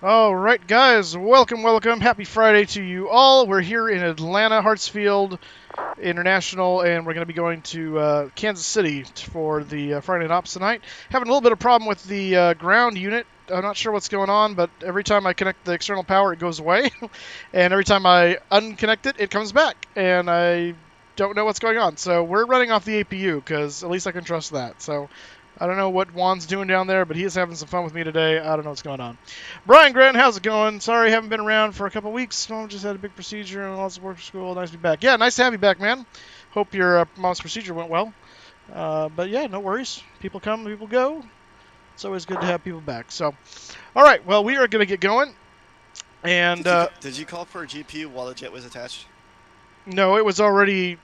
All right, guys, welcome. Happy Friday to you all. We're here in Atlanta, Hartsfield International, and we're going to be going to Kansas City for the Friday Night Ops tonight. Having a little bit of problem with the ground unit. I'm not sure what's going on, but every time I connect the external power, it goes away, and every time I unconnect it, it comes back, and I don't know what's going on. So we're running off the APU because at least I can trust that. So I don't know what Juan's doing down there, but he's having some fun with me today. I don't know what's going on. Brian Grant, how's it going? Sorry, haven't been around for a couple weeks. Mom just had a big procedure and lots of work for school. Nice to be back. Yeah, nice to have you back, man. Hope your mom's procedure went well. But yeah, no worries. People come, people go. It's always good to have people back. So, all right. Well, we are going to get going. And did you call for a GPU while the jet was attached? no, it was already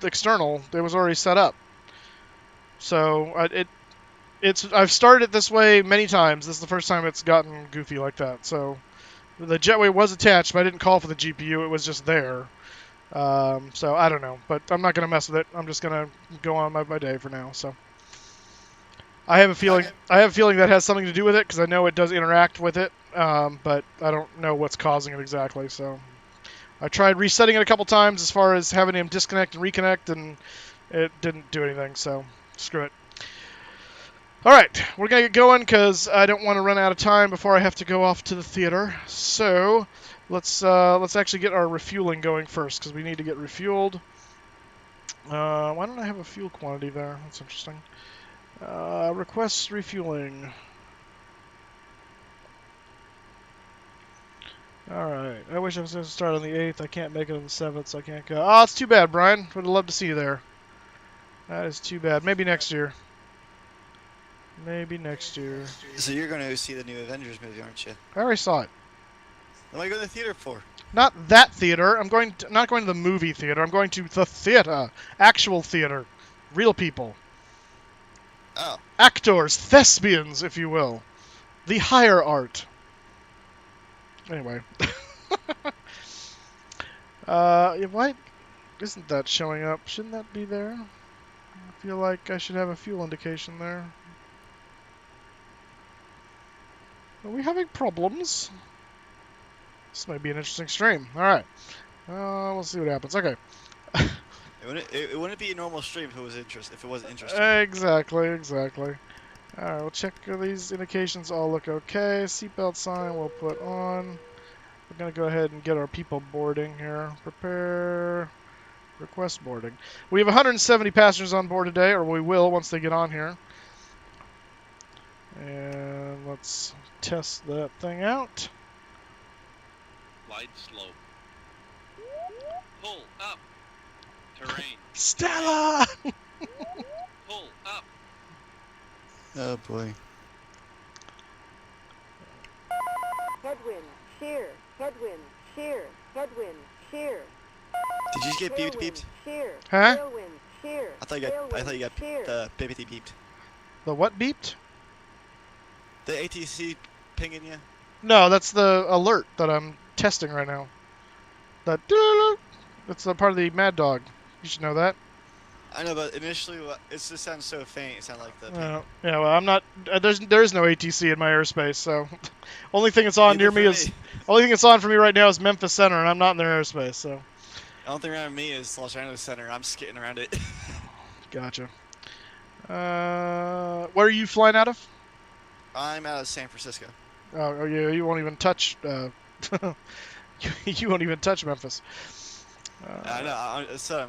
external. It was already set up. So I've started it this way many times. This is the first time it's gotten goofy like that. So the jetway was attached, but I didn't call for the GPU. It was just there. So I don't know, but I'm not going to mess with it. I'm just going to go on my day for now. So I have a feeling that has something to do with it because I know it does interact with it, but I don't know what's causing it exactly. So I tried resetting it a couple times as far as having him disconnect and reconnect, and it didn't do anything. So screw it. All right, we're going to get going because I don't want to run out of time before I have to go off to the theater. So let's actually get our refueling going first because we need to get refueled. Why don't I have a fuel quantity there? That's interesting. Request refueling. All right, I wish I was going to start on the 8th. I can't make it on the 7th, so I can't go. Oh, it's too bad, Brian. Would have loved to see you there. That is too bad. Maybe next year. Maybe next year. So you're going to see the new Avengers movie, aren't you? I already saw it. What am I going to the theater for? Not that theater. Not going to the movie theater. I'm going to the theater. Actual theater. Real people. Oh. Actors. Thespians, if you will. The higher art. Anyway. Why isn't that showing up? Shouldn't that be there? I feel like I should have a fuel indication there. Are we having problems? This might be an interesting stream. Alright. We'll see what happens. Okay. It wouldn't be a normal stream if it wasn't interesting. Exactly. Alright, we'll check these indications all look okay. Seatbelt sign we'll put on. We're going to go ahead and get our people boarding here. Prepare. Request boarding. We have 170 passengers on board today, or we will once they get on here. And let's test that thing out. Light slope. Pull up. Terrain. Stella! Pull up. Oh boy. Headwind, shear, headwind, shear, headwind, shear. Did you just get beeped? Shear, Huh? tailwind, shear, I thought you got bippity beeped. The what beeped? The ATC pinging you? No, that's the alert that I'm testing right now. That it's a part of the Mad Dog. You should know that. I know, but initially it just sounds so faint. It sounded like the ping. Yeah, well, I'm not. There is no ATC in my airspace, so only thing that's on near me is only thing that's on for me right now is Memphis Center, and I'm not in their airspace. So the only thing around me is Los Angeles Center. I'm skidding around it. gotcha. Where are you flying out of? I'm out of San Francisco. Oh yeah, you won't even touch. You won't even touch Memphis. I know. I'm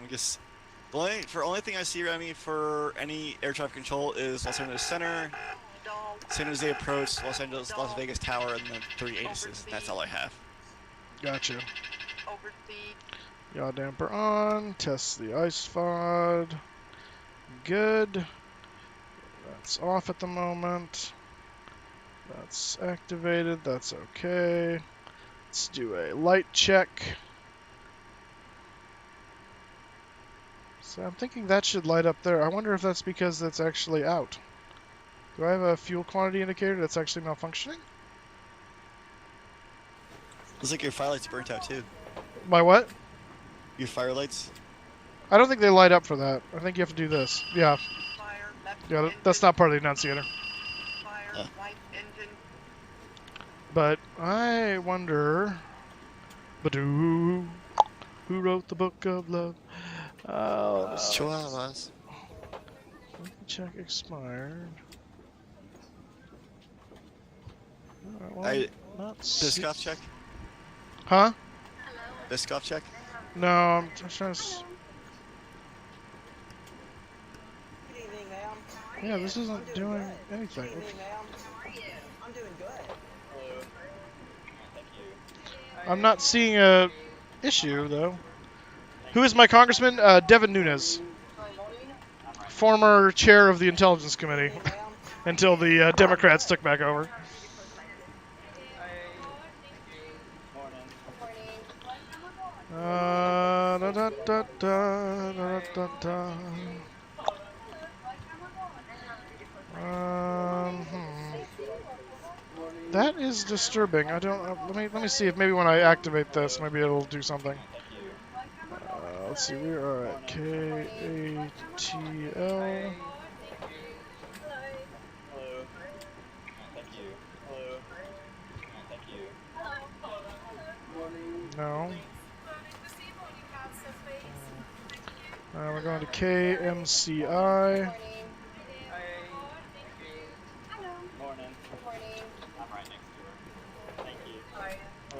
just the only thing I see around me for any air traffic control is Los Angeles Center, San Jose Approach, Los Angeles, Las Vegas Tower, and then 3 ATISes. That's all I have. Gotcha. Yaw damper on. Test the ice FOD. Good. That's off at the moment. That's activated. That's okay. Let's do a light check. So I'm thinking that should light up there. I wonder if that's because that's actually out. Do I have a fuel quantity indicator that's actually malfunctioning? Looks like your firelights burnt out too. My what? Your firelights? I don't think they light up for that. I think you have to do this. Yeah. Yeah, that's not part of the annunciator. But I wonder, Badoo, who wrote the book of love? Let me see. Chihuahuas. Let me check expired. Well, I not disc golf check. Huh? Disc golf check. No, I'm trying to. Good evening, ma'am. Yeah, this isn't I'm doing doing good. anything. Good evening, ma'am. How are you? I'm doing good. Hello. Thank you. I'm not seeing a issue though. Who is my congressman? Devin Nunes, former chair of the Intelligence Good Committee, evening, ma'am. until the Democrats took back over. Da, da, da, da, da, da, da. That is disturbing. I don't. Let me see if maybe when I activate this, maybe it'll do something. Let's see. We are at KATL. No. We're going to KMCI.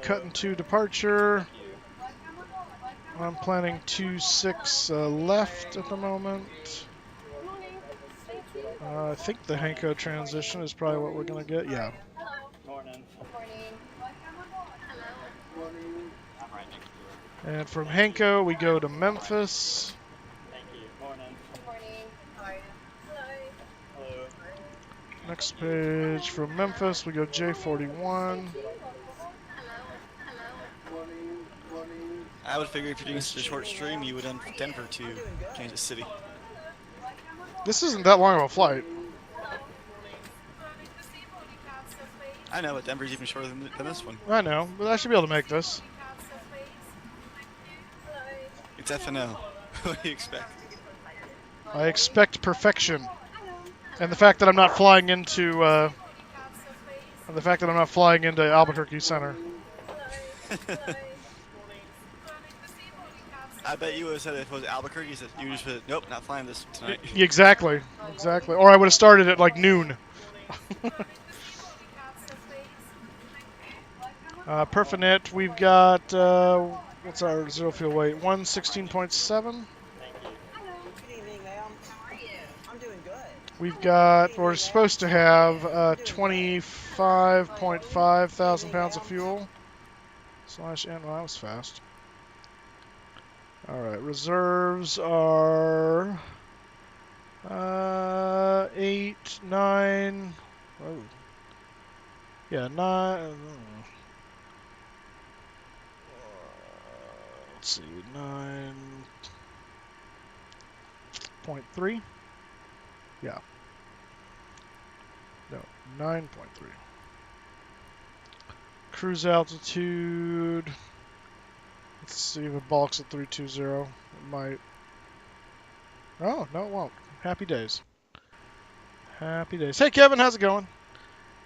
Cutting to departure. I'm planning 2-6 left at the moment. I think the Henko transition is probably what we're going to get. Yeah. And from Henko, we go to Memphis. Next page, from Memphis, we go J41. I would figure if you're doing such a short stream, you would end Denver to Kansas City. This isn't that long of a flight. I know, but Denver's even shorter than this one. I know, but I should be able to make this. It's FNO. What do you expect? I expect perfection. And the fact that I'm not flying into Albuquerque Center. I bet you would have said if it was Albuquerque, you would just said, nope, not flying this tonight. Exactly. Or I would have started at like noon. Perfinet, we've got, what's our zero fuel weight? 116.7. We've got, we're supposed to have 25.5 thousand pounds of fuel. /N, well, that was fast. Alright, reserves are 8, 9, oh. Yeah, 9, let's see, 9.3. Yeah. No, 9.3. Cruise altitude. Let's see if it balks at 320. It might. Oh, no, it won't. Happy days. Happy days. Hey, Kevin, how's it going?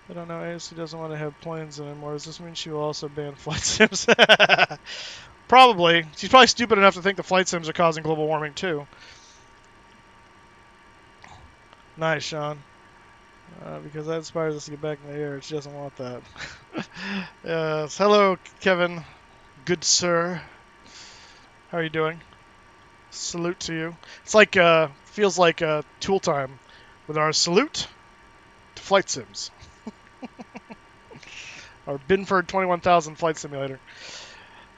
I don't know. ASC doesn't want to have planes anymore. Does this mean she will also ban flight sims? Probably. She's probably stupid enough to think the flight sims are causing global warming, too. Nice, Sean. Because that inspires us to get back in the air. She doesn't want that. Yes. Hello, Kevin. Good sir. How are you doing? Salute to you. It's like, feels like tool time with our salute to flight sims. Our Binford 21,000 flight simulator.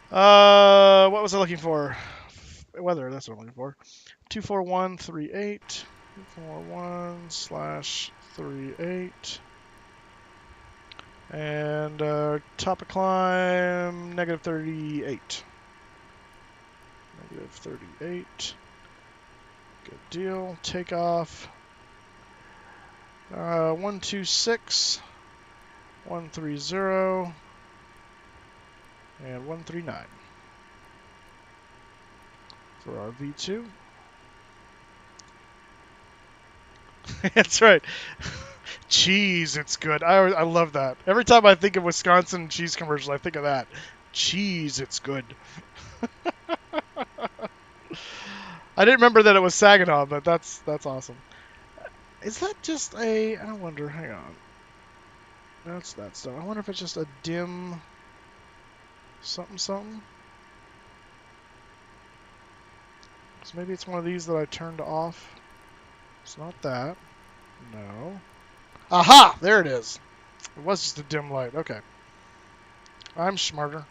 What was I looking for? Weather, that's what I'm looking for. 24138. 241/38. And top of climb, -38. -38. Good deal. Takeoff. 126, 130, and 139 for our V2. That's right. Cheese, it's good. I love that. Every time I think of Wisconsin cheese commercials, I think of that. Cheese, it's good. I didn't remember that it was Saginaw, but that's awesome. Is that just a? I wonder. Hang on. That's that stuff. I wonder if it's just a dim something something. So maybe it's one of these that I turned off. It's not that. No. Aha! There it is. It was just a dim light. Okay. I'm smarter.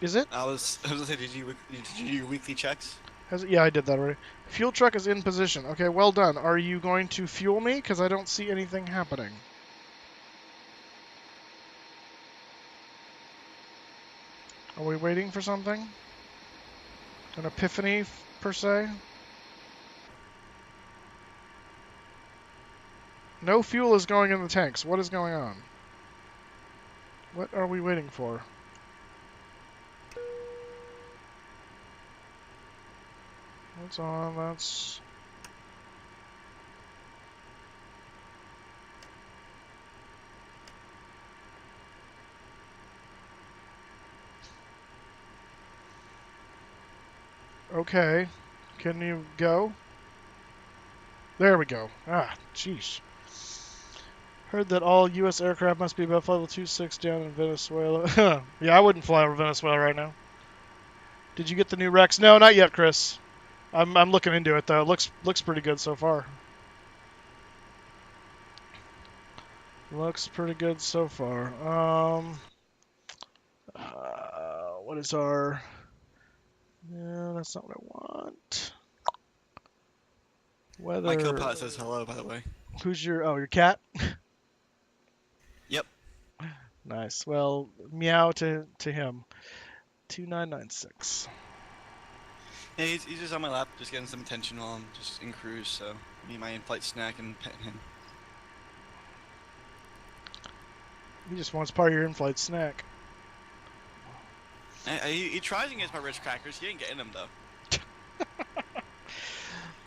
Is it? I was gonna say, did you do your weekly checks? Has it? Yeah, I did that already. Fuel truck is in position. Okay, well done. Are you going to fuel me? Because I don't see anything happening. Are we waiting for something? An epiphany, per se? No fuel is going in the tanks. What is going on? What are we waiting for? What's on? That's... Okay. Can you go? There we go. Ah, jeez. Heard that all U.S. aircraft must be above level 26 down in Venezuela. Yeah, I wouldn't fly over Venezuela right now. Did you get the new Rex? No, not yet, Chris. I'm looking into it though. It looks pretty good so far. Looks pretty good so far. What is our? Yeah, that's not what I want. Weather. My co-pilot says hello, by the way. Who's your? Oh, your cat. Yep. Nice. Well, meow to him. 2996. Yeah, he's just on my lap, just getting some attention while I'm just in cruise, so need my in-flight snack and pet him. He just wants part of your in-flight snack. He tries to get my Ritz crackers. He ain't getting them though.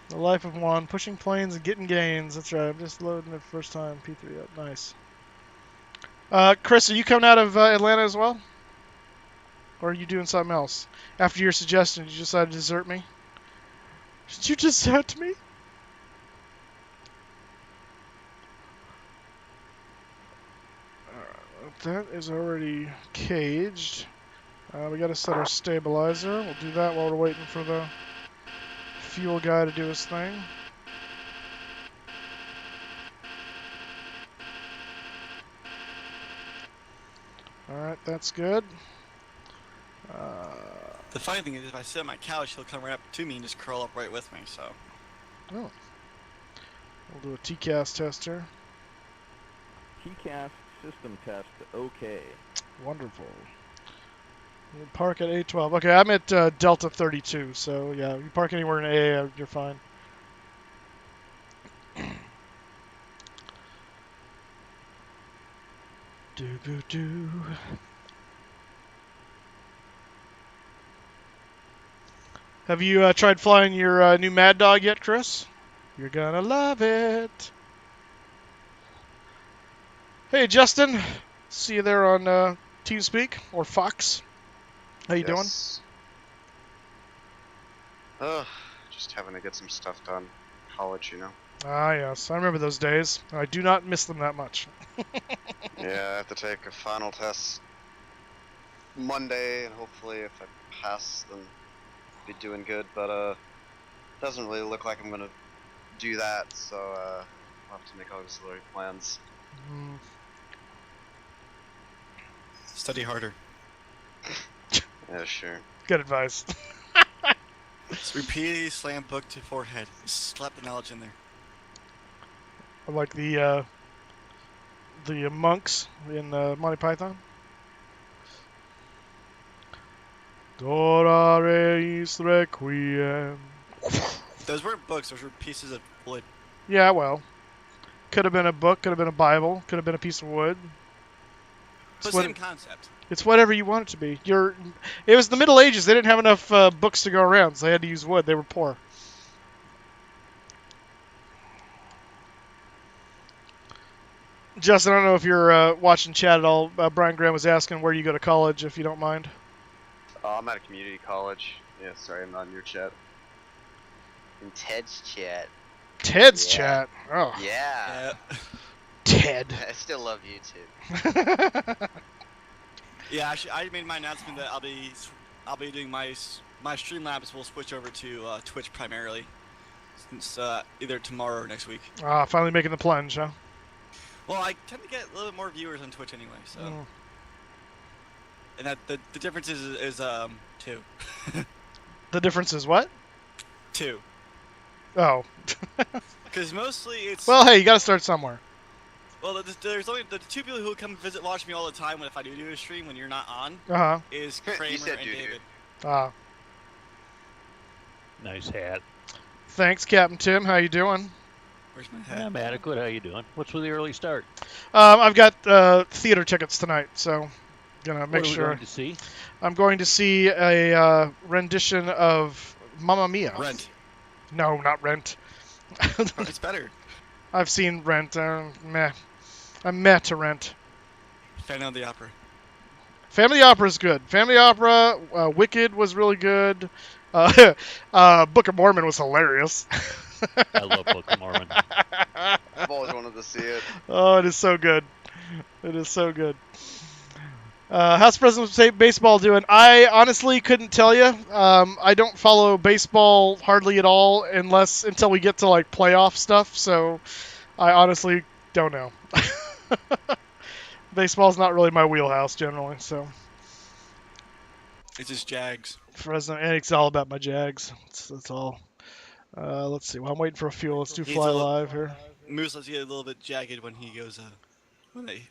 The life of Juan, pushing planes and getting gains. That's right. I'm just loading it first time. P3 up. Nice. Chris, are you coming out of Atlanta as well? Or are you doing something else? After your suggestion, did you decide to desert me? Did you desert me? That is already caged. We got to set our stabilizer. We'll do that while we're waiting for the fuel guy to do his thing. Alright, that's good. The funny thing is, if I sit on my couch, he'll come right up to me and just curl up right with me, so. Oh. We'll do a TCAS test here. TCAS system test, okay. Wonderful. You park at A12. Okay, I'm at Delta 32, so yeah, you park anywhere in A, you're fine. Do. Have you tried flying your new Mad Dog yet, Chris? You're gonna love it. Hey, Justin. See you there on TeamSpeak or Fox. How you doing? Just having to get some stuff done. College, you know. Ah, yes. I remember those days. I do not miss them that much. Yeah, I have to take a final test Monday, and hopefully if I pass, then be doing good. But doesn't really look like I'm gonna do that, so I'll have to make auxiliary plans. Mm. Study harder. Yeah, sure. Good advice. Just repeatedly slam book to forehead. Just slap the knowledge in there. I like the monks in Monty Python. Dora Reis Requiem. Those weren't books, those were pieces of wood. Yeah, well. Could have been a book, could have been a Bible, could have been a piece of wood. But same concept. It's whatever you want it to be. It was the Middle Ages. They didn't have enough books to go around, so they had to use wood. They were poor. Justin, I don't know if you're watching chat at all. Brian Graham was asking where you go to college, if you don't mind. Oh, I'm at a community college. Yeah, sorry, I'm not in your chat. In Ted's chat. Ted's Yeah. chat. Oh, Yeah. Ted. I still love you too. Yeah, actually, I made my announcement that I'll be doing my Streamlabs will switch over to Twitch primarily, since either tomorrow or next week. Finally making the plunge, huh? Well, I tend to get a little bit more viewers on Twitch anyway, so. And that the difference is 2. The difference is what? 2. Oh. Because mostly it's. Well, hey, you got to start somewhere. Well, there's only the 2 people who come watch me all the time if I do a stream when you're not on. Uh-huh. Is Kramer said and doo-doo. David. Nice hat. Thanks, Captain Tim. How you doing? Where's my hat? Yeah, I'm adequate. How you doing? What's with the early start? I've got theater tickets tonight, so gonna make What are we sure. going to see? I'm going to see a rendition of Mamma Mia. Rent. No, not Rent. It's better. I've seen Rent. Meh. I'm meh to Rent. Phantom of the Opera. Family Opera is good. Family Opera, Wicked was really good. Book of Mormon was hilarious. I love Book of Mormon. I've always wanted to see it. Oh, it is so good. It is so good. How's President State baseball doing? I honestly couldn't tell you. I don't follow baseball hardly at all until we get to like playoff stuff. So I honestly don't know. Baseball's not really my wheelhouse generally. So It's just Jags. Fresno, and it's all about my Jags. That's all. Let's see. While I'm waiting for a fuel, let's do He's Fly a little- Live here. Moose lets get a little bit jagged when he goes when they're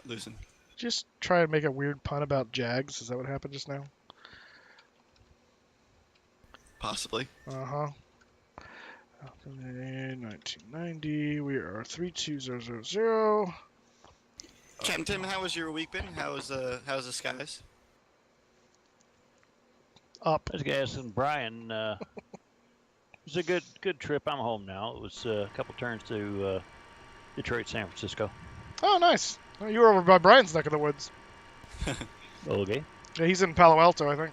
losing. Just try and make a weird pun about Jags. Is that what happened just now? Possibly. Uh-huh. 1990. We are 32000. Captain Tim, how was your week been? How's the skies? Up. I was asking Brian. It was a good trip. I'm home now. It was a couple turns to Detroit, San Francisco. Oh, nice. Oh, you were over by Brian's neck of the woods. Okay. Yeah, he's in Palo Alto, I think.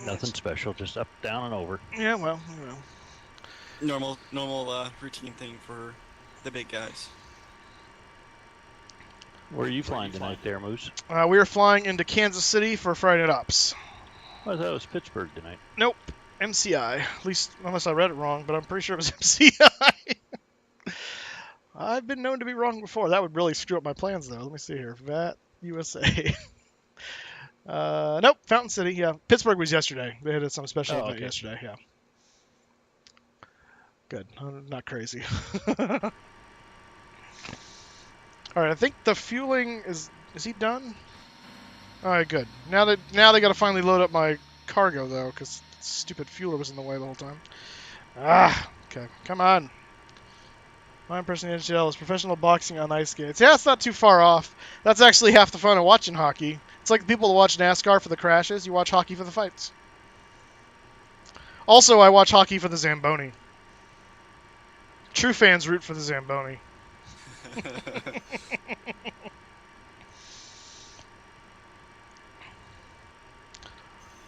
Nothing special. Just up, down, and over. Yeah, well, you know. Normal routine thing for the big guys. Where are you flying tonight there, Moose? We are flying into Kansas City for Friday Night Ops. I thought it was Pittsburgh tonight. Nope. MCI. At least, unless I read it wrong, but I'm pretty sure it was MCI. I've been known to be wrong before. That would really screw up my plans, though. Let me see here. VAT USA. Nope. Fountain City. Yeah. Pittsburgh was yesterday. They had some special event okay. yesterday. Yeah. Good. Not crazy. All right. I think the fueling is he done? All right. Good. Now they got to finally load up my cargo though, because stupid fueler was in the way the whole time. Okay. Come on. My impression of NHL is professional boxing on ice skates. Yeah, it's not too far off. That's actually half the fun of watching hockey. It's like the people that watch NASCAR for the crashes. You watch hockey for the fights. Also, I watch hockey for the Zamboni. True fans root for the Zamboni.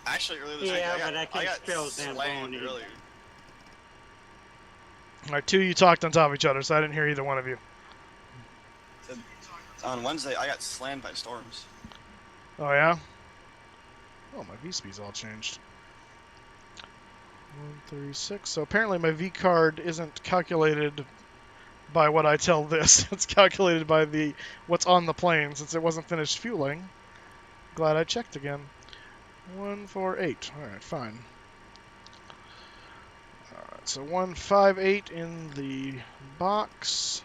Actually, earlier this week, I got slammed earlier. All right, two of you talked on top of each other, so I didn't hear either one of you. On Wednesday, I got slammed by storms. Oh, yeah? Oh, my V-speed's all changed. 136. So apparently my V card isn't calculated by what I tell this. It's calculated by what's on the plane, since it wasn't finished fueling. Glad I checked again. 148. All right, fine. All right, so 158 in the box.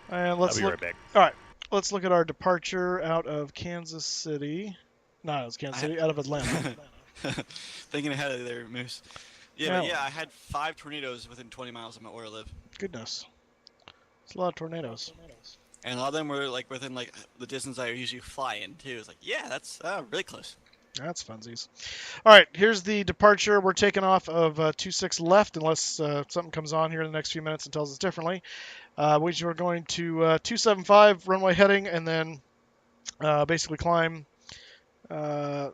And let's I'll be look. right back. All right, let's look at our departure out of Kansas City. No, it was Kansas City. Out of Atlanta. Thinking ahead of there, Moose. Yeah, but I had 5 tornadoes within 20 miles of where I live. Goodness. It's a lot of tornadoes. And a lot of them were like within like the distance I usually fly in too. It's like, yeah, that's really close. That's funsies. All right, here's the departure. We're taking off of 26 left unless something comes on here in the next few minutes and tells us differently. Which we're going to 275 runway heading and then basically climb on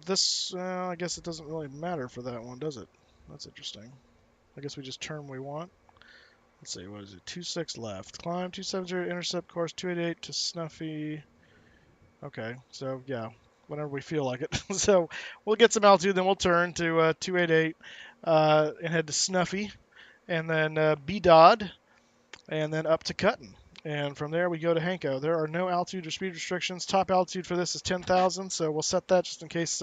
this. I guess it doesn't really matter for that one, does it? That's interesting. I guess we just turn when we want. Let's see, what is it? 26 left. Climb 270, intercept course 288 to Snuffy. Okay, so yeah, whenever we feel like it. So we'll get some altitude, then we'll turn to 288 and head to Snuffy, and then B-Dod, and then up to Cutton. And from there we go to Hanko. There are no altitude or speed restrictions. Top altitude for this is 10,000, so we'll set that just in case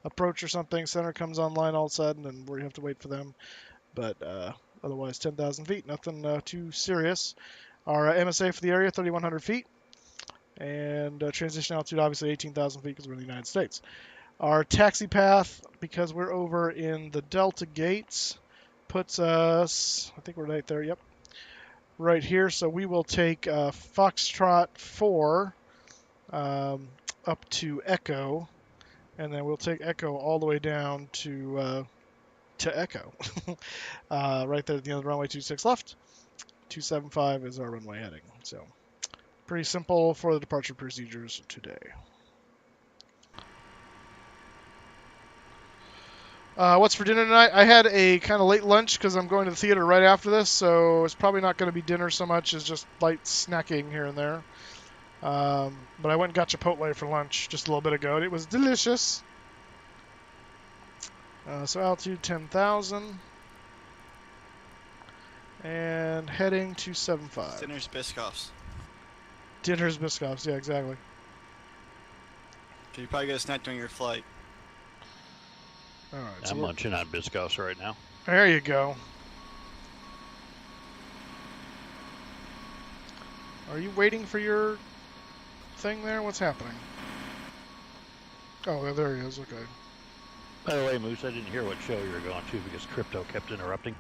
approach or something center comes online all of a sudden, and we have to wait for them. But otherwise 10,000 feet, nothing too serious. Our MSA for the area, 3,100 feet. And transition altitude, obviously 18,000 feet because we're in the United States. Our taxi path, because we're over in the Delta gates, puts us, I think we're right there, yep, right here. So we will take Foxtrot 4 up to Echo, and then we'll take Echo all the way down to Echo. Right there at the end of the runway, 26 left. 275 is our runway heading. So pretty simple for the departure procedures today. What's for dinner tonight? I had a kind of late lunch because I'm going to the theater right after this, so it's probably not going to be dinner so much as just light snacking here and there. But I went and got Chipotle for lunch just a little bit ago, and it was delicious. So altitude 10,000. And heading to 75. Dinner's Biscoffs. Dinner's Biscoffs, yeah, exactly. You probably get a snack during your flight. All right, so I'm munching on Biscoffs right now. there you go. Are you waiting for your thing there? What's happening? Oh, there he is. Okay. By the way, Moose, I didn't hear what show you were going to because Crypto kept interrupting.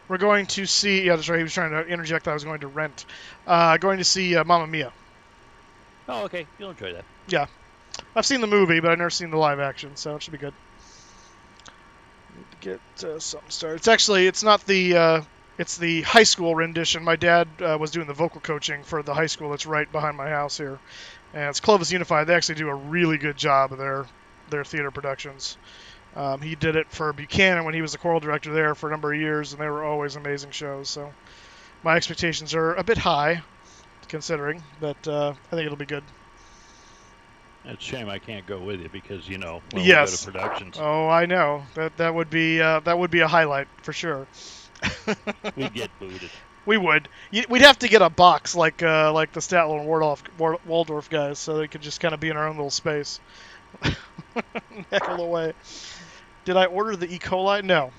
We're going to see. Yeah, that's right. He was trying to interject that I was going to rent. Going to see Mamma Mia. Oh, okay. You'll enjoy that. Yeah, I've seen the movie, but I've never seen the live action, so it should be good. Need to get something started. It's not the. It's the high school rendition. My dad was doing the vocal coaching for the high school that's right behind my house here, and it's Clovis Unified. They actually do a really good job of their theater productions. He did it for Buchanan when he was the choral director there for a number of years, and they were always amazing shows. So my expectations are a bit high, considering, but I think it'll be good. It's a shame I can't go with you because, when Yes. we go to productions, Oh, I know that would be a highlight for sure. we'd get booted. We would. We'd have to get a box like the Statler and Waldorf guys, so they could just kind of be in our own little space. Heckle away. Did I order the E. coli? No.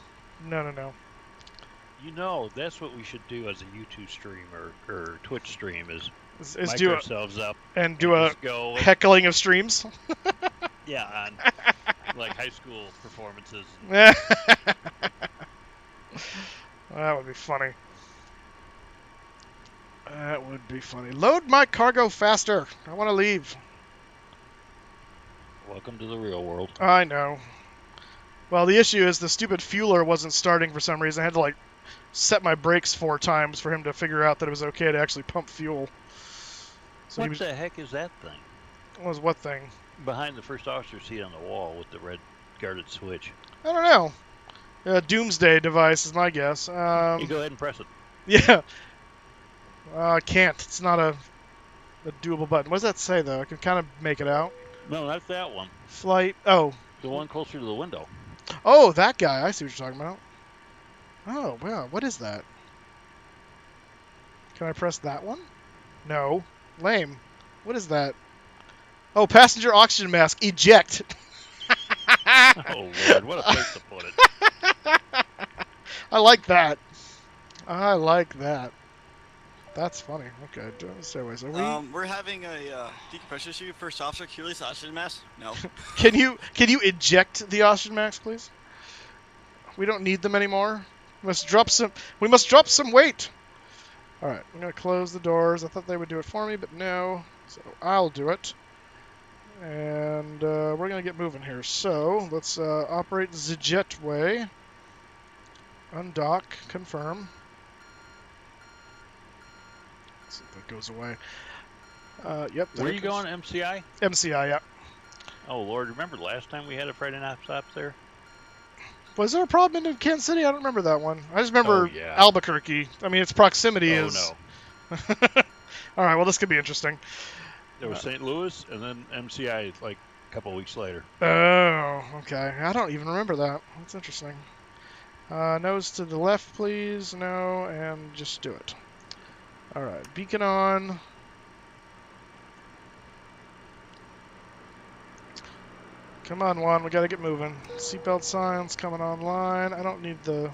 That's what we should do as a YouTube stream or Twitch stream is mic do ourselves up and do a just go heckling of streams. yeah, on like high school performances. That would be funny. That would be funny. Load my cargo faster. I want to leave. Welcome to the real world. I know. Well, the issue is the stupid fueler wasn't starting for some reason. I had to set my brakes 4 times for him to figure out that it was okay to actually pump fuel. So What the heck is that thing? Was what thing? Behind the first officer seat on the wall with the red guarded switch. I don't know. A doomsday device is my guess. You go ahead and press it. Yeah. I can't. It's not a doable button. What does that say, though? I can kind of make it out. No, not that one. Flight. Oh. The one closer to the window. Oh, that guy. I see what you're talking about. Oh, wow. What is that? Can I press that one? No. Lame. What is that? Oh, passenger oxygen mask. Eject. Oh, Lord. What a place to put it. I like that. That's funny. Okay, stairways. We're having a decompression issue. First officer, can you release the oxygen mask? No. Can you eject the oxygen masks, please? We don't need them anymore. We must drop some weight. All right, I'm gonna close the doors. I thought they would do it for me, but no. So I'll do it. And we're going to get moving here. So let's operate the jetway. Undock, confirm. Let's see if that goes away. Yep. Where are you going, MCI? MCI, yeah. Oh, Lord, remember last time we had a Friday Night Ops there? Was there a problem in Kansas City? I don't remember that one. I just remember Oh, yeah. Albuquerque. I mean, its proximity Oh, is... no. All right, well, this could be interesting. There was St. Louis and then MCI like a couple weeks later. Oh, okay. I don't even remember that. That's interesting. Nose to the left, please. No, and just do it. All right, beacon on. Come on, Juan. We got to get moving. Seatbelt signs coming online. I don't need the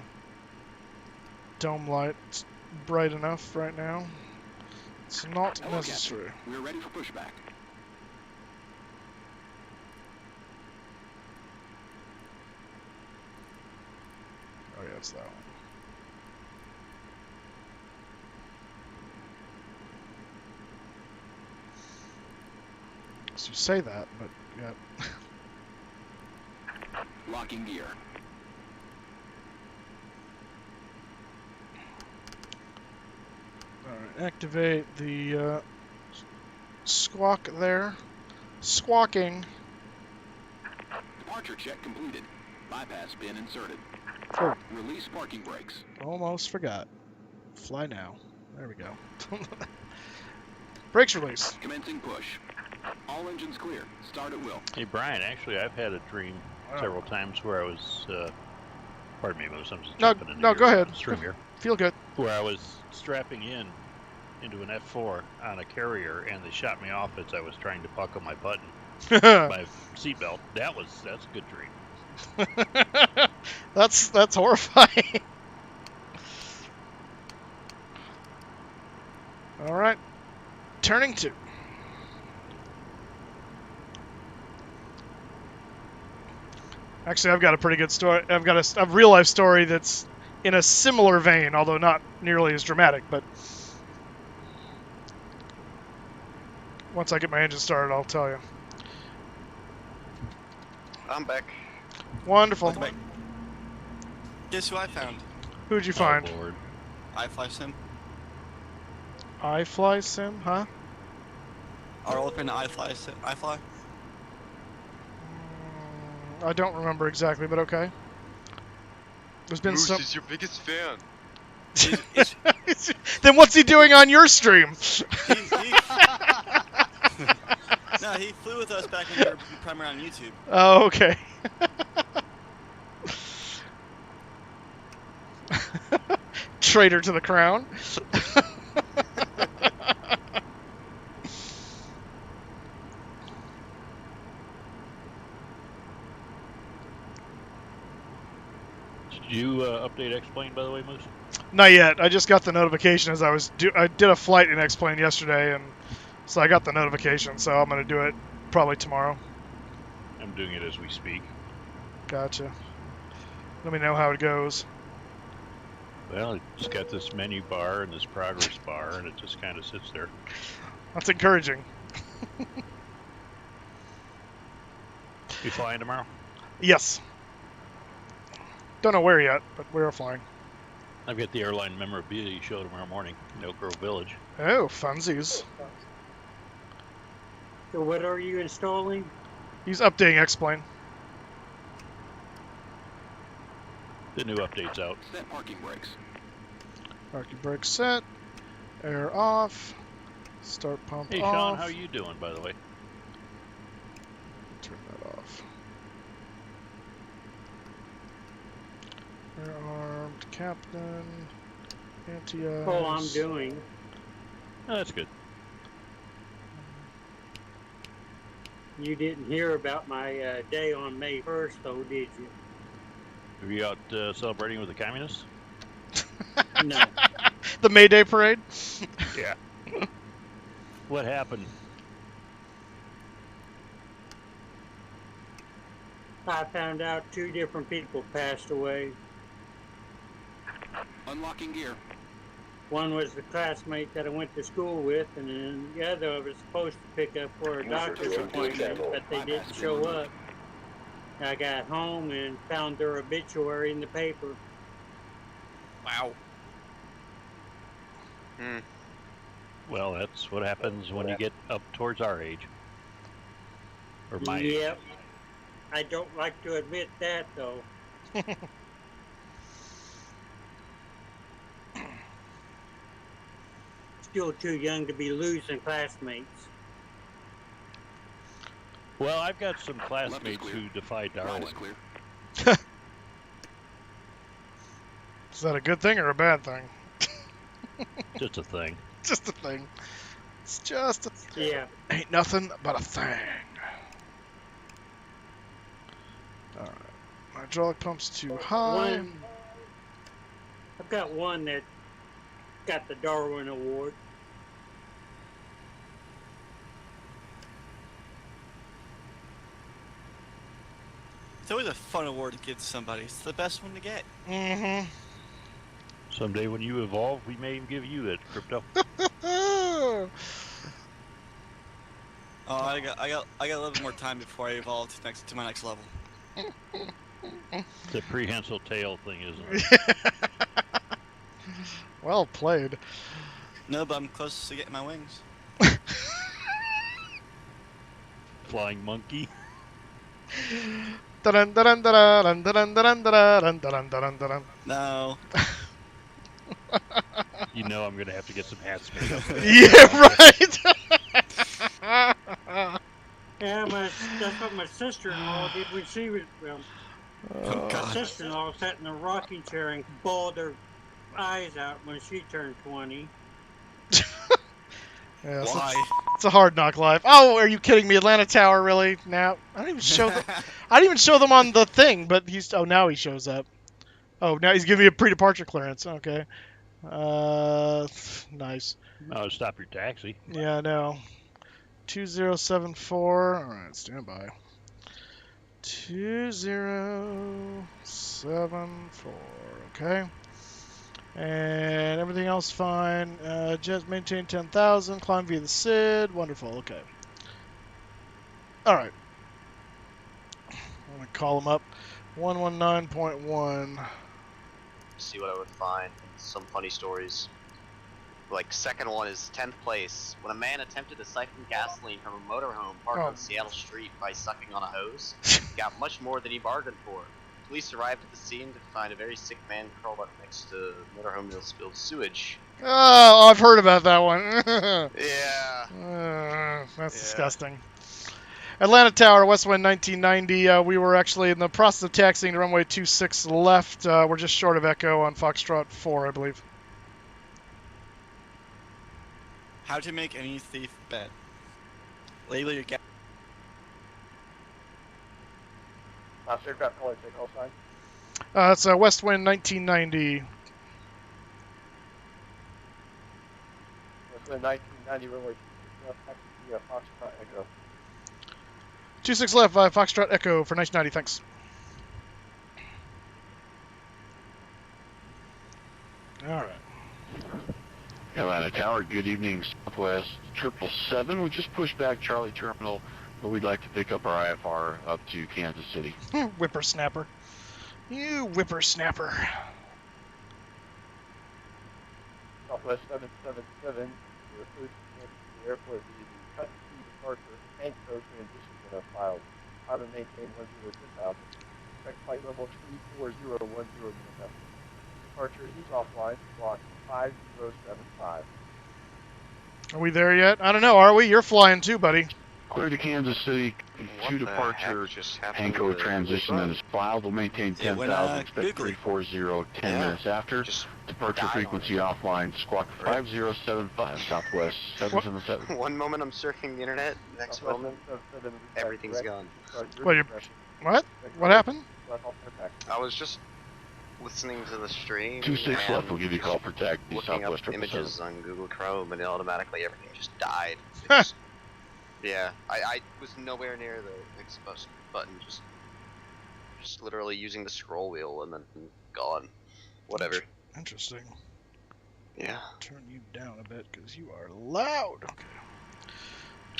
dome light. It's bright enough right now. It's not necessary. We're ready for pushback. Oh, yeah, it's that one. So you say that, but yeah. Locking gear. Alright, activate the squawk there. Squawking. Departure check completed. Bypass pin inserted. Oh, Release parking brakes. almost forgot. Fly now. There we go. Brakes release. Commencing push. All engines clear. Start at will. Hey, Brian, actually, I've had a dream several times where I was, pardon me, Moose, I'm just jumping into No, go ahead. stream here, Feel good. where I was strapping into an F4 on a carrier, and they shot me off as I was trying to buckle my button, my seatbelt. That's a good dream. That's horrifying. All right, turning 2. Actually, I've got a pretty good story. I've got a real life story that's in a similar vein, although not nearly as dramatic. But once I get my engine started, I'll tell you. I'm back. Wonderful. Welcome back. Guess who I found? Who'd you find? Oh, Lord. iFlySim. iFly Sim, huh? Our old friend iFly. I don't remember exactly, but okay. There's been some. is your biggest fan. Then what's he doing on your stream? No, he flew with us back when we were primarily on YouTube. Oh, okay. Traitor to the crown. Did you update X-Plane, by the way, Moose? Not yet. I just got the notification as I did a flight in X-Plane yesterday, and so I got the notification. So I'm gonna do it probably tomorrow. I'm doing it as we speak. Gotcha. Let me know how it goes. Well, it's got this menu bar and this progress bar, and it just kind of sits there. That's encouraging. You flying tomorrow? Yes. Don't know where yet, but we're flying. I've got the airline memorabilia show tomorrow morning in Oak Grove Village. Oh, funsies. So what are you installing? He's updating X-Plane. The new update's out. Set parking brakes. Parking brake set. Air off. Start pump Hey, off. Sean, how are you doing, by the way? Turn that off. Air armed captain. Anti-ice. All I'm doing. Oh, that's good. You didn't hear about my day on May 1st, though, did you? Were you out celebrating with the communists? No. The May Day parade? Yeah. What happened? I found out 2 different people passed away. Unlocking gear. One was the classmate that I went to school with, and then the other I was supposed to pick up for a doctor's appointment, but they didn't show up. I got home and found their obituary in the paper. Wow. Hmm. Well, that's what happens when you get up towards our age. Or my age. Yep. I don't like to admit that, though. Still too young to be losing classmates. Well, I've got some classmates who defied Darwin. Is that a good thing or a bad thing? Just a thing. Just a thing. It's just a thing. Yeah. Ain't nothing but a thing. Alright. My hydraulic pump's too high. I've got one that got the Darwin Award. It's always a fun award to give to somebody. It's the best one to get. Mm-hmm. Someday when you evolve, we may even give you that crypto. Oh, I got a little bit more time before I evolve to my next level. It's a prehensile tail thing, isn't it? Well played. No, but I'm close to getting my wings. Flying monkey. Dun dun dun dun dun dun dun dun dun dun dun. No. You know I'm gonna have to get some hats made up. Yeah, right. Yeah, that's what my sister-in-law did when she was, well, my sister-in-law sat in a rocking chair and bawled her eyes out when she turned 20. Yeah, Why? It's a hard knock life. Oh, are you kidding me? Atlanta Tower, really? Now I didn't even show them. I didn't even show them on the thing, but he's. Oh, now he shows up. Oh, now he's giving me a pre-departure clearance. Okay. Nice. Oh, stop your taxi. Yeah, I know. 2074. All right, stand by. 2074. Okay. And everything else fine. Just maintain 10,000. Climb via the SID. Wonderful. Okay. All right. I'm gonna call him up. 119.1. See what I would find. Some funny stories. Like, second one is 10th place. When a man attempted to siphon gasoline from a motorhome parked on Seattle Street by sucking on a hose, got much more than he bargained for. Police arrived at the scene to find a very sick man curled up next to motorhome that spilled sewage. Oh, I've heard about that one. Yeah. That's disgusting. Atlanta Tower, West Wind 1990. We were actually in the process of taxiing to runway 26 left. We're just short of Echo on Foxtrot 4, I believe. How to make any thief bet. Label your gas. Aircraft color, take all sign. It's West Wind 1990. West Wind 1990, runway 26 left, taxi Foxtrot Echo. 26 left, Foxtrot Echo for 1990, thanks. Alright. Atlanta Tower, good evening, Southwest 777. We just pushed back Charlie Terminal, but we'd like to pick up our IFR up to Kansas City. Whippersnapper. You whippersnapper. Southwest 777, your first Kansas City Airport, the cut to departure, and code transition that are filed. How to maintain 10,000. Check flight level 34010 manifest. Departure is offline, block 5075. Are we there yet? I don't know, are we? You're flying too, buddy. Clear to Kansas City, to departure, Hanko transition that is filed. Will maintain 10,000, expect 340 10 minutes after. Departure frequency offline, squawk 5075, Southwest 777. One moment I'm surfing the internet, next moment everything's gone. What? What happened? I was just listening to the stream. 26 and left will give you a call for taxi, looking Southwest up images on Google Chrome, and automatically everything just died. Yeah, I was nowhere near the expose button, just literally using the scroll wheel and then gone. Whatever. Interesting. Yeah. Turn you down a bit because you are loud. Okay.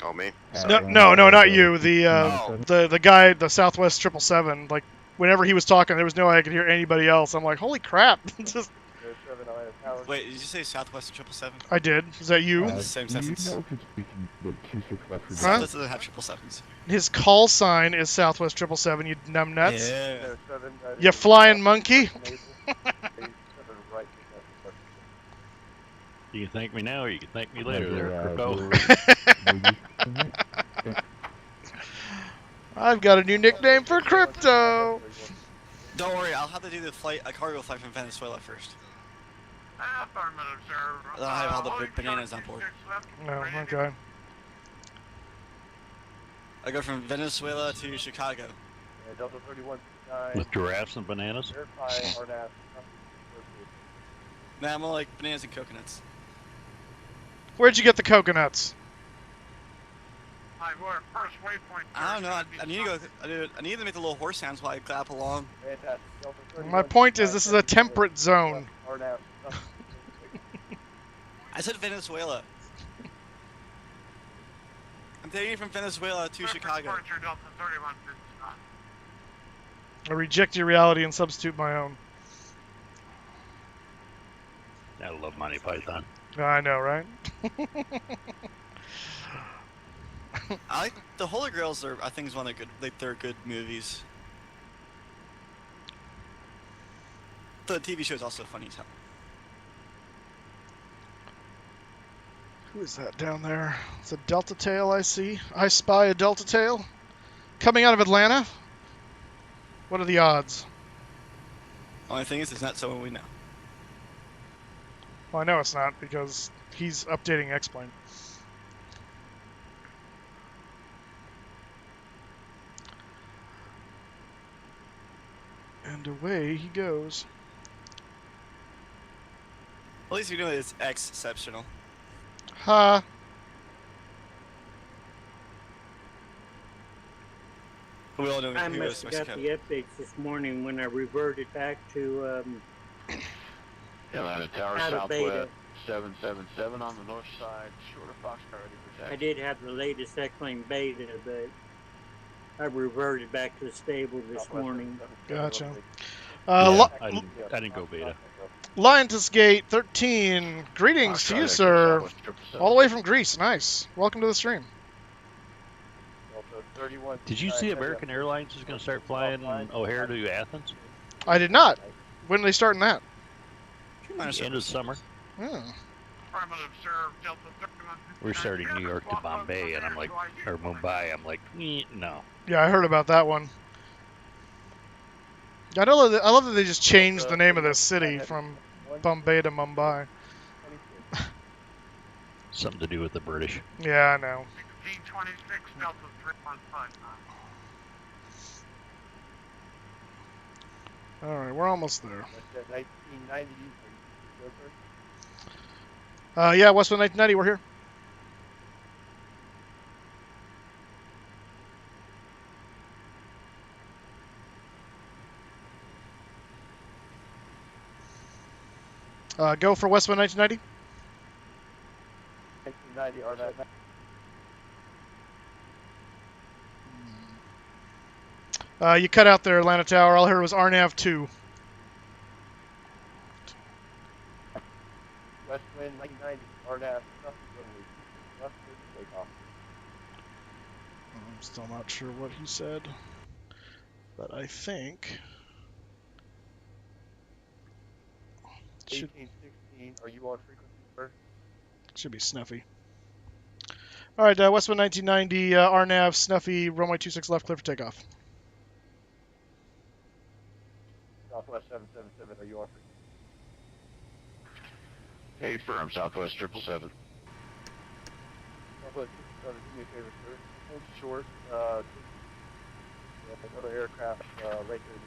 Oh, me? No, not you. Oh. The guy, the Southwest 777. Like, whenever he was talking, there was no way I could hear anybody else. I'm like, holy crap! Just, Wait, did you say Southwest 777? I did. Is that you? Same Do you sentence. know if it's speaking the 26 left for Southwest doesn't have 777s. His call sign is Southwest 777. You numbnuts. Yeah. You flying monkey. You can thank me now, or you can thank me later, there, Croco. I've got a new nickname for crypto. Don't worry, I'll have to do the flight, a cargo flight from Venezuela first. I'll have all the bananas on board. Oh, okay. I go from Venezuela to Chicago. With giraffes and bananas? Nah, I'm more like bananas and coconuts. Where'd you get the coconuts? I don't know. I need to go. I need to make the little horse sounds while I clap along. My point is, this is a temperate zone. I said Venezuela. I'm taking it from Venezuela to Chicago. I reject your reality and substitute my own. I love Monty Python. I know, right? I like the Holy Grails. I think is one of the good. Like they're good movies. The TV show is also funny as hell. Who is that down there? It's a Delta Tail I see. I spy a Delta Tail. Coming out of Atlanta? What are the odds? Only thing is, it's not someone we know. Well, I know it's not, because he's updating X-Plane. And away he goes. At least you know it's exceptional. Ha! We all know I he goes must to have got Mexico. the updates this morning when I reverted back to Atlanta Tower out of beta. Southwest 777 on the north side, short of Foxtrot, ready for I taxi. did have the latest X-Plane beta, but I reverted back to the stable this morning. Gotcha. I didn't go beta. Liontus Gate 13. Greetings to you, sir. All the way from Greece. Nice. Welcome to the stream. Did you see American Airlines is going to start flying O'Hare to Athens? I did not. When are they starting that? End of summer. Hmm. We're starting New York to Bombay, and I'm like, or Mumbai. I'm like, no. Yeah, I heard about that one. I love that they just changed the name of this city from Bombay to Mumbai. Something to do with the British. Yeah, I know. All right, we're almost there. Yeah, Westwood 1990, we're here. Go for Westwood 1990. 1990 or that. You cut out there, Atlanta Tower. All I heard was RNAV 2. West wind 1990 or that. I'm still not sure what he said, but I think 1816. Are you on frequency, sir? Should be Snuffy. All right, Westwood 1990, RNAV, Snuffy, runway 26 left, clear for takeoff. Southwest 777. Are you on frequency? Hey, firm, Southwest 777. Southwest 777, do me a favor, sir. Hold short. Another aircraft right there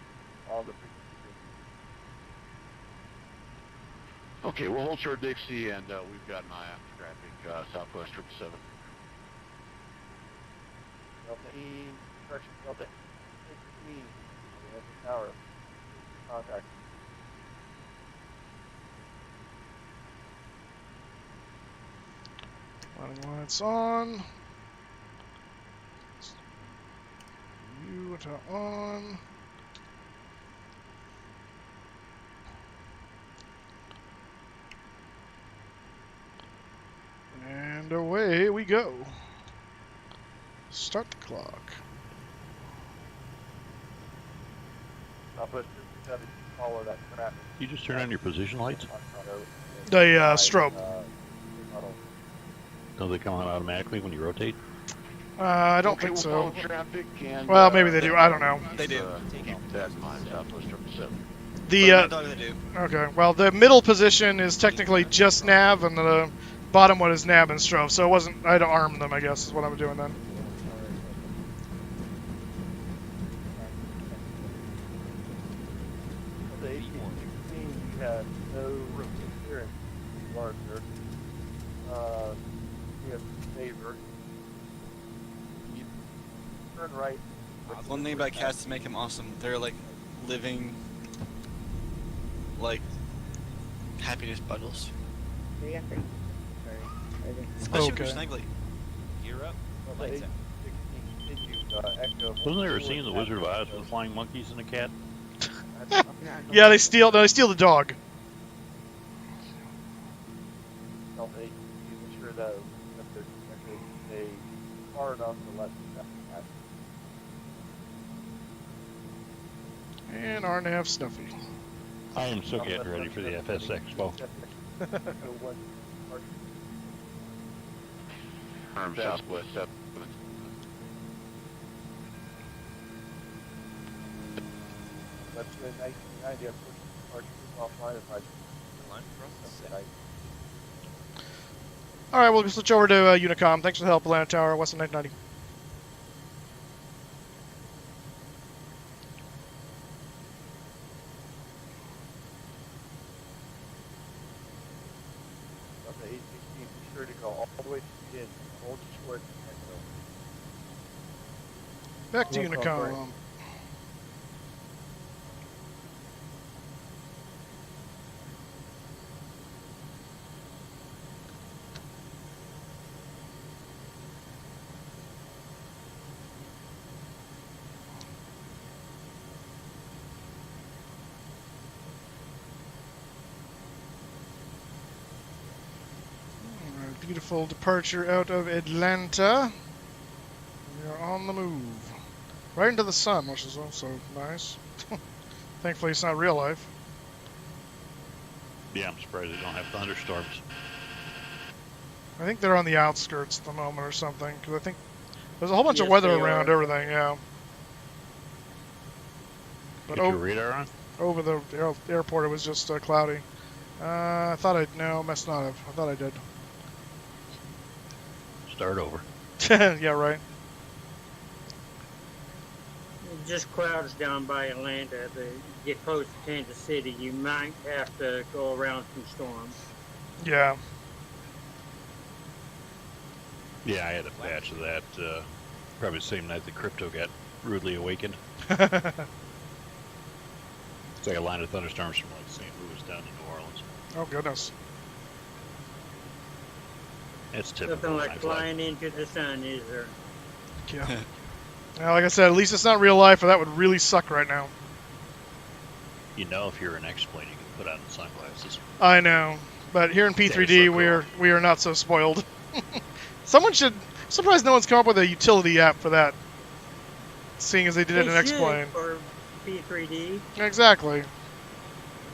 on the frequency. Okay, we'll hold short Dixie, and we've got an eye on traffic, Southwest 777. Delta E, correction, Delta 16. Delta Tower. Contact. Running lights on. You to on. And away we go. Start the clock. Southwest 57, follow that traffic. You just turn on your position lights? The strobe. Don't they come on automatically when you rotate? I don't Okay, think we'll so. follow traffic and, Well, maybe they do. I don't know. They do. Keep that in mind, Southwest 57. The They do. okay. Well, the middle position is technically just nav, and the bottom one is nav and strobe. So it wasn't. I had to arm them, I guess, is what I'm doing then. The 1816, you have no clearance larger. You have favor. You turn right. One thing about cats to make him awesome, they're like living, like, happiness bundles. Especially Okay. for Snegly. Gear up. Lights out. Wasn't there a scene in The Wizard of Oz with flying monkeys and a cat? Yeah, they steal. No, they steal the dog. Delta 8, you ensure though that there's stay far enough to let that happen. And RNAV Snuffy. I am so getting ready for the FS Expo. Arm Southwest 7. That's the 1990. I've pushed offline if I All right, we'll switch over to Unicom. Thanks for the help, Atlanta Tower, Western 990. Delta 816, be sure to go all the way to the end. Hold short. Back to Unicom. Beautiful departure out of Atlanta. We are on the move. Right into the sun, which is also nice. Thankfully, it's not real life. Yeah, I'm surprised they don't have thunderstorms. I think they're on the outskirts at the moment or something, because I think there's a whole bunch of Yes, weather they around are. everything, yeah. But Get your radar on? over the airport, it was just cloudy. I thought I'd, no, must not have. I thought I did. Start over. Yeah, right. Just clouds down by Atlanta. To get close to Kansas City, you might have to go around some storms. Yeah. Yeah, I had a patch of that probably the same night that crypto got rudely awakened. It's like a line of thunderstorms from like St. Louis down to New Orleans. Oh, goodness. It's typical. Nothing when I like fly. flying into the sun, is there? Yeah. Well, like I said, at least it's not real life, or that would really suck right now. You know, if you're an X-plane, you can put on the sunglasses. I know, but here in P3D, so cool. we are not so spoiled. Someone should. I'm surprised no one's come up with a utility app for that. Seeing as they did it in They should X-plane. for P3D. Exactly.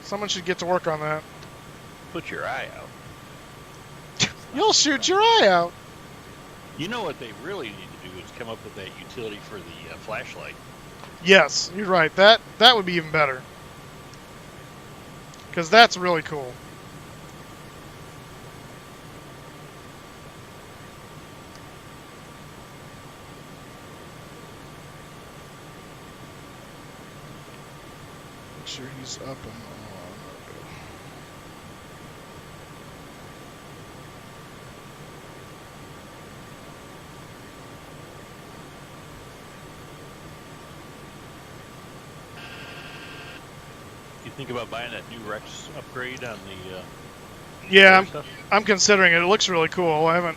Someone should get to work on that. Put your eye out. You'll shoot your eye out. You know what they really need to do is come up with that utility for the flashlight. Yes, you're right. That would be even better. Because that's really cool. Make sure he's up and on. You think about buying that new Rex upgrade on the Yeah, I'm considering it. It looks really cool. I'm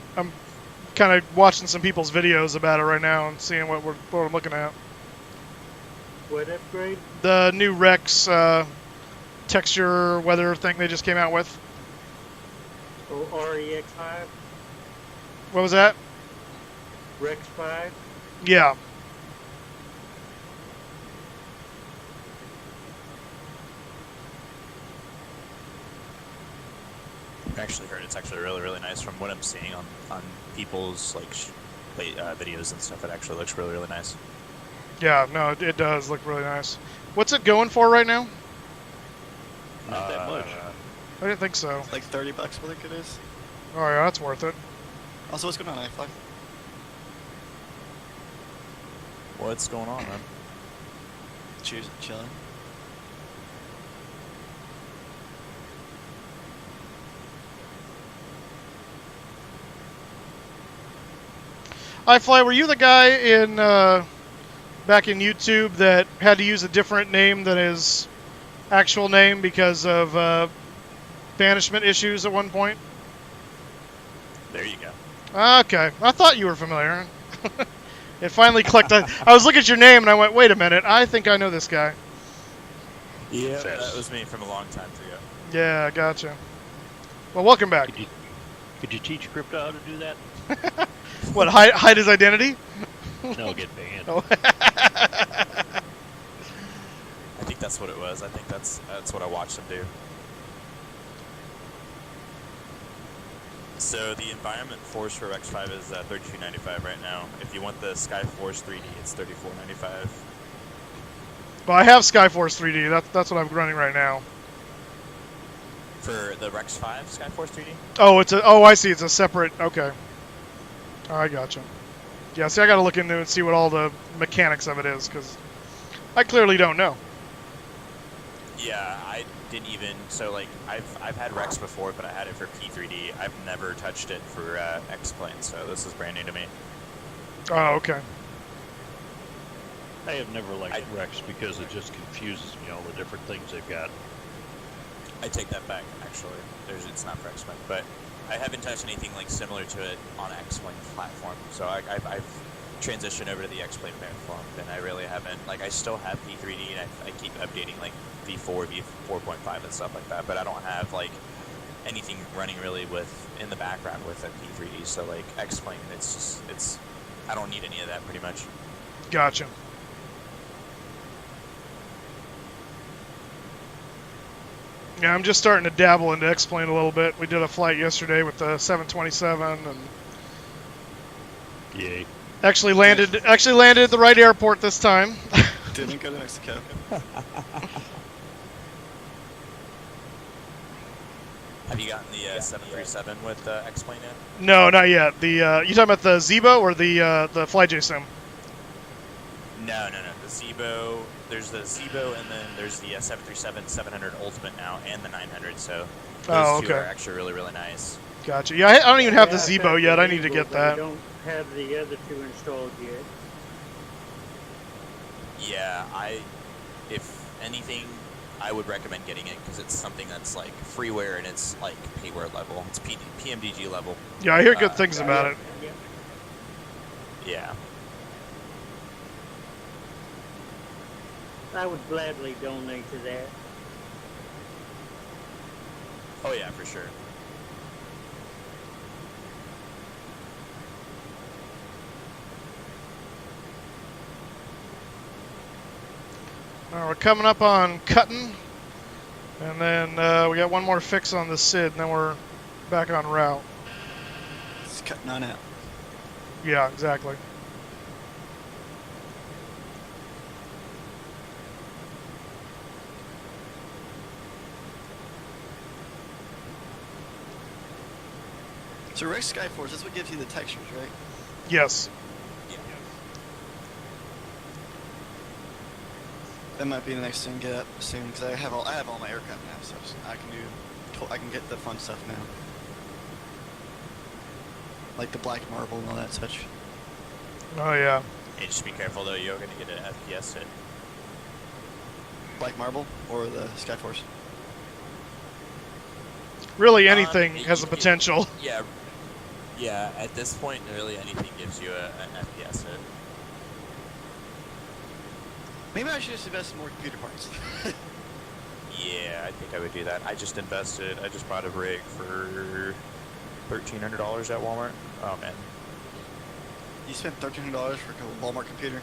kind of watching some people's videos about it right now and seeing what I'm looking at. What upgrade? The new Rex texture weather thing they just came out with. Oh, REX5? What was that? Rex 5? Yeah. I've actually heard it's actually really nice from what I'm seeing on people's like videos and stuff. It actually looks really nice. Yeah, no, it does look really nice. What's it going for right now? Not that much. I didn't think so. Like $30, I think it is. Oh yeah, that's worth it. Also, what's going on, iFly? What's going on, man? Chilling. iFly, were you the guy in back in YouTube that had to use a different name than his actual name because of banishment issues at one point? There you go. Okay, I thought you were familiar. It finally clicked. I was looking at your name and I went, wait a minute, I think I know this guy. Yeah, that was me from a long time ago. Yeah, gotcha. Well, welcome back. Could you teach Crypto how to do that? What, hide his identity? No, get banned. Oh. I think that's what it was. I think that's what I watched him do. So the environment force for X5 is $32.95 right now. If you want the Skyforce 3D, it's $34.95. Well, I have Skyforce 3D. That's what I'm running right now. For the Rex 5 Skyforce 3D? Oh, I see. It's a separate. Okay. I gotcha. Yeah, see, I got to look into it and see what all the mechanics of it is because I clearly don't know. Yeah, I didn't even. So like, I've had Rex before, but I had it for P3D. I've never touched it for X-Plane, so this is brand new to me. Oh, okay. I have never liked Rex because it just confuses me, all the different things they've got. I take that back, actually. It's not for X-Plane, but I haven't touched anything like similar to it on X-Plane platform. So I've transitioned over to the X-Plane platform, and I really haven't. Like, I still have P3D, and I keep updating like V4, V4.5, and stuff like that. But I don't have like anything running really in the background with a P3D. So like X-Plane, it's I don't need any of that pretty much. Gotcha. Yeah, I'm just starting to dabble into X-Plane a little bit. We did a flight yesterday with the 727, and yay! Actually landed at the right airport this time. Didn't go to Mexico. Have you gotten the 737 with X-Plane yet? No, not yet. You talking about the Zebo or the FlyJ Sim? No. The Zebo. There's the Zebo, and then there's the 737-700 Ultimate now, and the 900. So those two are actually really nice. Gotcha. Yeah, I don't even have the Zebo yet. I need to get that. I don't have the other two installed yet. Yeah, if anything, I would recommend getting it because it's something that's like freeware and it's like payware level. It's PMDG level. Yeah, I hear good things about it. Yeah. I would gladly donate to that. Oh yeah, for sure. We're coming up on Cutting, and then we got one more fix on the SID, and then we're back on route. It's cutting on out. Yeah, exactly. So Rex Skyforce, that's what gives you the textures, right? Yes. Yeah. That might be the next thing to get up soon because I have all my aircraft now, so I can get the fun stuff now, like the black marble and all that such. Oh yeah. Hey, just be careful though. You're gonna get an FPS hit. Black marble or the Skyforce? Really, anything has the potential. Yeah. Yeah, at this point, really anything gives you an FPS hit. Maybe I should just invest in more computer parts. Yeah, I think I would do that. I just bought a rig for $1,300 at Walmart. Oh, man. You spent $1,300 for a Walmart computer?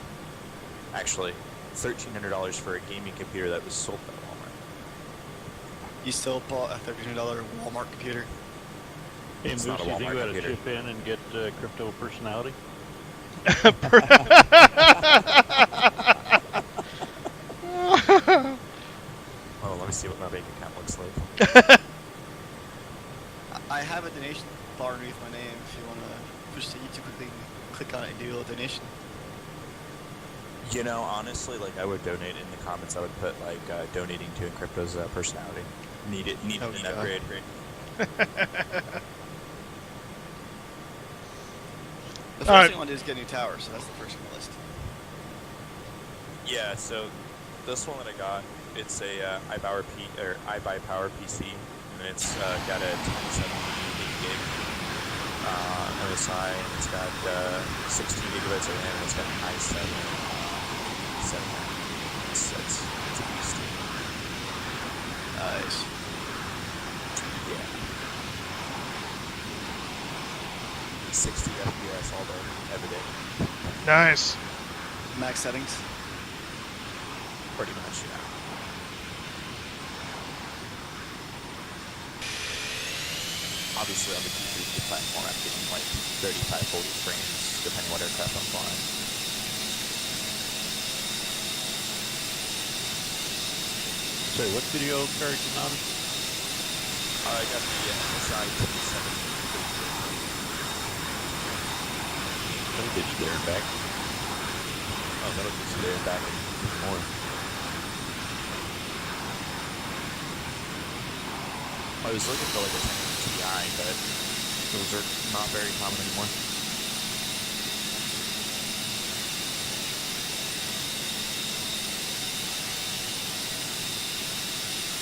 Actually, $1,300 for a gaming computer that was sold by Walmart. You still bought a $1,300 Walmart computer? Hey, It's Moose, not a you think Walmart you ought to computer. chip in and get crypto personality? Oh, let me see what my bank account looks like. I have a donation bar underneath my name if you want to push to YouTube quickly and click on it and do a little donation. You know, honestly, like I would donate in the comments. I would put like donating to Encrypto's personality. Need an upgrade. The first thing I want to do is get a new tower, so that's the first on the list. Yeah, so this one that I got, it's a iBuyPower PC, and it's got a 27 gig OSI, and it's got 16 gigabytes of RAM, and it's got an i7 7. It's a beast. Nice. Yeah. 60 FPS all day, every day. Nice. Max settings. Pretty much, yeah. Obviously, on the G3 platform, I'm getting like 35, 40 frames, depending what aircraft I'm flying. So, what video card you mounted? I got the MSI T7. That'll get you there and back. Oh, that'll get you there and back and more. I was looking for like a 1080 Ti, but those are not very common anymore.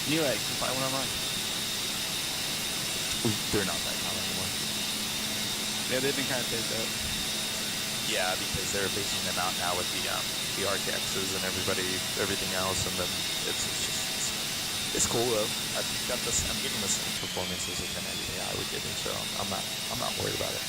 Newegg, you can buy one online. They're not that common anymore. Yeah, they've been kind of phased out. Yeah, because they're phasing them out now with the RTXs and everything else, and then it's cool though. I'm getting the same performances as an AI would give me, so I'm not worried about it.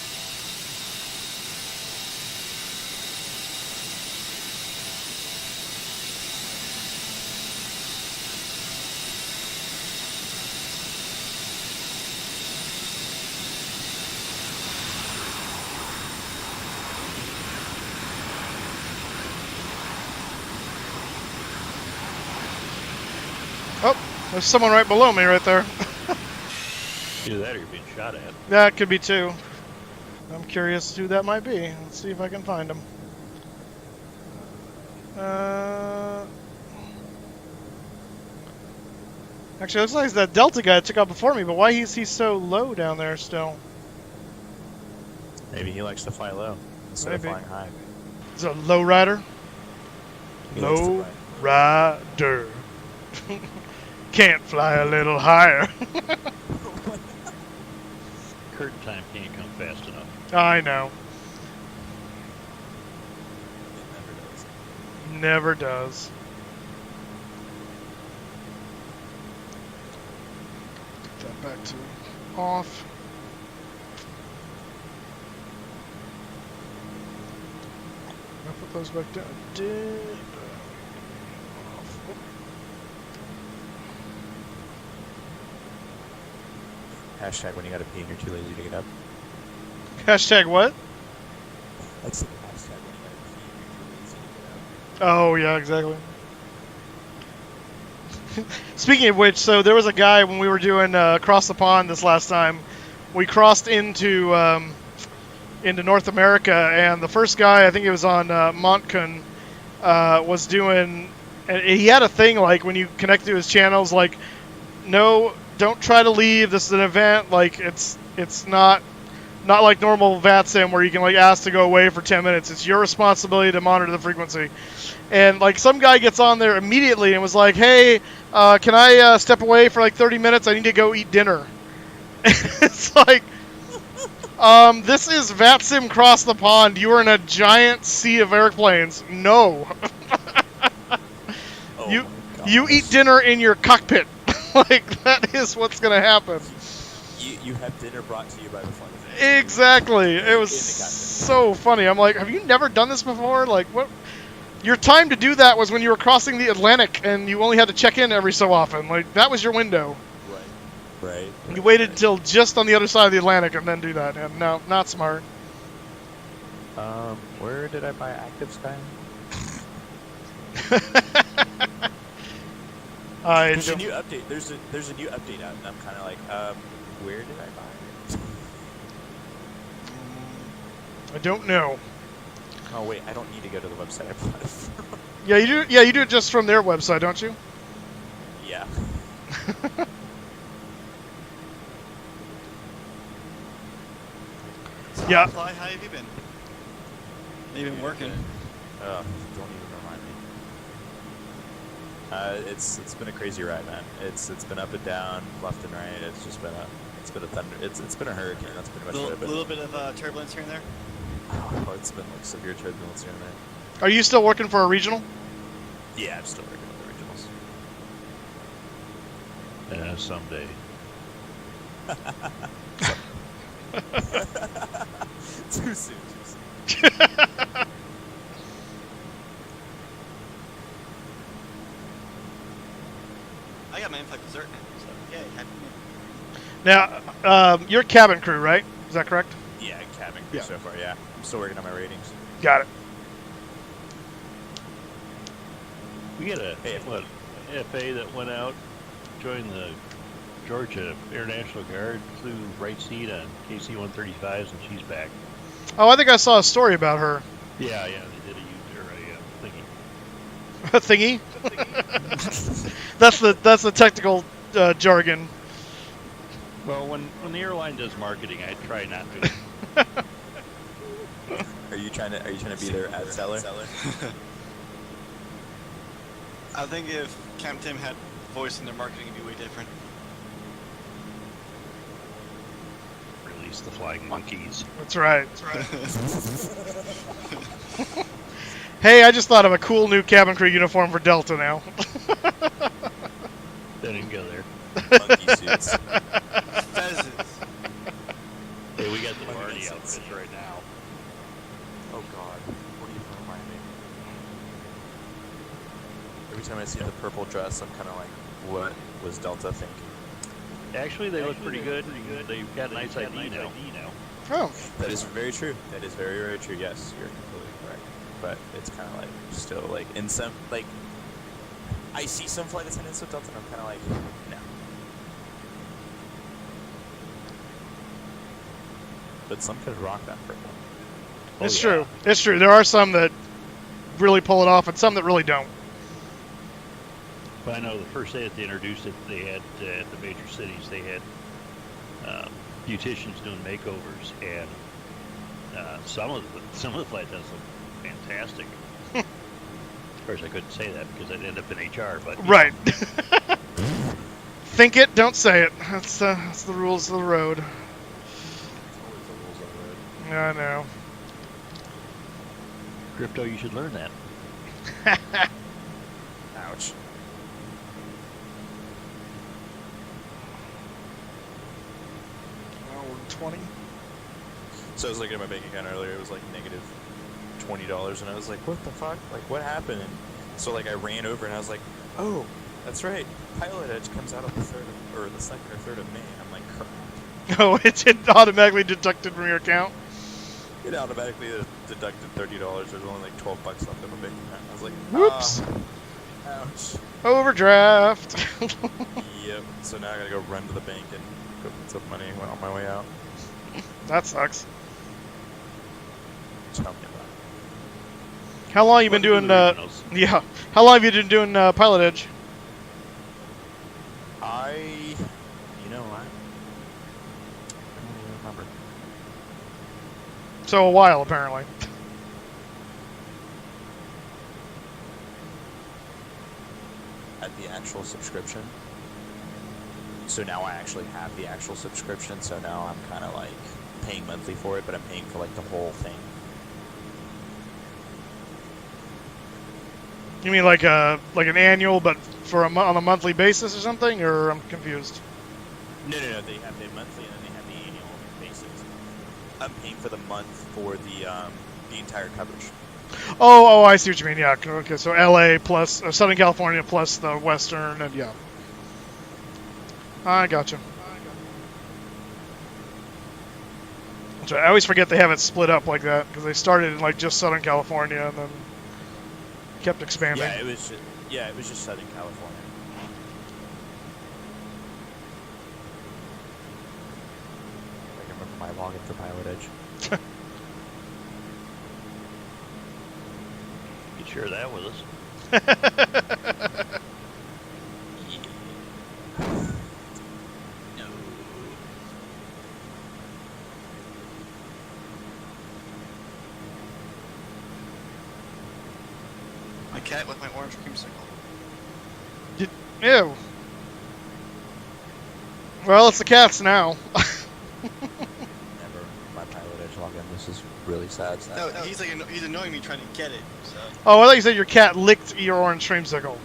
Oh, there's someone right below me right there. Either that or you're being shot at. That could be two. I'm curious who that might be. Let's see if I can find him. Actually, it looks like it's that Delta guy that took out before me, but why is he so low down there still? Maybe he likes to fly low instead of flying high. Is it a low rider? Low rider. Can't fly a little higher. Curtain time can't come fast enough. I know. It never does. Put that back to off. I'll put those back down. Hashtag when you gotta pee and you're too lazy to get up. Hashtag what? That's the hashtag when you gotta pee and you're too lazy to get up. Oh, yeah, exactly. Speaking of which, so there was a guy when we were doing Across the Pond this last time. We crossed into North America, and the first guy, I think it was on Montcun, was doing, and he had a thing like when you connect to his channels, like, no, don't try to leave. This is an event. Like it's not like normal VATSIM where you can like ask to go away for 10 minutes. It's your responsibility to monitor the frequency. And like some guy gets on there immediately and was like, "Hey, can I step away for like 30 minutes? I need to go eat dinner." It's like, this is VATSIM Cross the Pond. You are in a giant sea of airplanes. No. Oh you eat dinner in your cockpit. Like, that is what's going to happen. You have dinner brought to you by the flight. Exactly. It was so funny. I'm like, have you never done this before? Like, what? Your time to do that was when you were crossing the Atlantic and you only had to check in every so often. Like, that was your window. Right. You waited till just on the other side of the Atlantic and then do that. And no, not smart. Where did I buy Active Sky? There's a new update. There's a new update out, and I'm kind of like, where did I buy it? I don't know. Oh wait, I don't need to go to the website I bought it from. Yeah, you do. Yeah, you do it just from their website, don't you? Yeah. Yeah. Fly, how have you been? You've been working. Don't even remind me. It's been a crazy ride, man. It's been up and down, left and right. It's just been a thunder. It's been a hurricane. That's pretty much what it's been. A little bit of turbulence here and there. Oh, it's been like severe turbulence here and there. Are you still working for a regional? Yeah, I'm still working with the regionals. Someday. Too soon. I got my in-flight dessert now, so yay, happy me. Now, you're cabin crew, right? Is that correct? Yeah, cabin crew so far, yeah. I'm still working on my ratings. Got it. We had a FA that went out, joined the Georgia Air National Guard, flew right seat on KC-135s, and she's back. Oh, I think I saw a story about her. Yeah, they did a thingy. Thingy? That's the technical jargon. Well, when the airline does marketing, I try not to. Are you trying to be their ad seller? I think if Cam Tim had voice in their marketing, it'd be way different. Release the flying monkeys. That's right. Hey, I just thought of a cool new cabin crew uniform for Delta now. Don't even go there. Monkey suits. Pheasants. Hey, we got the party outfits right now. Oh God, what do you remind me? Every time I see the purple dress, I'm kind of like, what was Delta thinking? Actually, they look pretty good. They've got a nice ID now. Oh. That is very true. That is very, very true. Yes, you're completely correct. But it's kind of like, still like, in some, like, I see some flight attendants with Delta and I'm kind of like, no. But some could rock that purple. It's true. It's true. There are some that really pull it off and some that really don't. But I know the first day that they introduced it, they had, at the major cities, they had beauticians doing makeovers, and some of the flight attendants look fantastic. Of course, I couldn't say that because I'd end up in HR, but... Right. Think it, don't say it. That's the rules of the road. I know. Crypto, you should learn that. Ouch. Oh, 20. So I was looking at my bank account earlier, it was like negative $20, and I was like, what the fuck? Like, what happened? And so, like, I ran over and I was like, oh, that's right. Pilot Edge comes out on the 2nd or 3rd of May. I'm like, crap. Oh, it automatically deducted from your account? It automatically deducted $30. There's only like $12 left in my bank account. I was like, whoops. Ouch. Overdraft. Yep. So now I gotta go run to the bank and go put some money on my way out. That sucks. Tell me about it. How long have you been doing, yeah. How long have you been doing Pilot Edge? You know, I don't even remember. So a while, apparently. At the actual subscription? so now I actually have the actual subscription, so now I'm kind of like paying monthly for it, but I'm paying for like the whole thing. You mean like an annual, but for on a monthly basis or something? Or I'm confused. No, they have the monthly and then they have the annual basis. I'm paying for the month for the entire coverage. Oh, I see what you mean. Yeah, okay. So LA plus Southern California plus the Western, and yeah. I gotcha. That's right. I always forget they have it split up like that because they started in like just Southern California and then kept expanding. Yeah, it was just Southern California. I can remember my login for Pilot Edge. You share that with us. No. My cat with my orange creamsicle. Ew. Well, it's the cats now. Never my Pilot Edge login. This is really sad. No, he's annoying me trying to get it. So. Oh, I thought you said your cat licked your orange dreamsicle.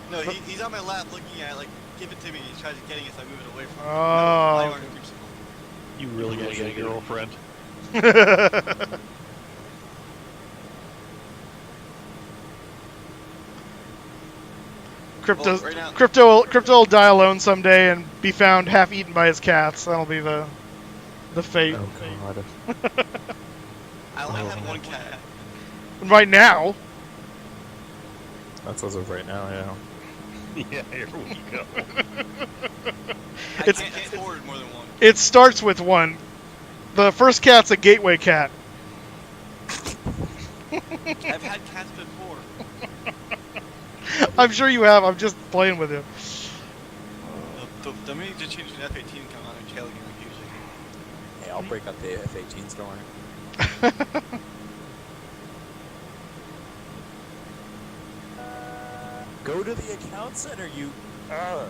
No, he's on my lap looking at it, like, give it to me. He tries getting it, so I move it away from him. Oh. My orange creamsicle. You really gotta get a girlfriend. Crypto will die alone someday and be found half eaten by his cats. That'll be the fate. Oh God. I only have one cat. Right now. That's as of right now, yeah. Yeah, here we go. I can't afford more than one. It starts with one. The first cat's a gateway cat. I've had cats before. I'm sure you have. I'm just playing with you. The minute you change the F-18 come out and tail again, usually. Hey, I'll break up the F-18s, don't worry. Go to the account center, you. I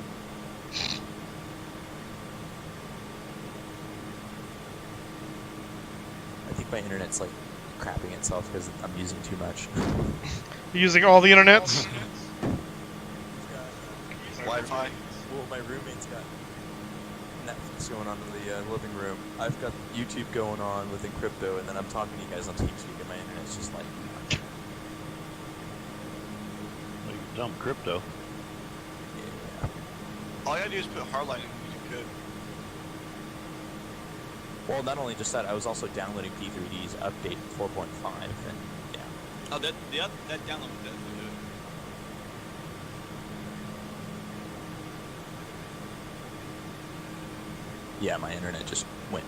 think my internet's like crapping itself because I'm using too much. You're using all the internets? Wi-Fi. Well, my roommate's got Netflix going on in the living room. I've got YouTube going on within crypto, and then I'm talking to you guys on TeamSpeak, and my internet's just like. Well, you can dump crypto. Yeah. All I gotta do is put hardline in you could. Well, not only just that, I was also downloading P3D's update 4.5, and yeah. Oh, that download was definitely good. Yeah, my internet just went.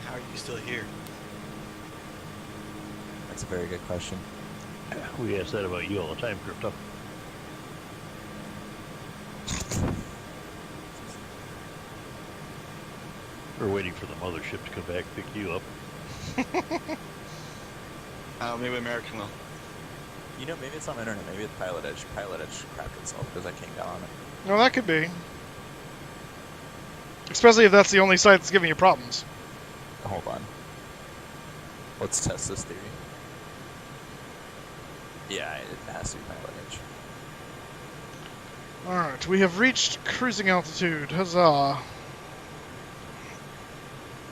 How are you still here? That's a very good question. We ask that about you all the time, Crypto. We're waiting for the mothership to come back and pick you up. Maybe American will. You know, maybe it's on my internet. Maybe it's Pilot Edge. Pilot Edge crapped itself because I can't get on it. Well, that could be. Especially if that's the only site that's giving you problems. Hold on. Let's test this theory. Yeah, it has to be Pilot Edge. Alright, we have reached cruising altitude. Huzzah.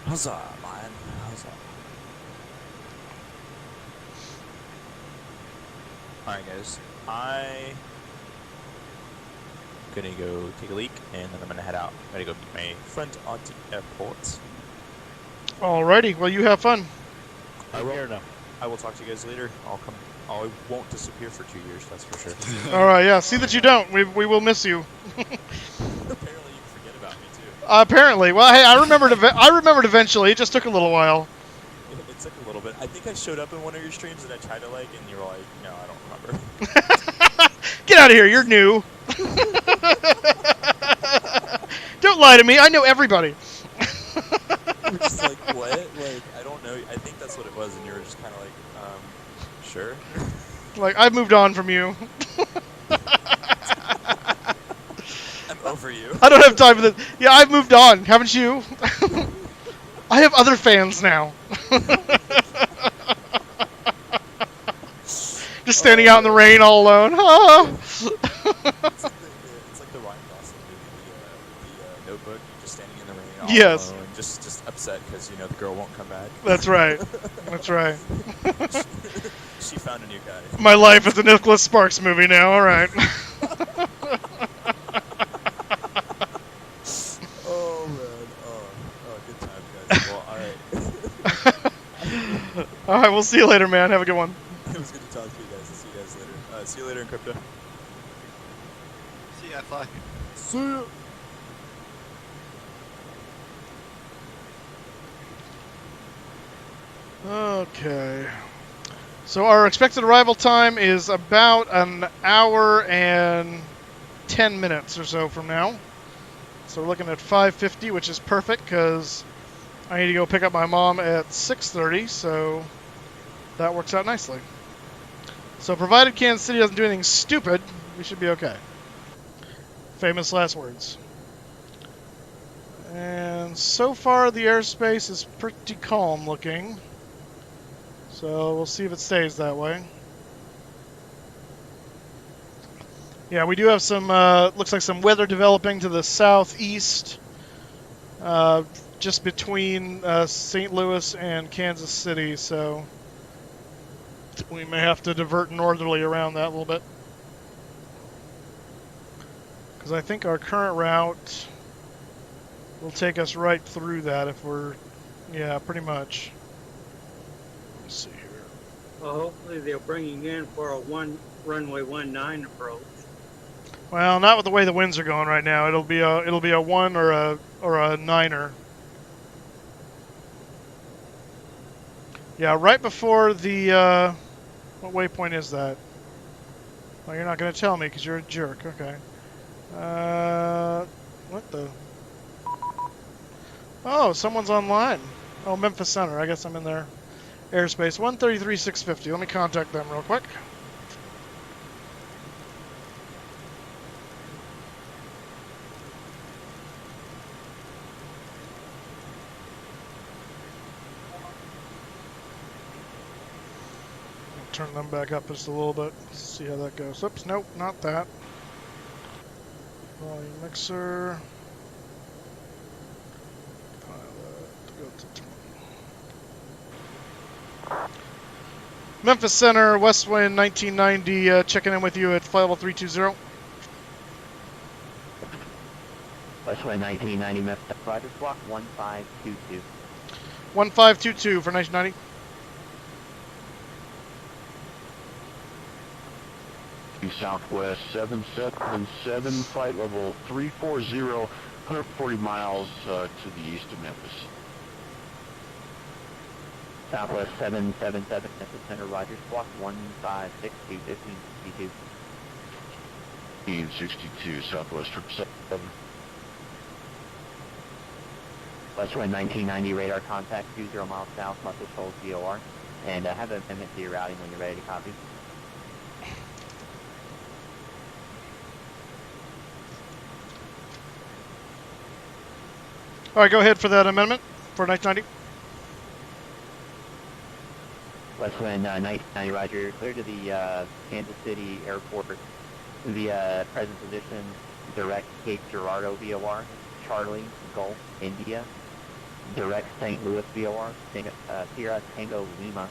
Huzzah, man. Huzzah. Alright, guys. I'm gonna go take a leak, and then I'm gonna head out. I'm gonna go meet my friend at the airport. Alrighty, well, you have fun. I will. Now. I will talk to you guys later. I won't disappear for 2 years, that's for sure. Alright, yeah, see that you don't. We will miss you. Apparently you forget about me, too. Apparently. Well, hey, I remembered eventually. It just took a little while. It took a little bit. I think I showed up in one of your streams and I tried to like, and you were like, no, I don't remember. Get out of here, you're new. Don't lie to me, I know everybody. You were just like, what? Like, I don't know. I think that's what it was, and you were just kind of like, sure. Like, I've moved on from you. for you. I don't have time for this. Yeah, I've moved on. Haven't you? I have other fans now. Just standing out in the rain all alone. It's like the Ryan Gosling movie, the Notebook. Just standing in the rain all Yes. alone, just upset because the girl won't come back. That's right. That's right. She found a new guy. My life is a Nicholas Sparks movie now. All right. Oh man. Oh, good time, guys. Well, all right. All right. We'll see you later, man. Have a good one. It was good to talk to you guys. I'll see you guys later. See you later in crypto. See ya, fly. See ya. Okay. So our expected arrival time is about an hour and 10 minutes or so from now. So we're looking at 5:50, which is perfect because I need to go pick up my mom at 6:30, so that works out nicely. So provided Kansas City doesn't do anything stupid, we should be okay. Famous last words. And so far the airspace is pretty calm looking. So we'll see if it stays that way. Yeah, we do have some, looks like some weather developing to the southeast, just between St. Louis and Kansas City, so we may have to divert northerly around that a little bit. Because I think our current route will take us right through that if we're, yeah, pretty much. Let's see here. Well, hopefully they'll bring you in for a runway 19 approach. Well, not with the way the winds are going right now. It'll be a 1 or a 9er. Yeah, right before the what waypoint is that? Well, you're not going to tell me because you're a jerk. Okay. What the? Oh, someone's online. Oh, Memphis Center. I guess I'm in their airspace. 133,650. Let me contact them real quick. Turn them back up just a little bit. See how that goes. Oops, nope, not that. Volume mixer. Go to 20. Memphis Center, West Wind 1990, checking in with you at flight level 320. West Wind 1990, Memphis, Roger, block 1522. 1522 for 1990. Southwest 777, flight level 340, 140 miles to the east of Memphis. Southwest 777, Memphis Center, Rogers, block 1562, 1562. 1562, Southwest 777. West Wind 1990, radar contact 20 miles south, Muscle Shoals, VOR. And have an amendment to your routing when you're ready to copy. All right, go ahead for that amendment for 1990. West Wind 1990, Roger. Clear to the Kansas City Airport via present position, direct Cape Girardeau VOR, Charlie, Gulf, India, direct St. Louis VOR, Sierra Tango Lima,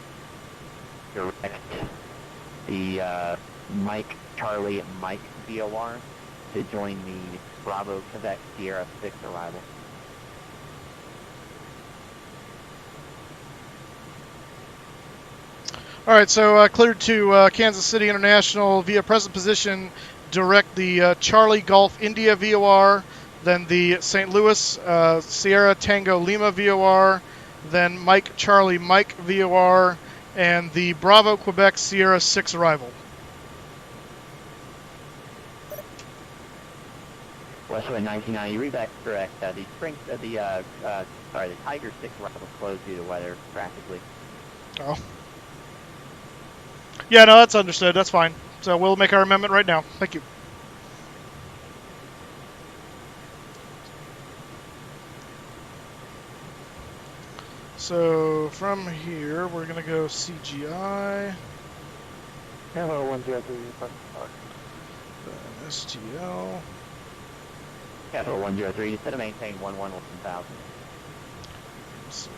direct the Mike Charlie Mike VOR to join the Bravo Quebec Sierra 6 arrival. All right, so cleared to Kansas City International via present position, direct the Charlie Golf India VOR, then the St. Louis Sierra Tango Lima VOR, then Mike Charlie Mike VOR, and the Bravo Quebec Sierra 6 arrival. Westwind 1990, read back correct. The Tiger 6 arrival closed due to weather, practically. Oh. Yeah, no, that's understood. That's fine. So we'll make our amendment right now. Thank you. So from here, we're gonna go CGI. Hello, 103, Then STL. Capital 103, set to maintain 11 with 10,000. Set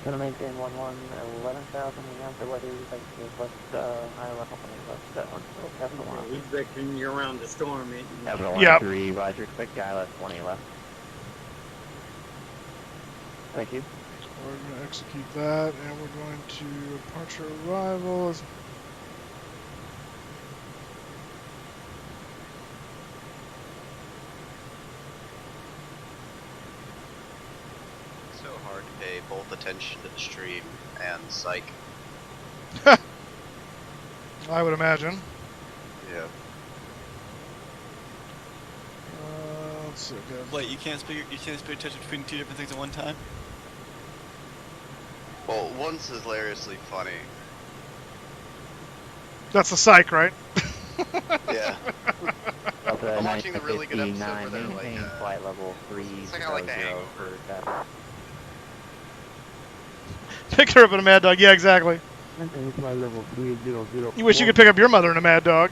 to maintain 11,000, we have the weather, like, west, high level, west, capital 1. He's vectoring you around the storm, ain't he? Capital Yep. 103, roger, expect guy left 20 left. Thank you. We're going to execute that, and we're going to departure arrivals. It's so hard to pay both attention to the stream and psych. I would imagine. Yeah. Let's see. Okay. Wait, you can't split attention between two different things at one time? Well, one's hilariously funny. That's the psych, right? Yeah. I'm watching the really good episode where they're maintain like, flight level 3 it's like I like the Hangover. for that. Pick her up in a Mad Dog. Yeah, exactly. Maintain flight level 300. You wish you could pick up your mother in a Mad Dog.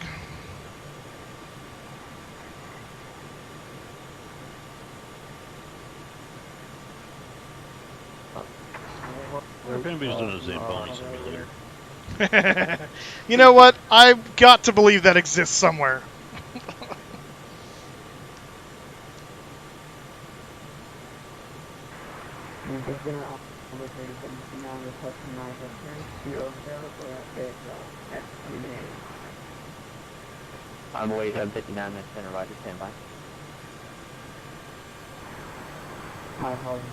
If anybody's doing the same pony simulator. You know what? I've got to believe that exists somewhere. On the way to 59 minutes center, roger, stand by. My apologies,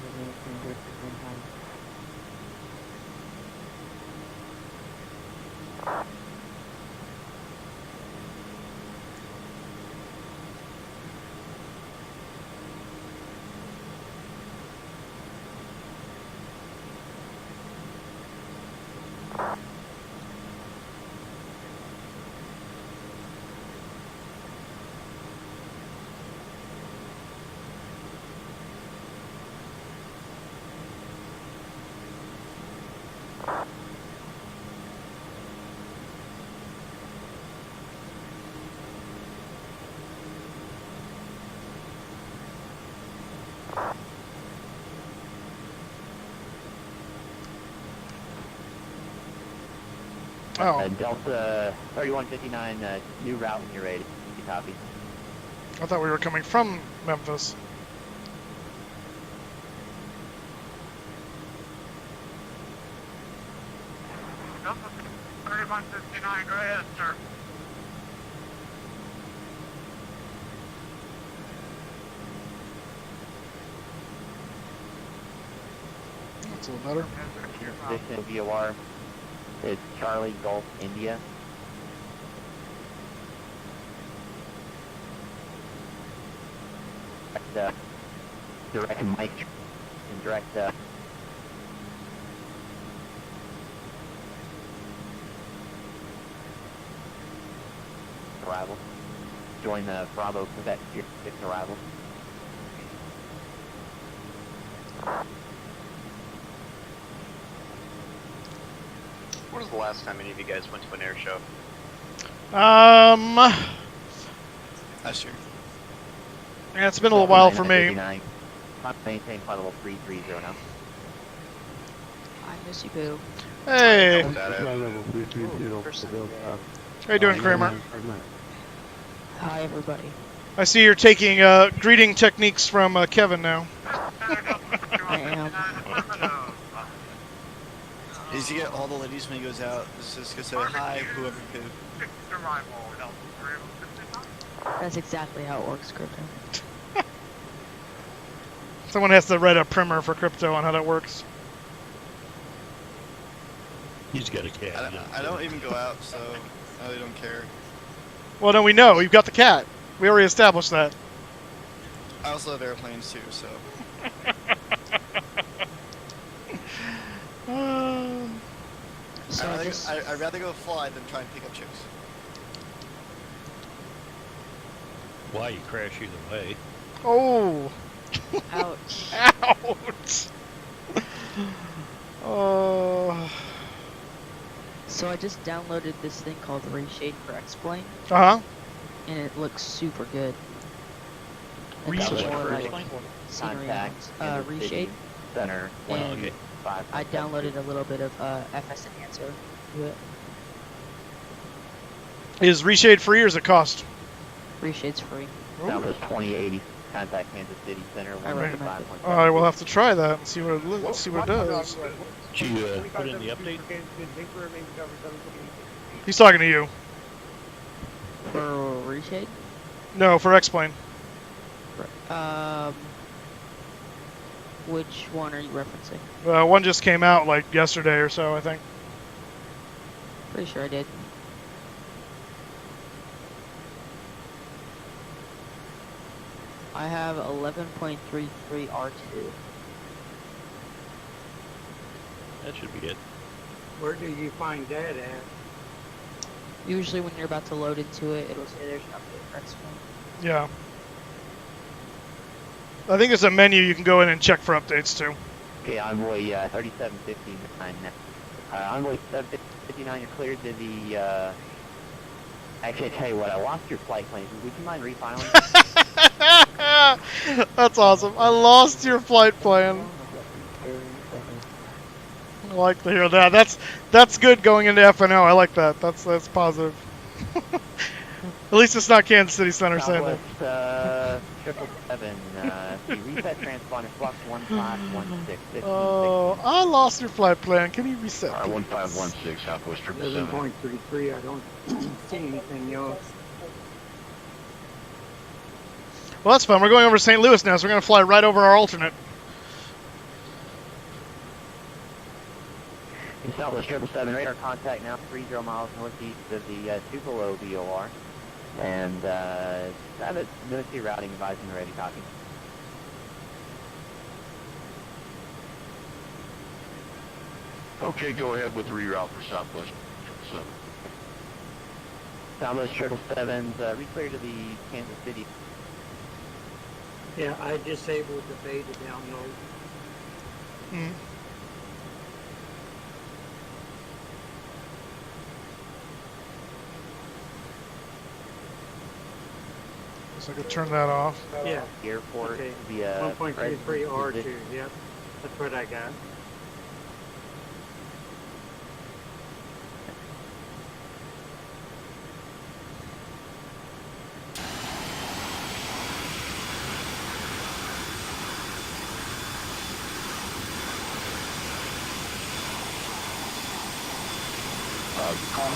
Oh. Delta 3159, new route when you're ready. Copy. I thought we were coming from Memphis. Delta 3159, go ahead, sir. That's a little better. Your position VOR is Charlie Golf India. Direct mic and direct arrival. Join the Bravo Quebec 6 arrival. When was the last time any of you guys went to an air show? Last year. Yeah, it's been a little while for me. Maintain flight level 330 now. I miss you, boo. Hey. How you doing, Kramer? Hi, everybody. I see you're taking greeting techniques from Kevin now. I am. Is he get all the ladies when he goes out? Just gonna say hi, whoever could. That's exactly how it works, Crypto. Someone has to write a primer for Crypto on how that works. He's got a cat. I don't even go out, so I really don't care. Well, then we know. You've got the cat. We already established that. I also have airplanes too, so. I'd rather go fly than try and pick up chicks. Why, you crash either way. Oh. Ouch. Ouch. Oh. So I just downloaded this thing called Reshade for X-Plane. Uh-huh. And it looks super good. Reshade more for like X-Plane? scenery Contact on in the Reshade. city center. And I downloaded a little bit of FS Enhancer to it. Is Reshade free or is it cost? Reshade's free. Southwest 2080. Contact Kansas City Center. I recommend it. Alright, we'll have to try that and see what it does. Did you put in the update? He's talking to you. For Reshade? No, for X-Plane. Which one are you referencing? One just came out like yesterday or so, I think. Pretty sure I did. I have 11.33 R2. That should be it. Where do you find that at? Usually when you're about to load into it, it'll say there's an update for X-Plane. Yeah. I think there's a menu you can go in and check for updates too. Okay, Envoy 3759. Envoy 759, you're cleared to the. Actually, I tell you what, I lost your flight plan. Would you mind refiling? That's awesome. I lost your flight plan. I like to hear that. That's good going into FNO. I like that. That's positive. At least it's not Kansas City Center saying that. 777, the reset transponder flux 1516. Oh, I lost your flight plan. Can you reset? 1516 Southwest 777. 11.33, I don't see anything else. Well, that's fun. We're going over to St. Louis now, so we're going to fly right over our alternate. In Southwest 777, radar contact now 30 miles northeast of the Tupelo VOR. And I have a military routing advising ready, copy. Okay, go ahead with the reroute for Southwest 777. Southwest 777's re-clear to the Kansas City. Yeah, I disabled the beta download. Hmm. So I could turn that off. Yeah. Airport Okay. via 1.33 R2, yep. That's what I got.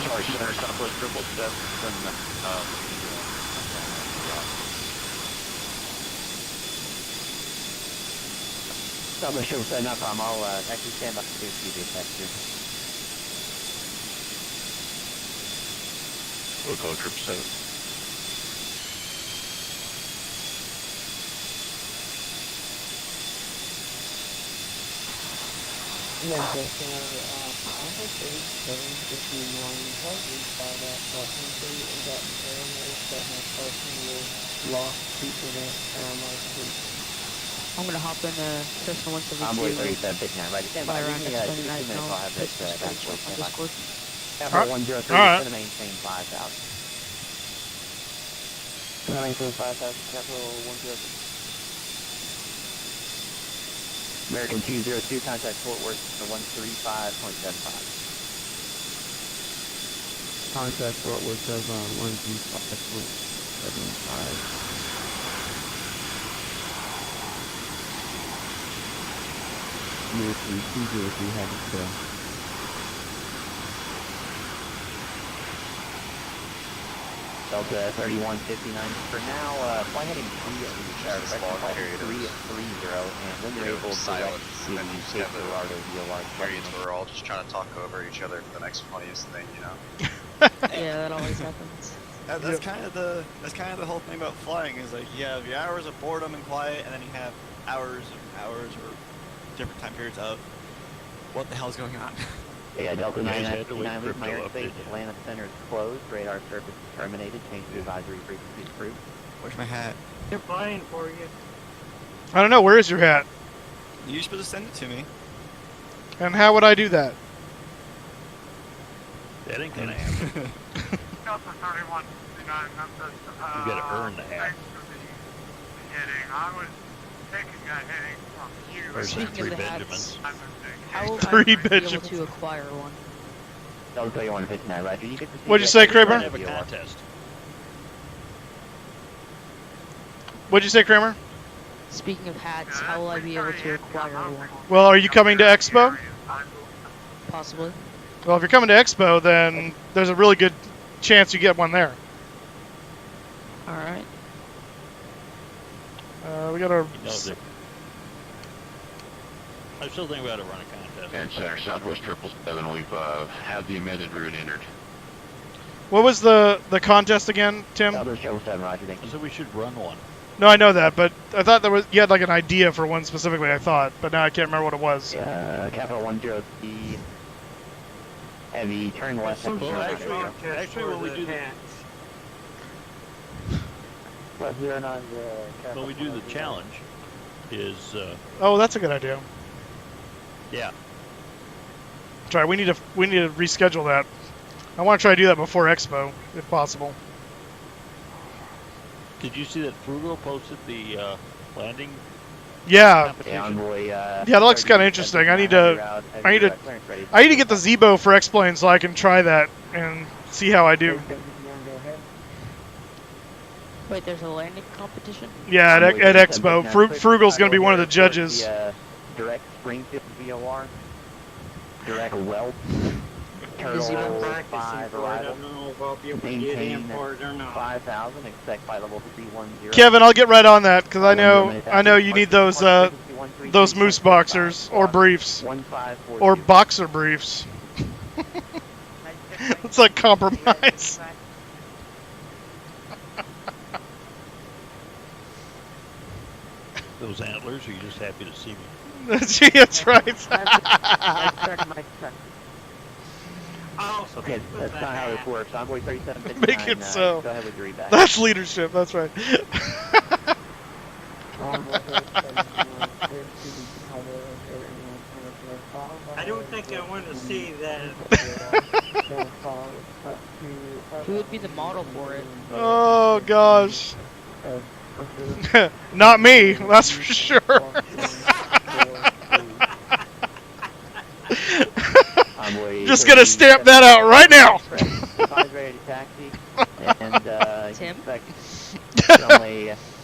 Sorry, Center Southwest 777. Southwest 777, no problem. I'll actually stand by to see the text here. We'll call 777. I'm gonna hop in Cessna 172. Envoy 3759, right? Stand by. Fly around Give me 2 X-Plane minutes, and I'll have put this some screenshots on Discord. Alright. 103 is gonna maintain 5,000. Gonna maintain 5,000, Capital 103. American 202, contact Fort Worth 135.75. Contact Fort Worth 135.75. American 203 had it still. Delta 3159 for now, fly heading 330, and when you're able to silence, to and then you just Cape have the Girardeau VOR. periods where we're all just trying to talk over each other for the next funniest thing, you know? Yeah, that always happens. That's kind of the whole thing about flying is like you have your hours of boredom and quiet, and then you have hours or different time periods of what the hell's going on. Yeah, Delta 999, leave my airspace. Atlanta Center is closed. Radar service is terminated. Change to advisory frequency approved. Where's my hat? They're flying for you. I don't know. Where is your hat? You're supposed to send it to me. And how would I do that? That ain't gonna happen. Delta 3169, Memphis. You gotta earn the hat. Thanks for the heading. I was taking that heading from you. There's Speaking three of the Benjamins. hats, how will Three I be able Benjamins. to acquire one? I'll tell you 159, Roger. You get to see What'd you say, Kramer? Have a contest. What'd you say, Kramer? Speaking of hats, how will I be able to acquire one? Well, are you coming to Expo? Possibly. Well, if you're coming to Expo, then there's a really good chance you get one there. Alright. We gotta. I'm still thinking about it running a contest. And Center Southwest 777, we've had the amended route entered. What was the contest again, Tim? Southwest 777, Roger. Thank you. So we should run one. No, I know that, but I thought you had like an idea for one specifically. I thought, but now I can't remember what it was. Capital 103. Heavy, turn left. Well, actually, when we do the challenge, is Oh, that's a good idea. yeah. Try. We need to reschedule that. I want to try to do that before Expo, if possible. Did you see that Frugal posted the landing? Yeah. competition? Yeah, that looks kind of interesting. I need to get the Zebo for X-Plane so I can try that and see how I do. Wait, there's a landing competition? Yeah, at Expo. Frugal's going to be one of the judges. Direct Springfield VOR. Direct Weld. Because you've been Turtle practicing 5 for it, I arrival. don't know if I'll be able to get in for it or not. 5,000, expect flight level 310. Kevin, I'll get right on that because I know you need those moose boxers or briefs or boxer briefs. It's like compromise. Those antlers, or are you just happy to see me? That's right. Okay, that's not how this works. Envoy 3759. Make it so. Go ahead with your reback. That's leadership. That's right. I don't think I want to see that. Who would be the model for it? Oh gosh. Not me. That's for sure. Just gonna stamp that out right now. Tim?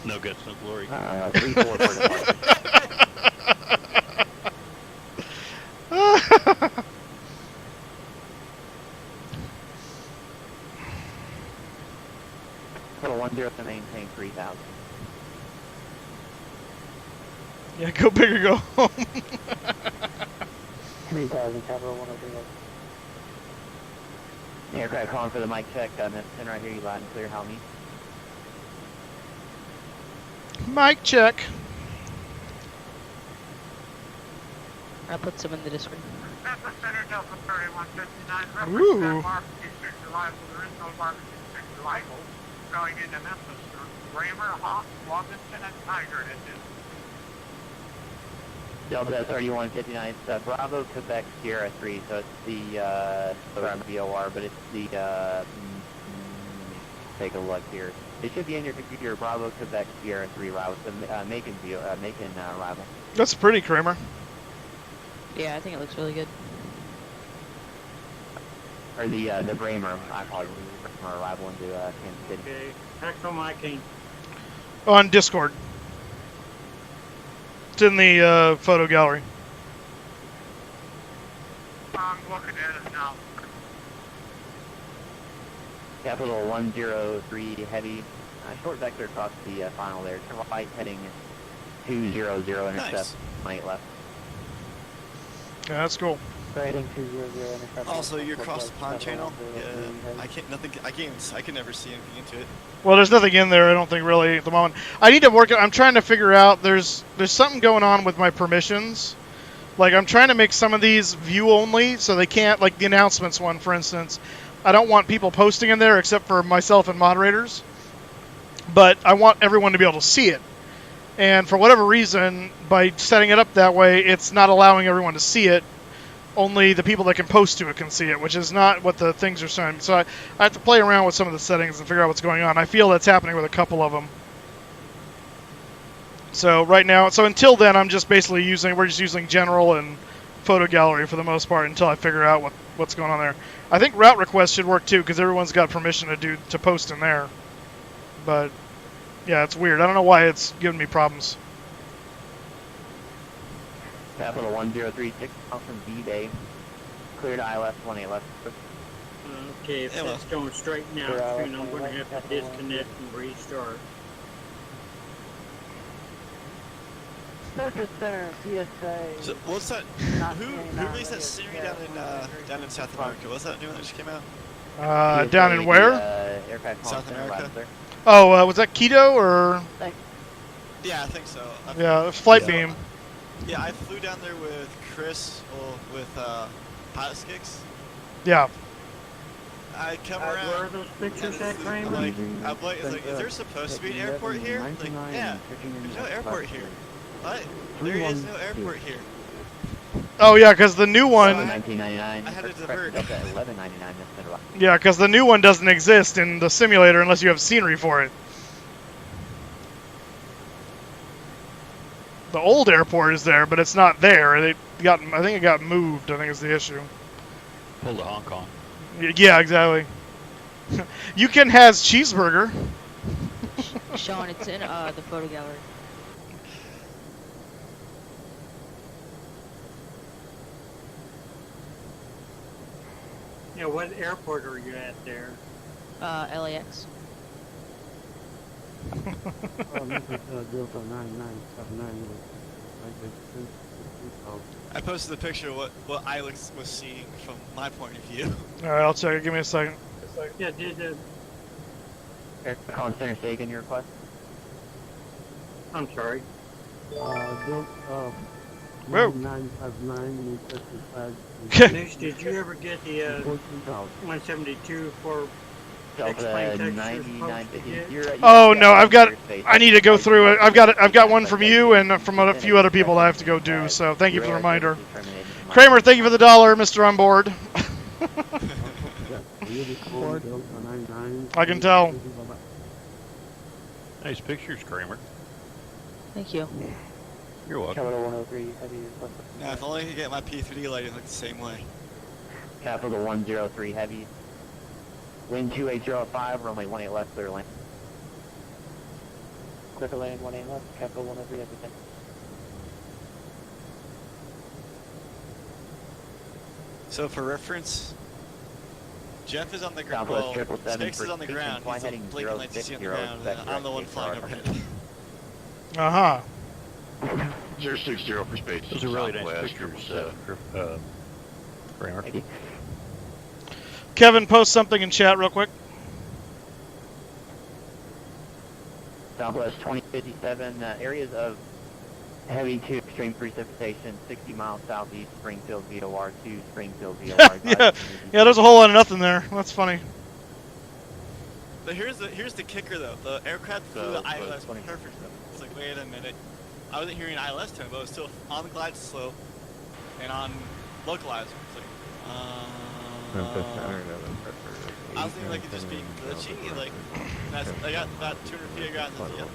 No guts, no glory. 3-4 for departure. Total 10 to maintain 3,000. Yeah, go big or go home. 3,000, capital 103. Aircraft calling for the mic check. Center, I hear you loud and clear. How me? Mic check. I put some in the Discord. At the center, Delta 3159, Ooh. reference Mark 26 arrival. There is no Mark 26 arrival. Going into Memphis through Raymer, Hawk, Washington, and Tiger engine. Delta 3159, it's Bravo, Quebec, Sierra 3, so it's the, VOR, but it's the, take a look here. It should be in your computer, Bravo, Quebec, Sierra 3 arrival, it's the Macon arrival. That's pretty, Kramer. Yeah, I think it looks really good. Or the Bramer, I apologize, Bramer arrival into Kansas City. Okay, Axel Miking. On Discord. It's in the photo gallery. I'm looking at it now. Capital 103 heavy, short vector across the final there. Turn right heading 200, intercept, Nice. right left. Yeah, that's cool. Heading 200, intercept. Also, your cross the pond channel. I can never see anything into it. Well, there's nothing in there, I don't think, really, at the moment. I need to work it. I'm trying to figure out, there's something going on with my permissions. Like, I'm trying to make some of these view only, so they can't, like the announcements one, for instance. I don't want people posting in there except for myself and moderators. But I want everyone to be able to see it. And for whatever reason, by setting it up that way, it's not allowing everyone to see it. only the people that can post to it can see it, which is not what the things are saying. So I have to play around with some of the settings and figure out what's going on. I feel that's happening with a couple of them. So right now, so until then, I'm just basically we're just using general and photo gallery for the most part until I figure out what's going on there. I think route requests should work too because everyone's got permission to post in there. But yeah, it's weird. I don't know why it's giving me problems. Capital 1036 out from B-Bay. Clear to ILS 18 left. Okay, if that's going straight now, then I'm going to have to disconnect and restart. Surface Center, CSA. So what's that? Who released that series down in South America? What's that new one that just came out? Down in where? South America. Oh, was that Keto or? Yeah, I think so. Yeah, Flight Beam. Yeah, I flew down there with Chris, with Pilot Skicks. Yeah. I come around. Where are those pictures at, Kramer? I'm like, is there supposed to be an airport here? Like, yeah, there's no airport here. What? There is no airport here. Oh yeah, because the new one. 1999. I had to divert. 1199. Yeah, because the new one doesn't exist in the simulator unless you have scenery for it. The old airport is there, but it's not there. I think it got moved. I think is the issue. Pulled to Hong Kong. Yeah, exactly. You can has cheeseburger. Sean, it's in the photo gallery. Yeah, what airport are you at there? LAX. I posted the picture of what I was seeing from my point of view. Alright, I'll check it. Give me a second. Yeah, did Aircon Center Sagan, your request? I'm sorry. Whoa. Next, did you ever get the 172 for X-plane textures? Oh no, I need to go through it. I've got one from you and from a few other people that I have to go do. So thank you for the reminder. Kramer, thank you for the $1, Mr. On Board. I can tell. Nice pictures, Kramer. Thank you. You're welcome. Capital 103, heavy. Now, if only I could get my P3D lighting look the same way. Capital 103, heavy. Wind 2805, runway 18 left, clear lane. Clear to lane 18 left, Capital 103, heavy. So for reference, Jeff is on the ground. Well, Sticks is on the ground. He's the blinking lights you see on the ground, and I'm the one flying overhead. Uh-huh. 060 for space. Those are really nice pictures, Kramer. Kevin, post something in chat real quick. Southwest 2057, areas of heavy to extreme precipitation, 60 miles southeast, Springfield VOR 2, Springfield VOR 5. Yeah, there's a whole lot of nothing there. That's funny. But here's the kicker though. The aircraft flew the ILS perfect though. It's like, wait a minute. I wasn't hearing ILS tone, but it was still on the glide slope and on localizer. It's like, I was thinking like it just being glitchy. Like, I got about 200 feet, I got in the field.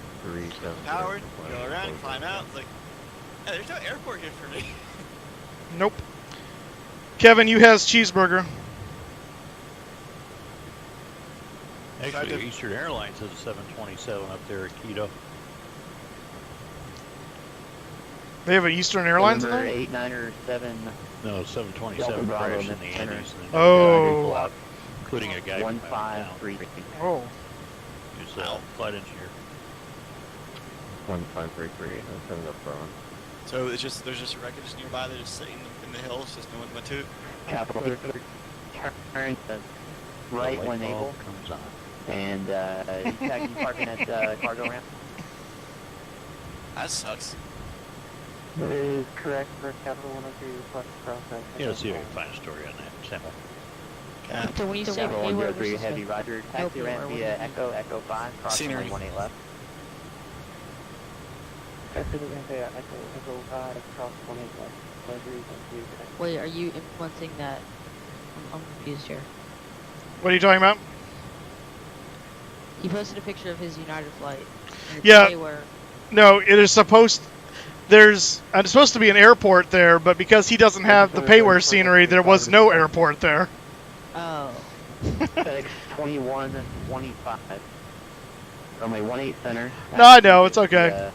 Powered, go around, climb out. It's like, yeah, there's no airport here for me. Nope. Kevin, you has cheeseburger. Actually, Eastern Airlines has a 727 up there at Quito. They have an Eastern Airlines in there? 8907. No, 727 crashed in the Andes. Oh. Including a guy 153. Oh. Who's a flight engineer. 1533. That's in the front. So there's just wreckage nearby. They're just sitting in the hills, just no one went to it. Capital turn right when able. Comes on. And taxi parking at cargo ramp. That sucks. That is correct for Capital 103 request process. Yeah, let's see if I can find a story on that. Sample. So when you say Capital Hayward 103 versus heavy, Roger. Taxi ramp via Echo 5, crossing lane 18 left. Taxi ramp via Echo 5, cross 18 left. Wait, are you implementing that? I'm confused here. What are you talking about? He posted a picture of his United flight. Yeah. Where... No, it is supposed. It's supposed to be an airport there, but because he doesn't have the payware scenery, there was no airport there. Oh. FedEx 2125. Runway 18 center. No, I know, it's okay.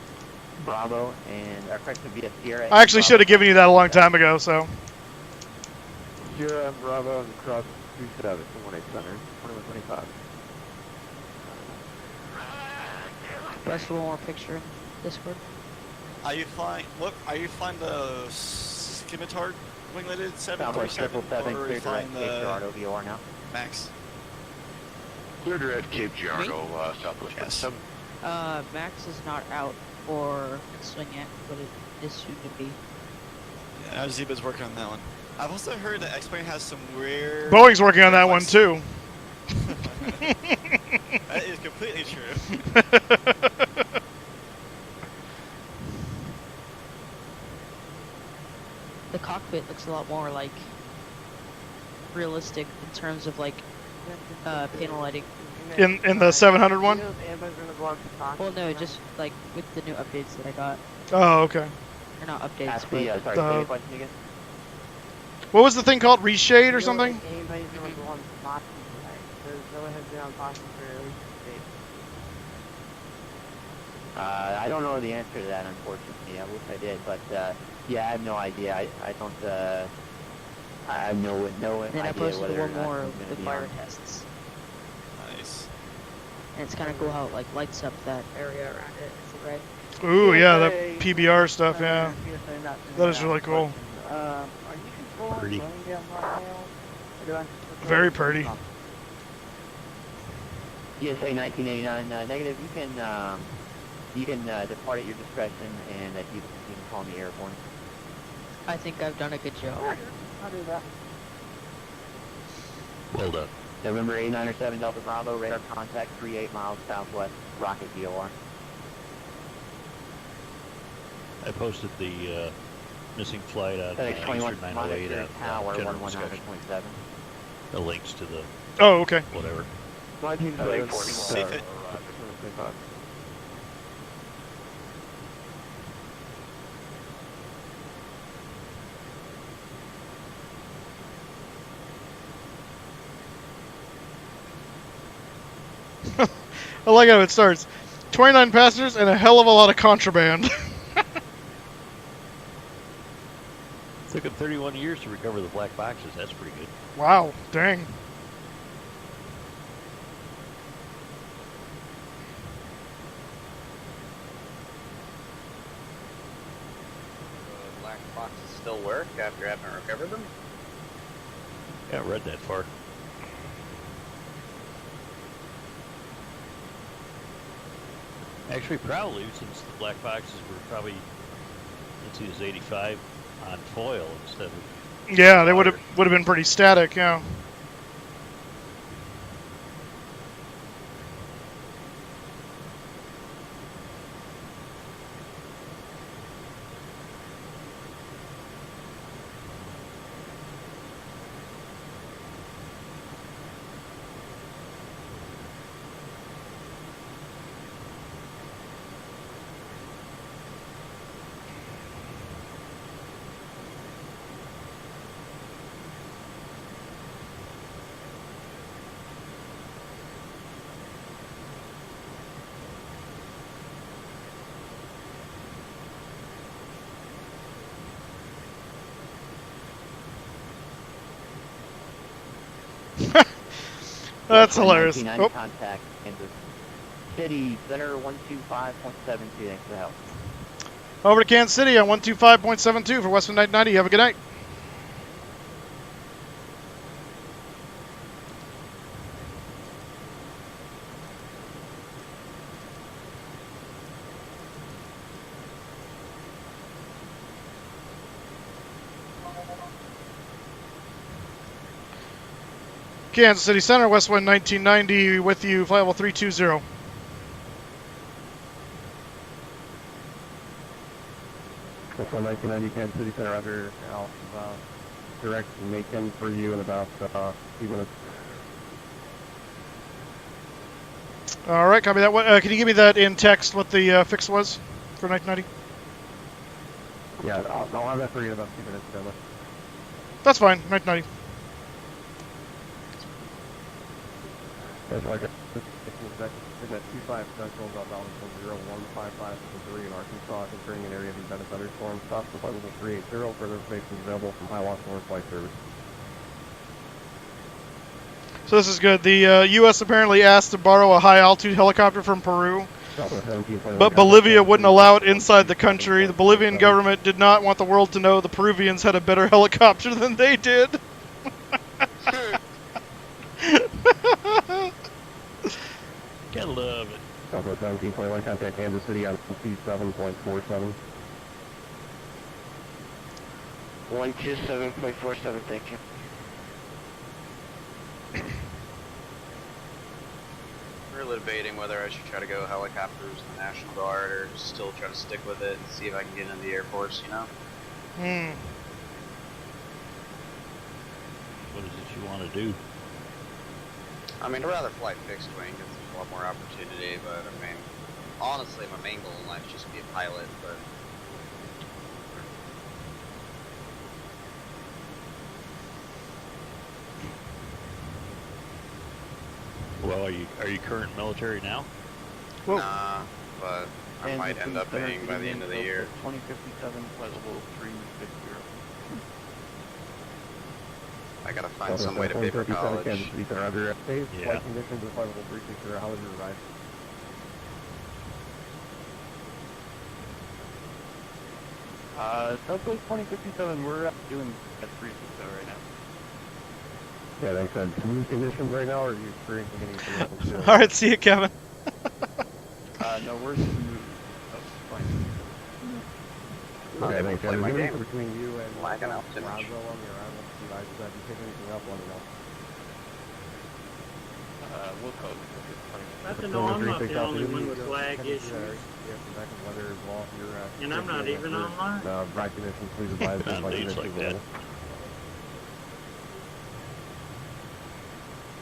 Bravo and our correction via Sierra. I actually should have given you that a long time ago, so. Sierra and Bravo and cross 27 from 18 center. 2125. Press one more picture in Discord. Are you flying? What are you flying the Scimitar wingleted 747 or are you flying the now? Max? Clear direct Cape Girardeau, Southwest. Yes. Max is not out for swing yet, but it is soon to be. Yeah, Zeba's working on that one. I've also heard that X-Plane has some weird... Boeing's working on that one too. That is completely true. The cockpit looks a lot more like realistic in terms of like panel lighting. In the 700 one? Well, no, just like with the new updates that I got. Oh, okay. Or not updates, Sorry, say the question again. What was the thing called? Reshade or something? I don't know the answer to that, unfortunately. I wish I did, but yeah, I have no idea. I don't. I have no then I idea posted whether one or not more I'm of gonna the be fire on. tests. Nice. And it's kind of cool how it like lights up that area around it. Is it right? Ooh, yeah, that PBR stuff, yeah. That is really cool. Are you controlling Pretty. going down right now? Very pretty. USA 1989 negative. You can depart at your discretion, and you can call me airborne. I think I've done a good job. I'll do that. Well done. November 897 Delta Bravo, radar contact 38 miles southwest, rocket VOR. I posted the missing flight on FedEx 21 Eastern 908 monitor at tower general discussion. 119.7. The links to the Oh, okay. whatever. 1947. Safe it. 2125. I like how it starts. 29 passengers and a hell of a lot of contraband. Took them 31 years to recover the black boxes. That's pretty good. Wow, dang. Black boxes still work after having recovered them? Haven't read that far. Actually, probably, since the black boxes were probably, let's see, it was 85 on foil instead of... Yeah, they would have been pretty static, yeah. That's hilarious. Oh. Contact Kansas City Center 125.72. Thanks for the help. Over to Kansas City on 125.72 for Western 990. Have a good night. Kansas City Center, Westwind 1990 with you, flight level 320. Westwind 1990 Kansas City Center under Alpha. Direct Macon for you in about 2 minutes. All right, copy that. What, can you give me that in text, what the fix was for 1990? Yeah, I'll have that for you in about 2 minutes, Stanley. That's fine, 1990. That's like at 25 Central, about 0155 in Arkansas, concerning an area of embedded thunderstorm. Stop to flight level 380, further information available from High Watch North Flight Service. So this is good. The U.S. apparently asked to borrow a high-altitude helicopter from Peru, but Bolivia wouldn't allow it inside the country. The Bolivian government did not want the world to know the Peruvians had a better helicopter than they did. Gotta love it. Southwest 1721, contact Kansas City on C7.47. 127.47, thank you. We're debating whether I should try to go helicopters in the National Guard or still try to stick with it and see if I can get into the Air Force, you know? What is it you want to do? I mean, I'd rather fly fixed wing because there's a lot more opportunity, but I mean, honestly, my main goal in life is just to be a pilot, but... Well, are you current military now? Whoa. Nah, but I might end up being by the end of the year. 2057, flight level 360. I gotta find some way to pay for college. These are under safe Yeah. flight conditions of flight level 360. How would you arrive? Southwest 2057, we're doing at 360 right now. Yeah, thanks. Smooth conditions right now, or are you experiencing any conditions? All right, see you, Kevin. No, we're smooth. Oh, fine. Okay, thanks. Is there anything between you and Lagging out too much. Roswell on the arrival? Have you picked anything up on the we'll code. I don't know, I'm not the only one with lag issues. And I'm not even online. No, right conditions, please advise us like conditions level.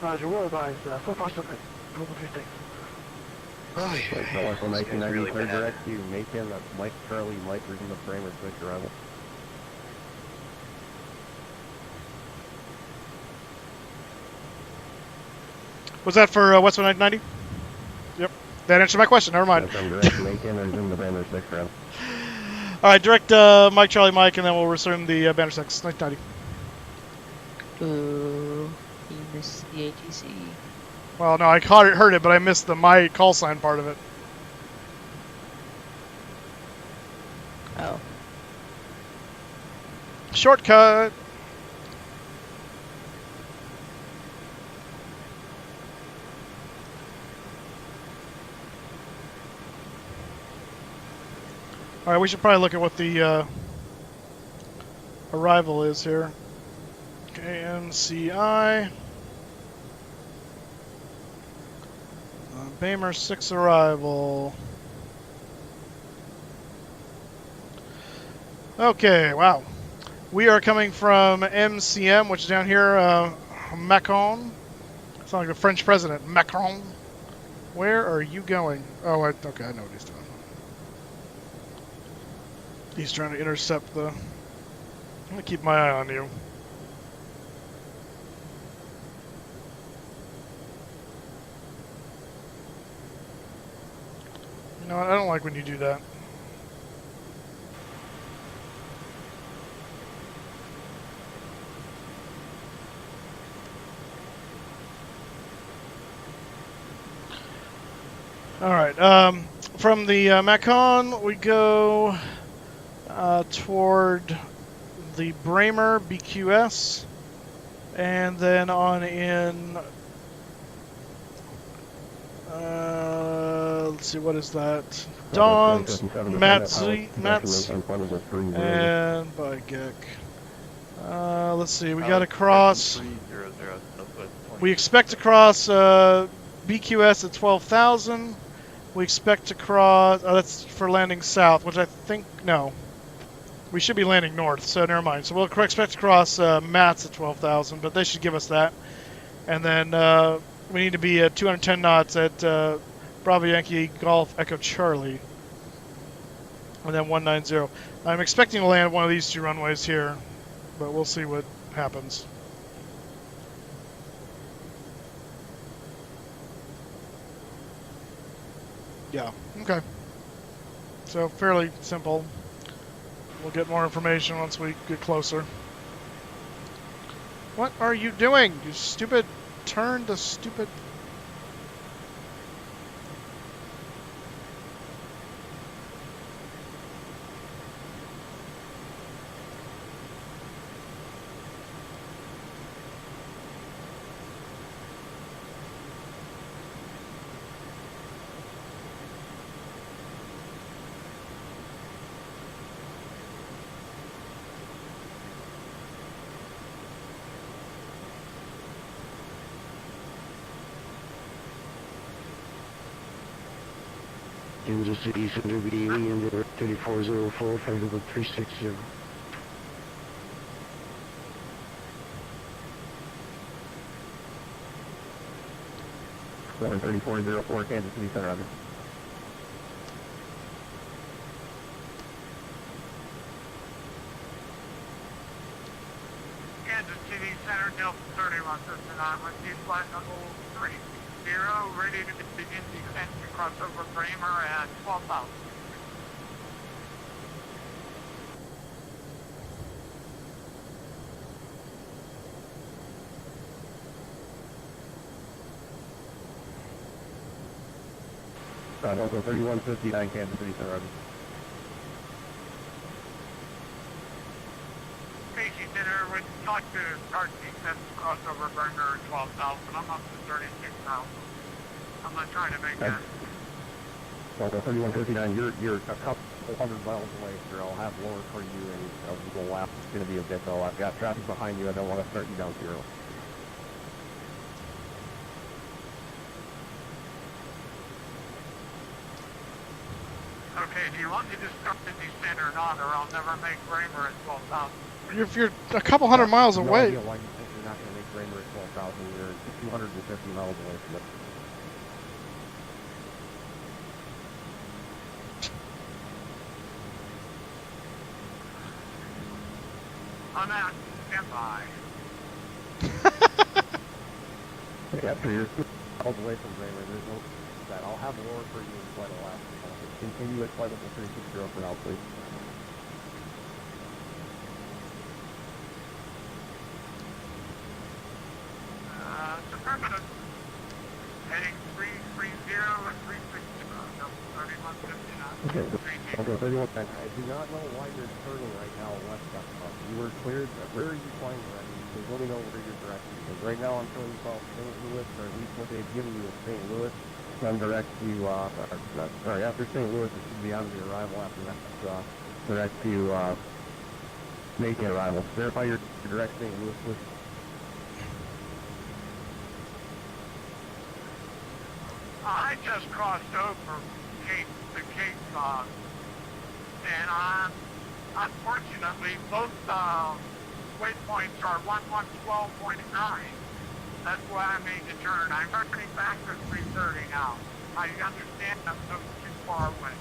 Roger, we'll advise, so far so good. Global 15. Oh, yeah. So 1990 clear direct to Macon, that's Mike Charlie, Mike, resume the frame, or switch arrival. Was that for Westwood 990? Yep. That answered my question. Never mind. Direct to Macon, resume the banner 6 round. All right, direct Mike, Charlie, Mike, and then we'll resume the banner 6, 990. Ooh, you missed the ATC. Well, no, I heard it, but I missed the my call sign part of it. Oh. Shortcut. All right, we should probably look at what the arrival is here. KNCI. Bamer 6 arrival. Okay, wow. We are coming from MCM, which is down here, Macron. It's like the French president, Macron. Where are you going? Oh, okay, I know what he's doing. He's trying to intercept the... I'm going to keep my eye on you. You know what? I don't like when you do that. All right. From the Macon, we go toward the Bramer BQS, and then on in. Let's see, what is that? Don's, Matzi, and by Geck. Let's see, we got to cross. We expect to cross BQS at 12,000. We expect to cross. That's for landing south, which I think no. We should be landing north, so never mind. So we'll expect to cross Matt's at 12,000, but they should give us that. And then we need to be at 210 knots at Bravo Yankee Golf Echo Charlie. And then 190. I'm expecting to land one of these two runways here, but we'll see what happens. Yeah, okay. So fairly simple. We'll get more information once we get closer. What are you doing? You stupid... Turn the stupid... Kansas City Center BDE and 3404, 360. 3404 Kansas City Center. Kansas City Center, Delta 31 59, with you flight level 30, ready to begin descent to cross over Kramer at 12,000. Delta 3159 Kansas City Center. Casey Center, would you like to start descent to cross over Kramer at 12,000? I'm up to 36,000. I'm not trying to make that. Delta 3159, you're a couple hundred miles away, sir. I'll have lower for you and we'll lap. It's going to be a bit though. I've got traffic behind you. I don't want to start you down zero. Okay, do you want me to start the descent or not, or I'll never make Kramer at 12,000? If you're a couple hundred miles away... No idea why you think you're not going to make Kramer at 12,000. You're 250 miles away from it. I'm at standby. Yeah, so you're miles away from Kramer. There's no that. I'll have lower for you in flight Alaska. Continue at flight level 360 for now, please. Affirmative. Heading 330 and 360. Delta 3159. Okay, Delta 31. I do not know why you're turning right now west of us. You were cleared. Where are you flying directly? Please let me know where you're directed. Because right now I'm showing you called St. Louis, or at least what they've given you is St. Louis. I'm direct to, sorry, after St. Louis, it should be on the arrival. After that, direct to Macon arrival. Verify your direct St. Louis, please. I just crossed over the Cape, and unfortunately, both waypoints are 1112.9. That's why I made the turn. I'm turning back to 330 now. I understand I'm so too far away.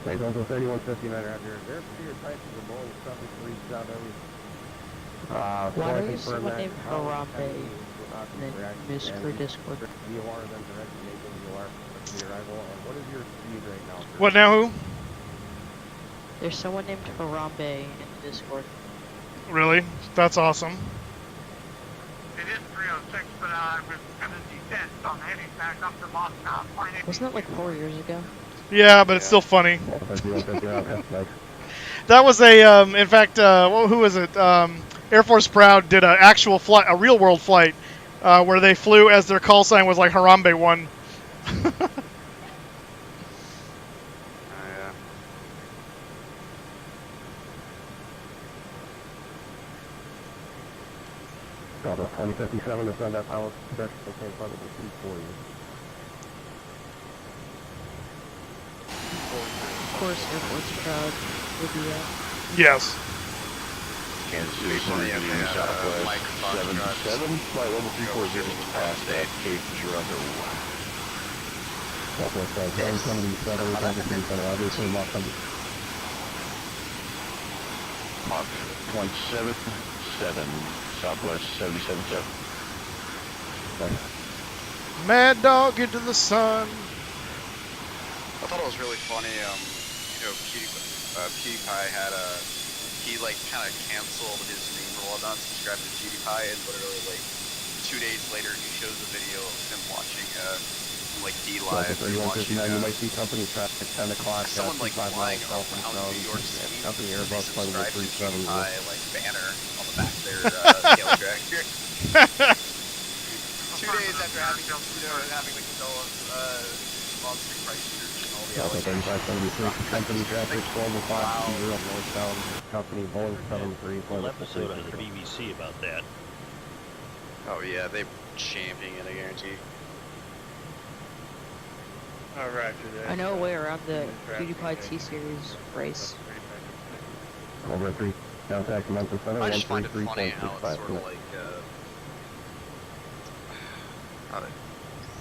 Okay, Delta 3159 out here. Verify your type of the Boeing 737. Why is someone named Harambe and then Miss for Discord? VOR then direct to Macon VOR for the arrival. And what is your speed right now, sir? What now, who? There's someone named Harambe in Discord. Really? That's awesome. It is 306, but I was going to descend, so I'm heading back up to Moscow. Wasn't that like 4 years ago? Yeah, but it's still funny. That was a, in fact, who was it? Air Force Proud did an actual flight, a real world flight, where they flew as their call sign was like Harambe 1. Delta 2057 to send that pilot protection in front of the seat for you. Of course, airport's crowd will do that. Yes. Kansas City Center Union Southwest 77, flight level 340 past that Cape Girardeau. Southwest 777, Kansas City Center, obviously Mach 100. Mach 0.77, Southwest 777. Mad Dog into the sun. I thought it was really funny, PewDiePie had he like kind of canceled his stream or whatnot, subscribed to PewDiePie, and literally like 2 days later he shows a video of him watching like D-Live, watching you might see company traffic 10 o'clock. someone like flying around New York City, company they Airbus flight level subscribed to 37. PewDiePie like banner on the back of their tail tractor. 2 days after having the monster price surge and all the allegations. 3576, company traffic 12 o'clock, northbound, company Boeing 73. Full episode on the BBC about that. Oh yeah, they're championing it, I guarantee. Oh, roger that. I know a way around the PewDiePie T-Series race. Over 3, contact Memphis Center, I just find it funny how it's 133.65. sort of like, how to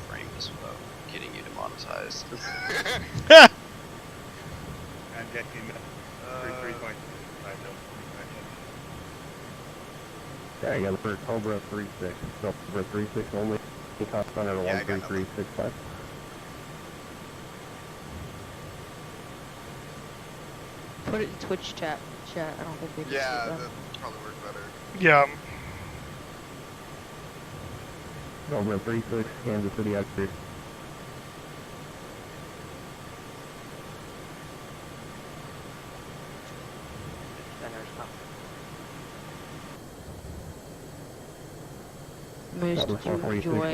frame this without getting you demonetized. I'm getting 3.65. Yeah, I got it for Cobra 36. So Cobra 36 only. Cost under 13365. Put it in Twitch chat. I don't think they can see Yeah, that. that probably work better. Yeah. Cobra 36, Kansas City X3. Moose, did you enjoy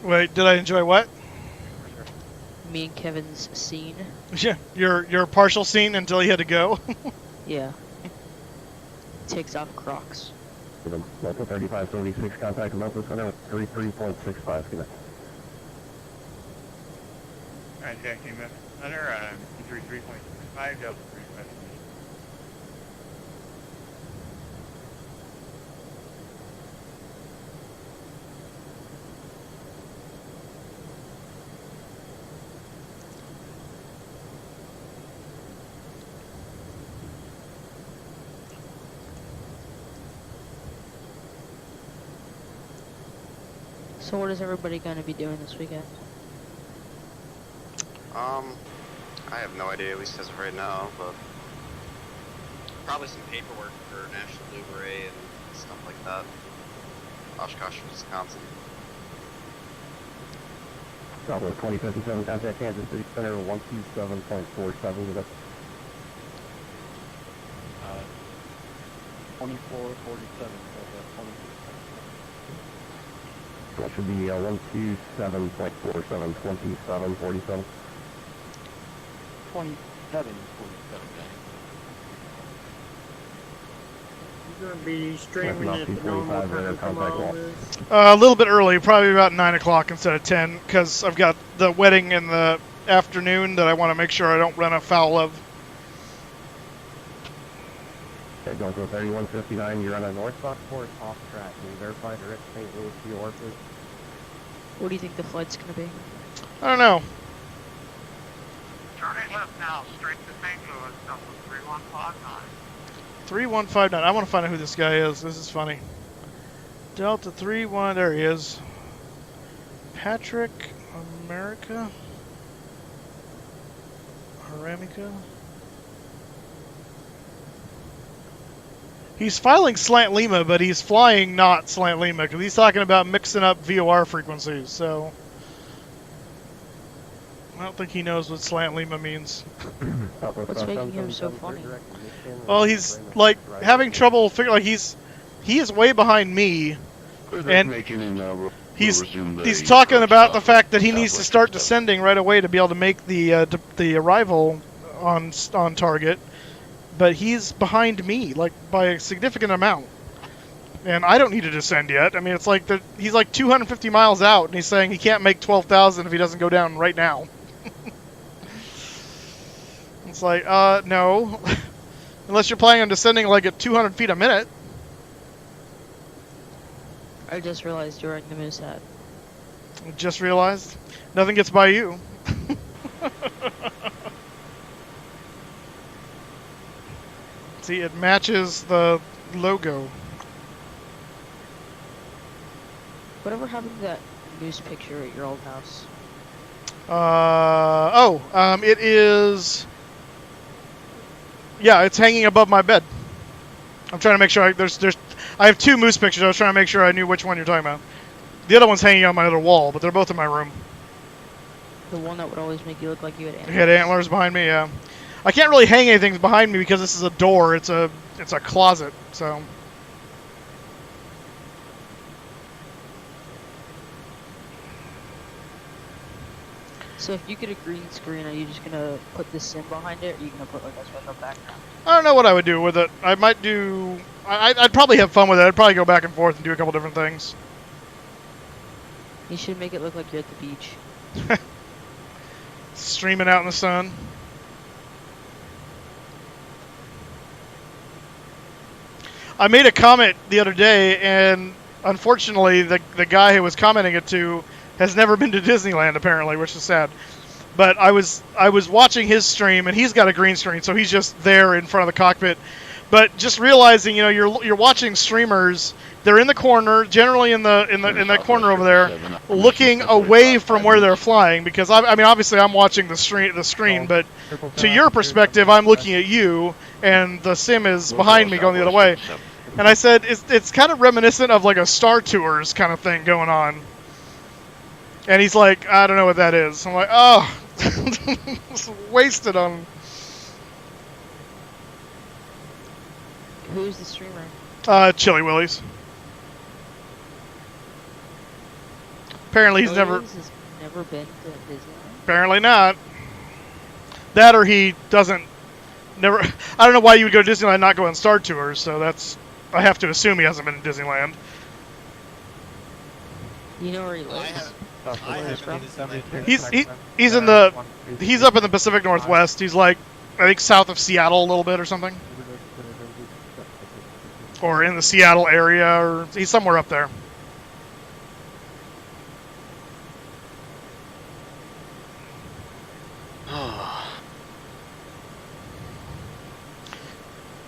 Wait, did I enjoy what? me and Kevin's scene? Yeah, your partial scene until he had to go. Yeah. Takes off Crocs. Local 3536, contact Memphis Center, 33.65. Contacting Memphis Center, 33.65, Delta 35. So what is everybody going to be doing this weekend? I have no idea, at least as of right now, but probably some paperwork for National Libre and stuff like that. Oshkosh, Wisconsin. Southwest 2057, contact Kansas City Center, 127.47 with us. 2447, That should be 127.47, 2747. 2747. You're going to be streaming at the normal time tomorrow, Moose? A little bit early, probably about 9 o'clock instead of 10, because I've got the wedding in the afternoon that I want to make sure I don't run afoul of. Okay, don't go 3159, you're on a northbound course off track. Can you verify direct St. Louis to your please? What do you think the flight's going to be? I don't know. Turning left now, straight to St. Louis, Delta 3159. 3159. I want to find out who this guy is. This is funny. Delta 31. There he is. Patrick America. Aramica. He's filing Slant Lima, but he's flying not Slant Lima because he's talking about mixing up VOR frequencies. So I don't think he knows what Slant Lima means. What's making him so funny? Well, he's like having trouble figuring. Like he is way behind me, and he's talking about the fact that he needs to start descending right away to be able to make the arrival on target. But he's behind me, like, by a significant amount. And I don't need to descend yet. I mean, it's like he's like 250 miles out, and he's saying he can't make 12,000 if he doesn't go down right now. It's like, no. Unless you're planning on descending like at 200 feet a minute. I just realized you're wearing the moose hat. Just realized. Nothing gets by you. See, it matches the logo. Whatever happened to that moose picture at your old house? It is... Yeah, it's hanging above my bed. I'm trying to make sure I have two moose pictures. I was trying to make sure I knew which one you're talking about. The other one's hanging on my other wall, but they're both in my room. The one that would always make you look like you had antlers. You had antlers behind me, yeah. I can't really hang anything behind me because this is a door. It's a closet, so... So if you get a green screen, are you just gonna put the sim behind it, or are you gonna put like a special background? I don't know what I would do with it. I might do... I'd probably have fun with it. I'd probably go back and forth and do a couple different things. You should make it look like you're at the beach. Streaming out in the sun. I made a comment the other day, and unfortunately, the guy who was commenting it to has never been to Disneyland, apparently, which is sad. But I was watching his stream, and he's got a green screen, so he's just there in front of the cockpit. But just realizing, you know, you're watching streamers. They're in the corner, generally in the corner over there, looking away from where they're flying. Because I mean, obviously, I'm watching the screen, but to your perspective, I'm looking at you, and the sim is behind me, going the other way. And I said it's kind of reminiscent of like a Star Tours kind of thing going on. And he's like, I don't know what that is. I'm like, oh, it's wasted on. Who's the streamer? Chili Willy's. Apparently he's never been to Disneyland. Apparently not. That or he doesn't. Never. I don't know why you would go to Disneyland and not go on Star Tours. So that's. I have to assume he hasn't been to Disneyland. You know where he lives? He's in the. He's up in the Pacific Northwest. He's like, I think south of Seattle a little bit or something. Or in the Seattle area, or he's somewhere up there.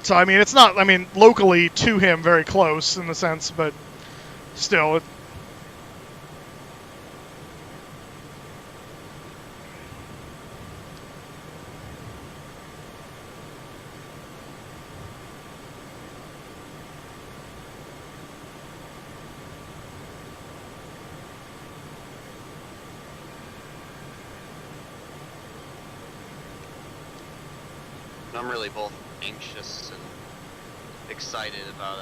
So, I mean, it's not, I mean, locally to him very close in the sense, but still. I'm really both anxious and excited about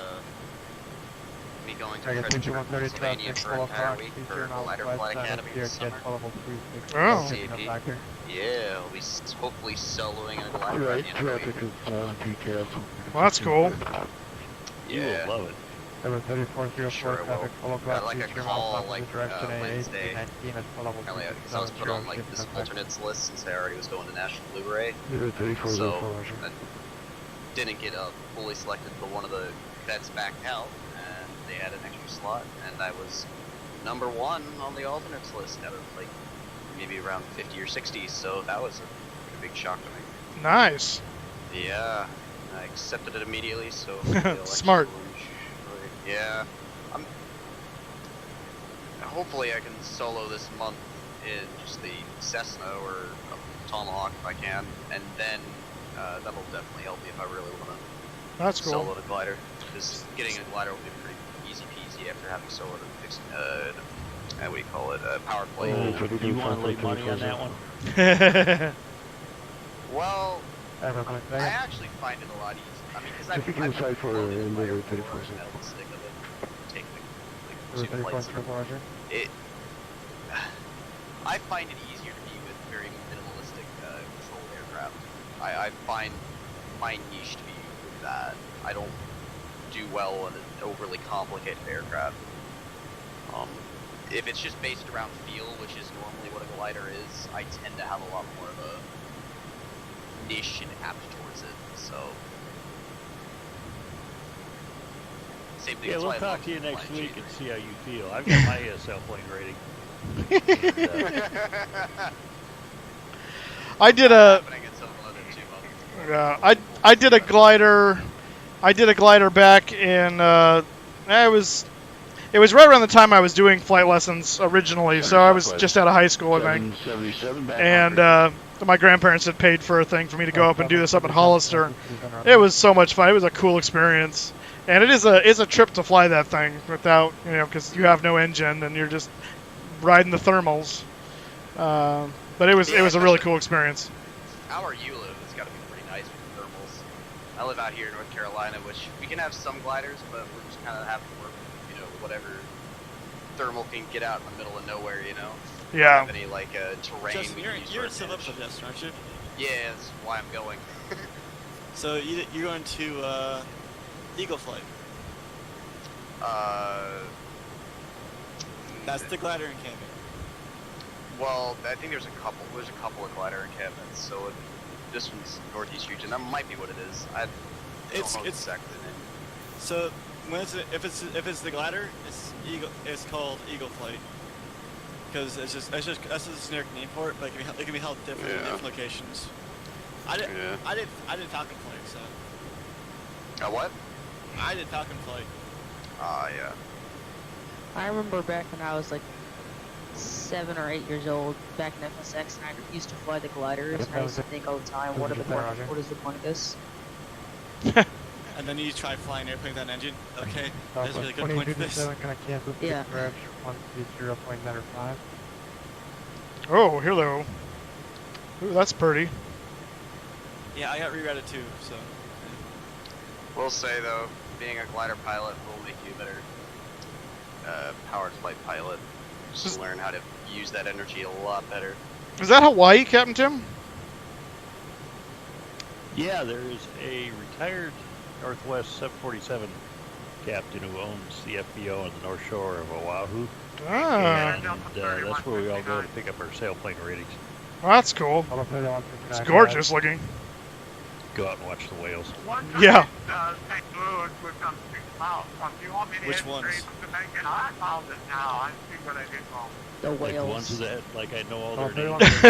me going to Fredericksburg, Pennsylvania for an entire week for Glider Flight Academy this summer. Oh. CAP. Yeah, I'll be hopefully soloing a glider at the end of the week. Well, that's cool. Yeah. You will love it. Number 3404 sure traffic, follow got like a call like Wednesday. Apparently, because I was put on like this alternates list since I already was going to National Blu-ray. So I didn't get fully selected for one of the cadets backed out, and they had an extra slot, and I was number 1 on the alternates list out of like maybe around 50 or 60. So that was a big shock to me. Nice. Yeah, I accepted it immediately. So smart. Yeah, hopefully I can solo this month in just the Cessna or a Tomahawk if I can, and then that'll definitely help me if I really want to That's cool. solo the glider. Because getting a glider will be pretty easy peasy after having soloed what do you call it, power plate. Oh, you want to leave money on that one? Well, I actually find it a lot easier. I mean, because I've flown the glider before, and metal stick of it, take the 2 flights. I find it easier to be with very minimalistic controlled aircraft. I find my niche to be with that. I don't do well on an overly complicated aircraft. If it's just based around feel, which is normally what a glider is, I tend to have a lot more of a niche and apt towards it. So same thing. Yeah, that's we'll why I talk love to you next flying week cheaper. and see how you feel. I've got my sailplane rating. I did a. I did a glider. I did a glider back in. It was right around the time I was doing flight lessons originally, so I was just out of high school, I think. 777 back And my grandparents had paid for a thing for me to go up and do this up at Hollister. It was so much fun. It was a cool experience, and it's a trip to fly that thing without, because you have no engine and you're just riding the thermals. But it was a really cool experience. Out where you live, it's got to be pretty nice with the thermals. I live out here in North Carolina, which we can have some gliders, but we're just kind of having to work, whatever thermal can get out in the middle of nowhere, Yeah. Don't have any terrain. Justin, you're in Silver Justin, aren't you? Yeah, that's why I'm going. So you're going to Eagle Flight. That's the glider encampment. Well, I think there's a couple of glider encampments. So this one's Northeast region. That might be what it is. I don't know exactly the name. So if it's the glider, it's called Eagle Flight. Because that's just a generic name for it, but it can be held different in different locations. I did Falcon Flight, so. A what? I did Falcon Flight. Yeah. I remember back when I was like 7 or 8 years old, back in FSX, and I used to fly the gliders, and I used to think all the time, what is the point of this? And then you try flying airplanes without an engine. Okay, there's a really good point for this. Can I cancel Yeah. crash 130.95? Oh, hello. Ooh, that's pretty. Yeah, I got rerouted too, so. Will say though, being a glider pilot will make you a better powered flight pilot. Just learn how to use that energy a lot better. Is that Hawaii, Captain Tim? Yeah, there is a retired Northwest 747 captain who owns the FBO on the North Shore of Oahu. Ah. And that's where we all go to pick up our sailplane ratings. Well, that's cool. It's gorgeous looking. Go out and watch the whales. Yeah. Which ones? I found it now. I see what I did wrong. The Like the whales. ones that, like I know all their names.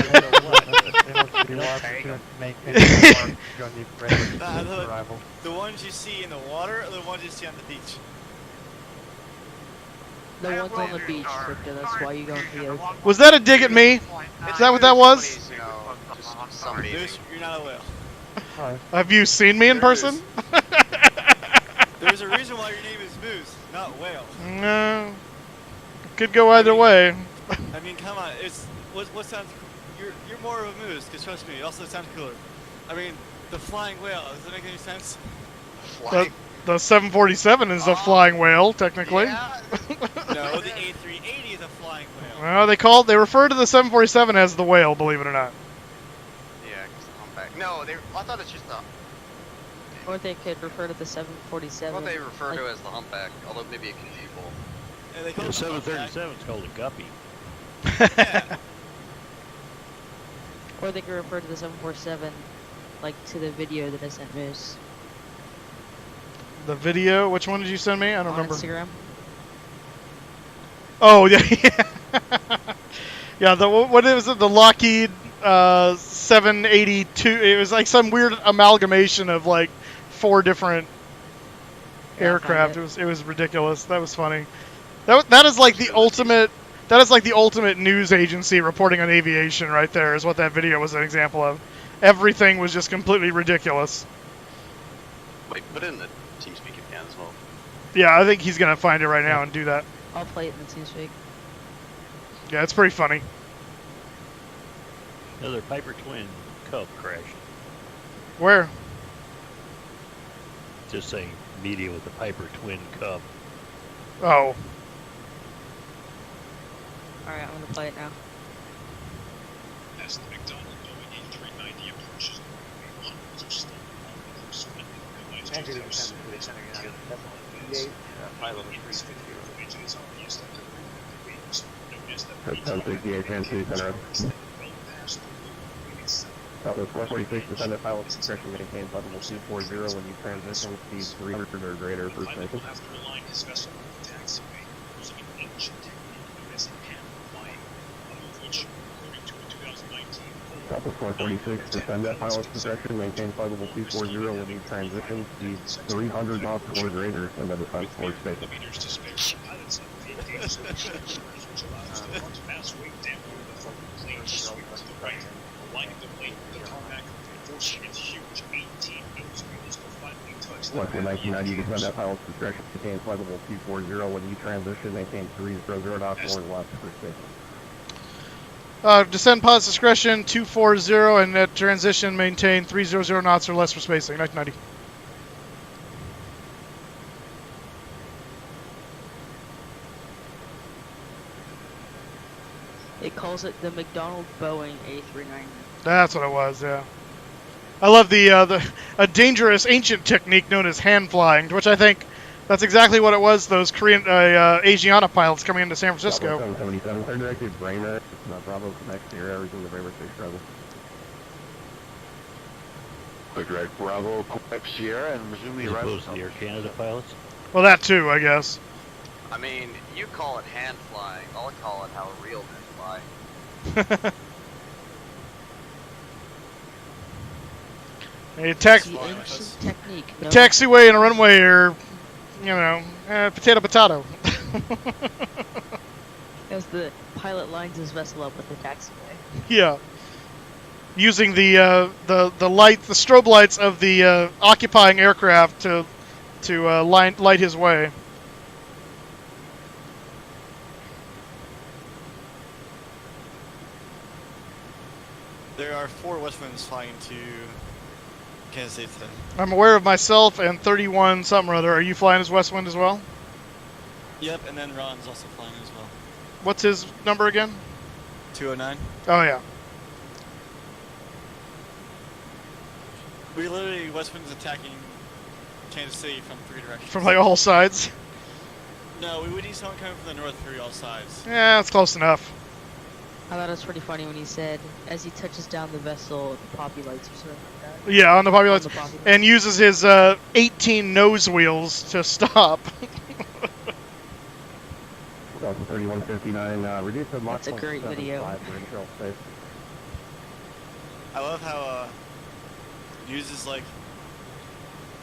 The ones you see in the water or the ones you see on the beach? The ones on the beach, Victor, that's why you go into the ocean. Was that a dig at me? Is that what that was? Moose, you're not a whale. Have you seen me in person? There's a reason why your name is Moose, not Whale. No. Could go either way. I mean, come on. It's what sounds. You're more of a moose, because trust me, it also sounds cooler. I mean, the flying whale. Does that make any sense? The 747 is a flying whale, technically. Yeah. No, the A380 is a flying whale. Well, they refer to the 747 as the whale, believe it or not. Yeah, because the humpback. No, I thought it's just the. Or they could refer to the 747. What they refer to as the humpback, although maybe it can be equal. Yeah, they call The it the humpback. 737 is called a guppy. Yeah. Or they could refer to the 747, like to the video that I sent Moose. The video? Which one did you send me? I don't remember. Instagram. Oh, yeah. Yeah, what is it? The Lockheed 782. It was like some weird amalgamation of like 4 different aircraft. It was ridiculous. That was funny. That is like the ultimate. That is like the ultimate news agency reporting on aviation right there, is what that video was an example of. Everything was just completely ridiculous. Wait, put it in the TeamSpeak if you can as well. Yeah, I think he's going to find it right now and do that. I'll play it in the TeamSpeak. Yeah, it's pretty funny. Another Piper Twin Cub crash. Where? Just saying, media with the Piper Twin Cub. Oh. Alright, I'm gonna play it now. As the McDonald Boeing A390 approaches Southwest 146, descend at pilot discretion, maintain level 240 when you transition, speed 300 or greater per Pilot second. will have to align his vessel with the taxiway using an ancient technique known as hand flying, a move which, according to a 2019 poll, Southwest 146, descend at pilot discretion, maintain flight level 240 when you transition, speed 300 knots or greater in the defense force station. meters to spare. Pilots have maintained sufficient maneuvers which allows the front mass weight dampening the focal plane to swing to the right, aligning the plane with the tarmac and forcing its huge 18 nose wheels to finally touch the Westwood 1990, descend at pilot discretion, maintain flight level 240 when you transition, maintain 300 knots or less per station. Descend pilot's discretion 240 and at transition maintain 300 knots or less for spacing. 1990. It calls it the McDonnell Boeing A390. That's what it was. Yeah. I love a dangerous ancient technique known as hand flying, which I think that's exactly what it was. Those Korean Asiana pilots coming into San Francisco. 777, third directed Brainer, Bravo connects to your areas in the Braver 6 travel. Quick direct Bravo, Quebec Sierra, and resume the arrival. As opposed to the Air Canada pilots? Well, that too, I guess. I mean, you call it hand flying. I'll call it how real men fly. A technique. No? taxiway and a runway are, potato. As the pilot lines his vessel up with the taxiway. Yeah. Using the strobe lights of the occupying aircraft to light his way. There are 4 Westwinds flying to Kansas City today. I'm aware of myself and 31 something or other. Are you flying as Westwind as well? Yep, and then Ron's also flying as well. What's his number again? 209. Oh, yeah. We literally, Westwind's attacking Kansas City from 3 directions. From like all sides? No, we would need someone coming from the north through all sides. Yeah, that's close enough. I thought it was pretty funny when he said, as he touches down the vessel, the poppy lights or something like that. Yeah, on the poppy lights. And uses his 18 nose wheels to stop. 3159, reduce the Mach That's a great video. I love how uses like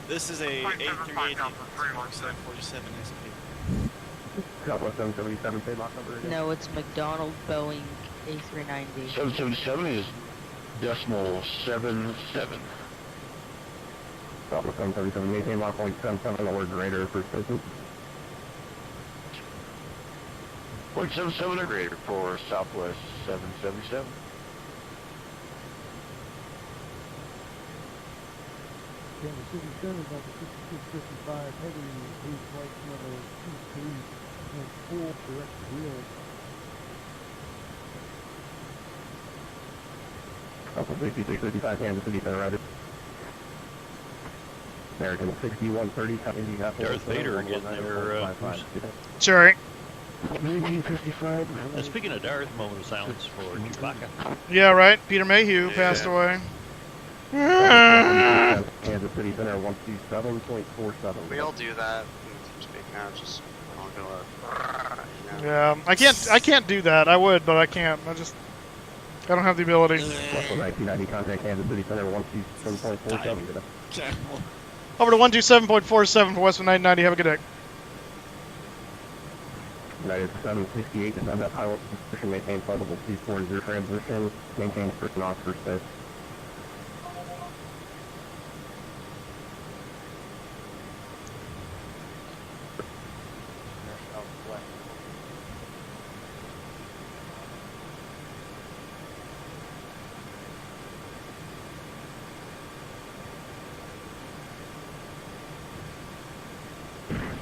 this is a 838 747 SP. Southwest 777, say Mach number again. No, it's McDonnell Boeing A390. 777 is decimal 77. Southwest 777, maintain Mach 0.77 or greater for station. 0.77 or greater for Southwest 777. Kansas City 7 about the 6655 heavy blue flight level 23 and full direct wheel. Alpha 6655 Kansas City Center routed. American 6130 Indianapolis. Darth Vader again there. Sure. 1955. Speaking of Darth, moment of silence for Chewbacca. Yeah, right. Peter Mayhew passed away. Kansas City Center 127.47. We all do that. Speak now, just all go up. Yeah, I can't do that. I would, but I can't. I don't have the ability. 1990 contact Kansas City Center 127.47. Over to 127.47 for Westwood 990. Have a good day. United 768, descend at pilot position, maintain flight level 240 transition, maintain first knots for space.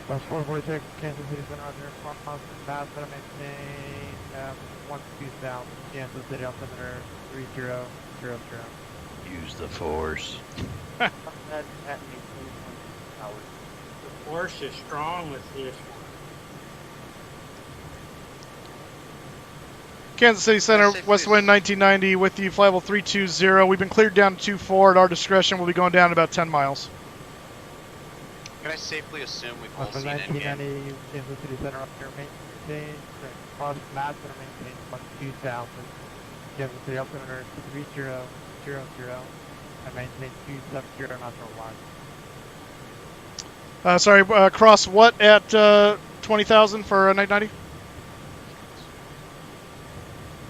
Bus 446, Kansas City Center, Roger. Mass that I maintain 120,000, Kansas City altimeter 3000. Use the force. The force is strong with this one. Kansas City Center, west wind 1990 with you, flight level 320. We've been cleared down to 24 at our discretion. We'll be going down about 10 miles. Can I safely assume we've all West seen wind Endgame? 1990, Kansas City Center up there, maintain, cross maps that are maintained 12000. Kansas City altimeter 3000, and maintain 270 knots or Sorry, cross what at 20,000 for 990?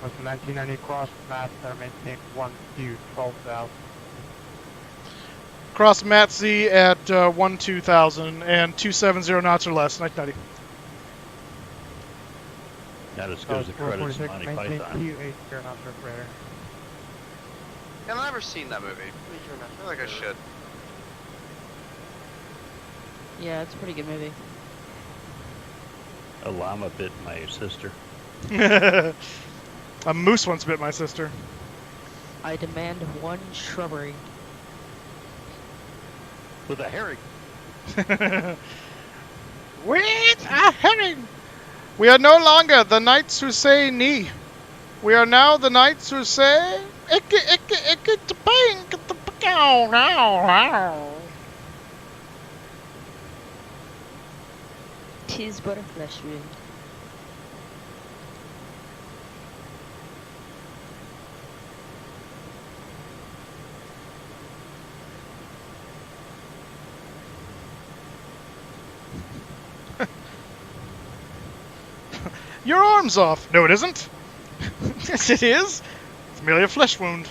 West wind 1990, cross maps that are maintained 12,000. Cross Matzi at 12,000 and 270 knots or less, 990. Not as good as the credits in Monty maintain Python. 280 knots or greater. Yeah, I've never seen that movie. I feel like I should. Yeah, it's a pretty good movie. A llama bit my sister. A moose once bit my sister. I demand one shrubbery. With a herring. With a herring! We are no longer the knights who say knee. We are now the knights who say icky icky icky to bang to Tis but a flesh wound. Your arm's off. No, it isn't. Yes, it is. It's merely a flesh wound.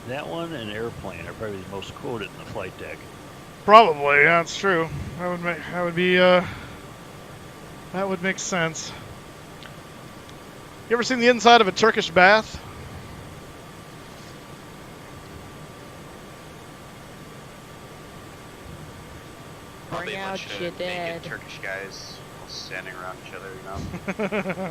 That one and airplane are probably the most quoted in the flight deck. Probably, yeah, that's true. That would make sense. You ever seen the inside of a Turkish bath? Probably Bring a out bunch your of dad. naked Turkish guys all standing around each other, you know?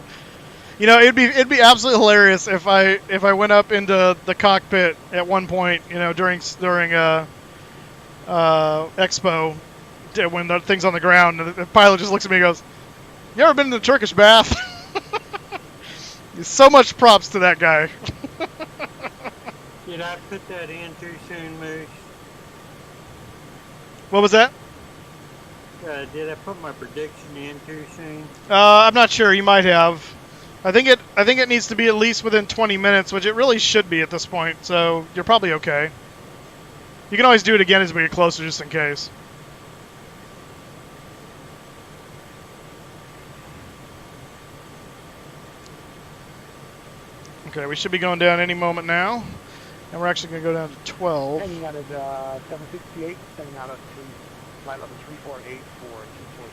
You know, it'd be absolutely hilarious if I went up into the cockpit at one point, you know, during Expo, when the thing's on the ground, and the pilot just looks at me and goes, "You ever been in the Turkish bath?" So much props to that guy. Did I put that in too soon, Moose? What was that? Did I put my prediction in too soon? I'm not sure. You might have. I think it needs to be at least within 20 minutes, which it really should be at this point. So you're probably okay. You can always do it again as we get closer, just in case. Okay, we should be going down any moment now, and we're actually going to go down to 12. Heading out of 768, sending out of flight level 348 for 240.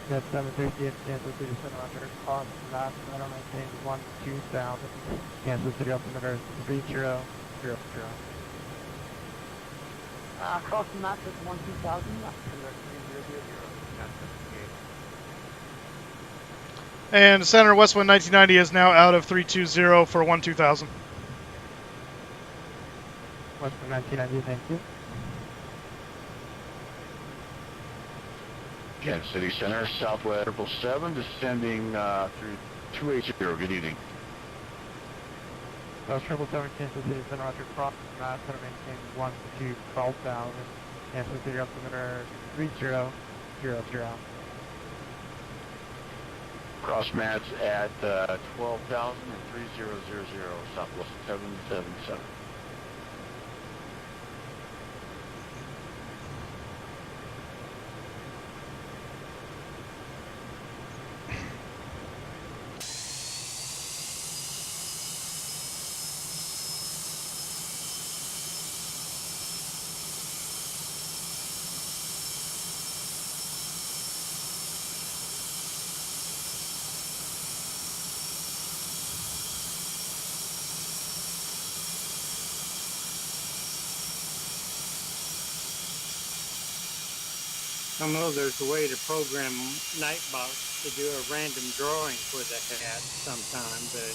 That's 768, Kansas City Center under cross mass, I don't maintain 12,000. Kansas City altimeter 3000. Cross mass is 12,000, altimeter 3000. And Center Westwind 1990 is now out of 320 for 12,000. Westwind 1990, thank you. Kansas City Center, Southwest 777, descending through 280. Good evening. South 777, Kansas City Center, Roger, cross mass, center maintain 12,000. Kansas City altimeter 3000. Cross mats at 12,000 and 3000, Southwest 777. I know there's a way to program Nightbox to do a random drawing for the hat sometime, but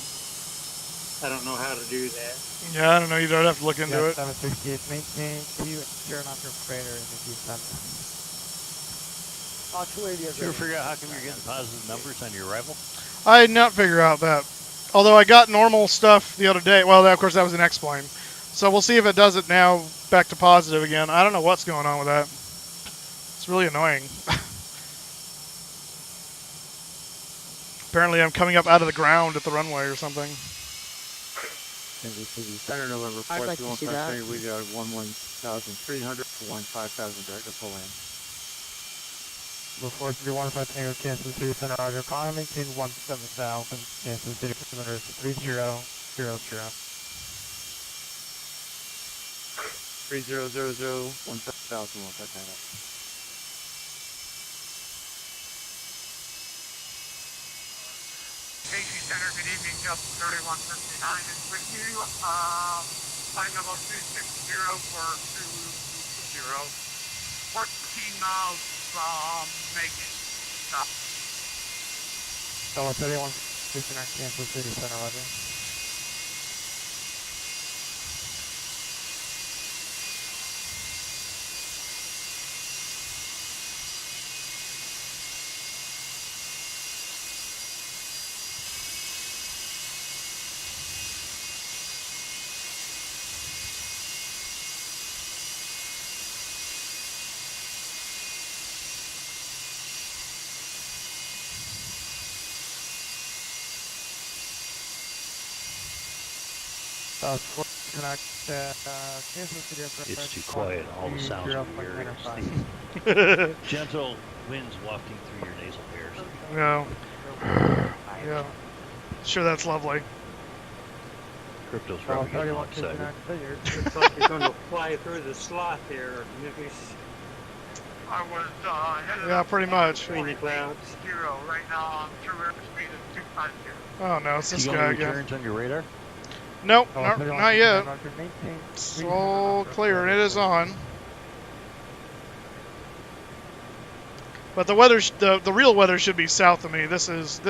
I don't know how to do that. Yeah, I don't know either. I'd have to look into it. 768, maintain Q and turn off your freighter in the descent. Did you ever figure out how come you're getting positive numbers on your arrival? I did not figure out that. Although I got normal stuff the other day. Well, of course, that was an X-plane. So we'll see if it does it now back to positive again. I don't know what's going on with that. It's really annoying. Apparently I'm coming up out of the ground at the runway or something. Center November 4th, I'd like to see that. we got 11,300 to 15,000 direct to full land. Before 315 Tango, Kansas City Center, Roger. Climb maintain 17,000, Kansas City Center 3000. 3000, 17,000, we'll set that up. Casey Center, good evening, Delta 3159 is with you. Flight level 260 for 220. 14 miles from Macon. Stop. Delta 3159, Kansas City Center, Roger. It's too quiet. All the sounds are weird. Gentle winds wafting through your nasal hairs. Yeah. Yeah. Sure, that's lovely. Crypto's rubbing it on side. Looks like you're going to fly through the slot there, Nippy's. I was headed Yeah, up pretty much. Between the clouds. 0. Right now I'm through airspeed of 250. Oh no, it's this You got guy any again. returns on your radar? Nope, not yet. It's all clear, and it is on. But the weather, the real weather should be south of me. This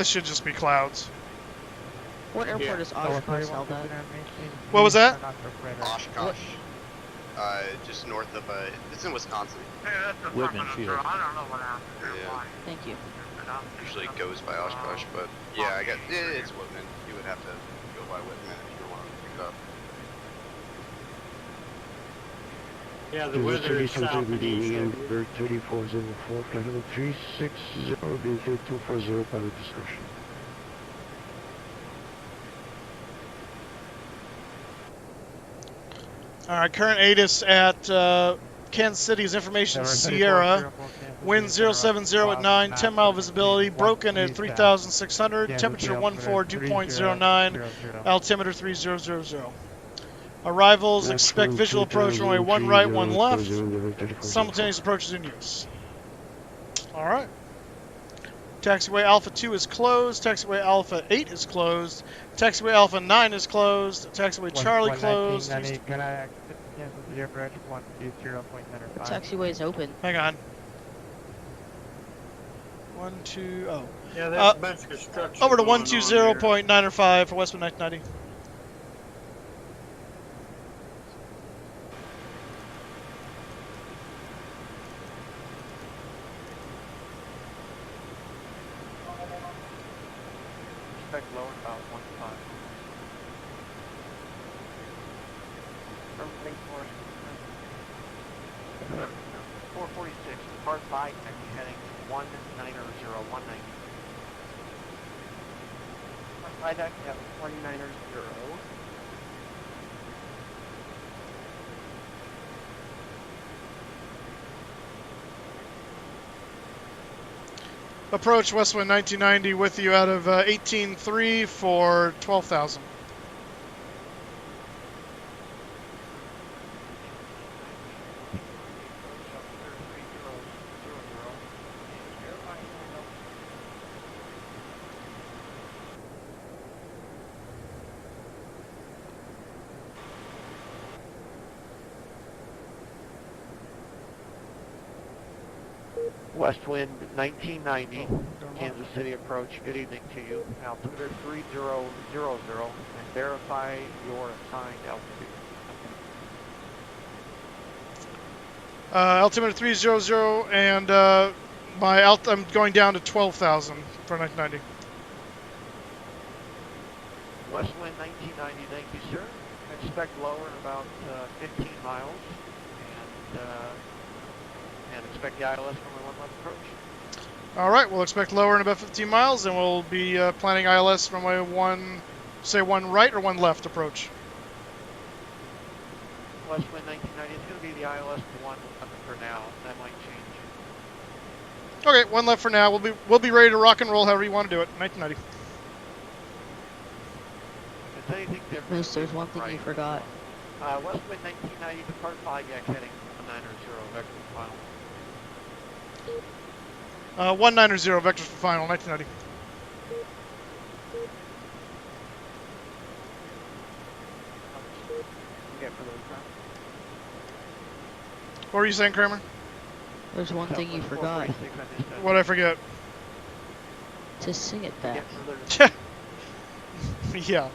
should just be clouds. What airport is Oshkosh held at? What was that? Oshkosh. Just north of, it's in Wisconsin. Hey, that's the Whitman front of the Field. I don't know what happened there. Yeah. Thank you. Usually goes by Oshkosh, but yeah, it's Whitman. You would have to go by Whitman if you wanted to pick it up. Yeah, the weather is south and east. 3404, flight level 360, BK 240, pilot discussion. All right, current ATIS at Kansas City's information Sierra. Wind 070 at 9, 10-mile visibility, broken at 3,600, temperature 14, 2.09, altimeter 3000. Arrivals, expect visual approach runway 1 right, 1 left. Simultaneous approach is in use. All right. Taxiway Alpha 2 is closed. Taxiway Alpha 8 is closed. Taxiway Alpha 9 is closed. Taxiway Charlie closed. Taxiway is open. Hang on. 1, 2, oh. Yeah, that's a bunch of construction. Over to going on 120.905 for Westwood 990. Expect lower about 1.5. From St. Forest. 446, depart by taxi heading 190, 190. Viaduct at 190. Approach Westwood 1990 with you out of 18.3 for 12,000. West wind 1990, Kansas City approach. Good evening to you. Altimeter 3000, and verify your assigned altitude. Altimeter 300, and I'm going down to 12,000 for 1990. West wind 1990, thank you, sir. Expect lower in about 15 miles, and expect the ILS runway 1 left approach. All right, we'll expect lower in about 15 miles, and we'll be planning ILS runway 1, say 1 right or 1 left approach. West wind 1990, it's going to be the ILS 1 left for now. That might change. Okay, 1 left for now. We'll be ready to rock and roll however you want to do it. 1990. If anything different, Moose, there's one thing you forgot. West wind 1990, depart 5 yak heading 190 vector for final. 190 vectors for final. 1990. What were you saying, Kramer? There's one thing you forgot. What'd I forget? To sing it back. Yeah.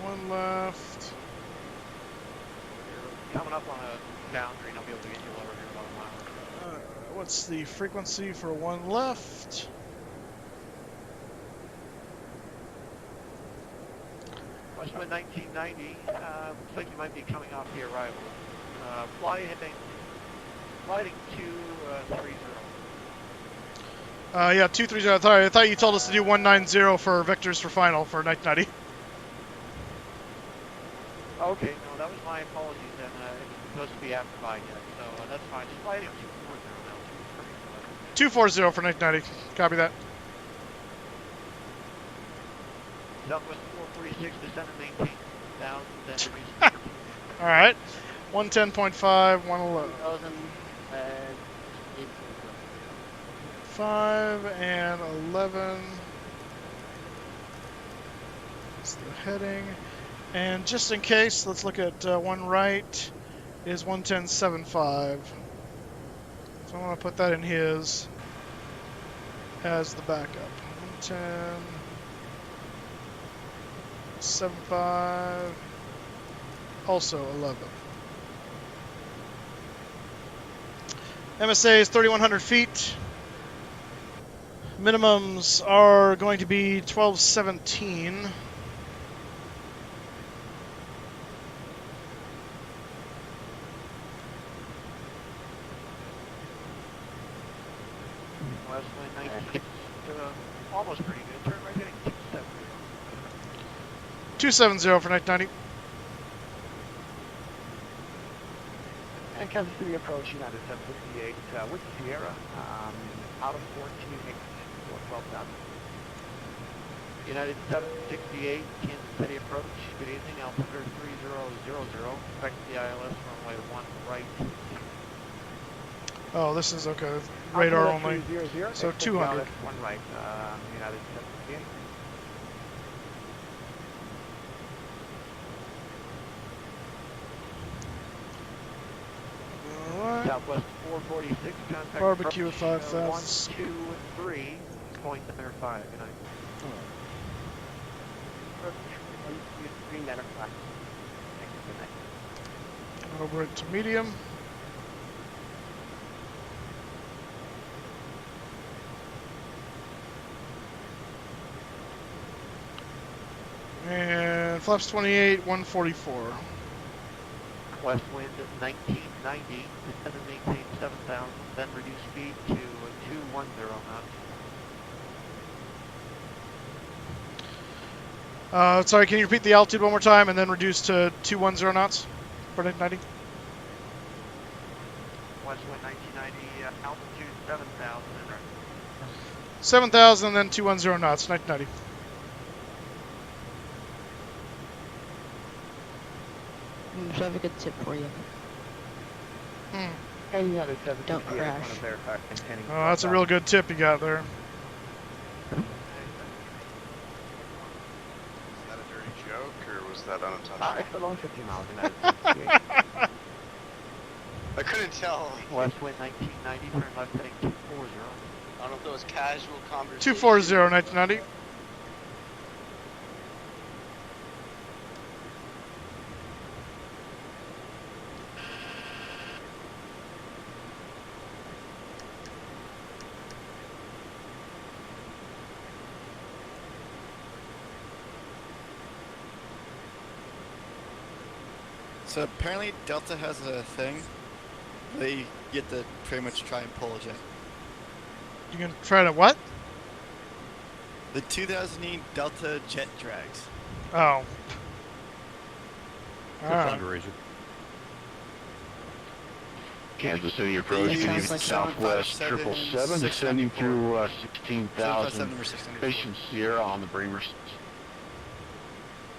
One left. Coming up on a boundary, and I'll be able to get you lower here about a mile. What's the frequency for 1 left? Westwind 1990, looks like you might be coming off the arrival. Gliding 230. Yeah, 230. I thought you told us to do 190 for vectors for final for 1990. Okay, no, that was my apologies, and it was supposed to be after by yet, so that's fine. Just gliding 240 now. 240 for 1990. Copy that. Southwest 446, descend and maintain down, then release. All right. 110.5, 111. 5 and 11. That's the heading. And just in case, let's look at 1 right is 110.75. So I'm going to put that in his as the backup. 110.75. Also 11. MSA is 3,100 feet. Minimums are going to be 1217. Westwind 19, almost pretty good. Turn right heading 270 for 1990. And Kansas City approach, United 758 with Sierra, out of 14, for 12,000. United 768, Kansas City approach, good evening, altimeter 3000, expect the ILS runway 1 right. Oh, this is okay, radar only, 300, so 200. 1 right, United 768. Southwest 446, contact Barbecue approach, 5,000. 123.5. Good night. Green matter flash. Good night. Over it to medium. And flaps 28, 144. West wind 1990, descend and maintain 7,000, then reduce speed to 210 knots. Sorry, can you repeat the altitude one more time and then reduce to 210 knots for 1990? West wind 1990, altitude 7,000. 7,000, then 210 knots, 1990. I have a good tip for you. Don't crash. Oh, that's a real good tip you got there. Is that a that unattached? It's below 50 miles an hour. I couldn't tell. West wind 1990, turn left heading 240. I don't know if that was casual conversation. 240, 1990. So apparently Delta has a thing. They get to pretty much try and pull a jet. You can try to what? The 2008 Delta jet drags. Oh. Good fundraiser. Kansas City approach, like southwest 777, descending through 16,000. 757, Station Sierra on the Breamers.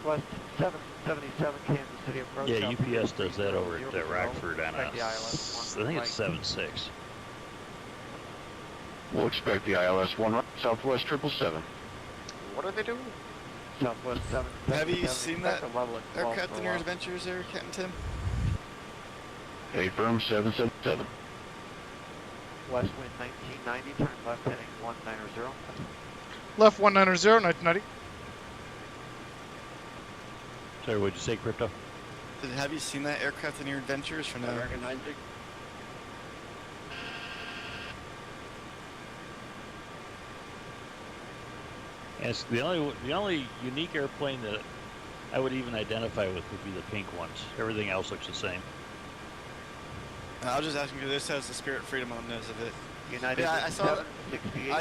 West 777, Kansas City approach. Yeah, UPS does that over at Rockford on I think it's 7.6. We'll expect the ILS 1 right, southwest 777. What are they doing? Southwest 7. Have you seen that aircraft in your adventures there, Captain Tim? A firm 777. West wind 1990, turn left heading 190. Left 190, 1990. Sorry, what'd you say, Crypto? Have you seen that aircraft in your adventures from now? American 90. Yes, the only unique airplane that I would even identify with would be the pink ones. Everything else looks the same. I was just asking because this has the Spirit Freedom on the nose of it. United Yeah, I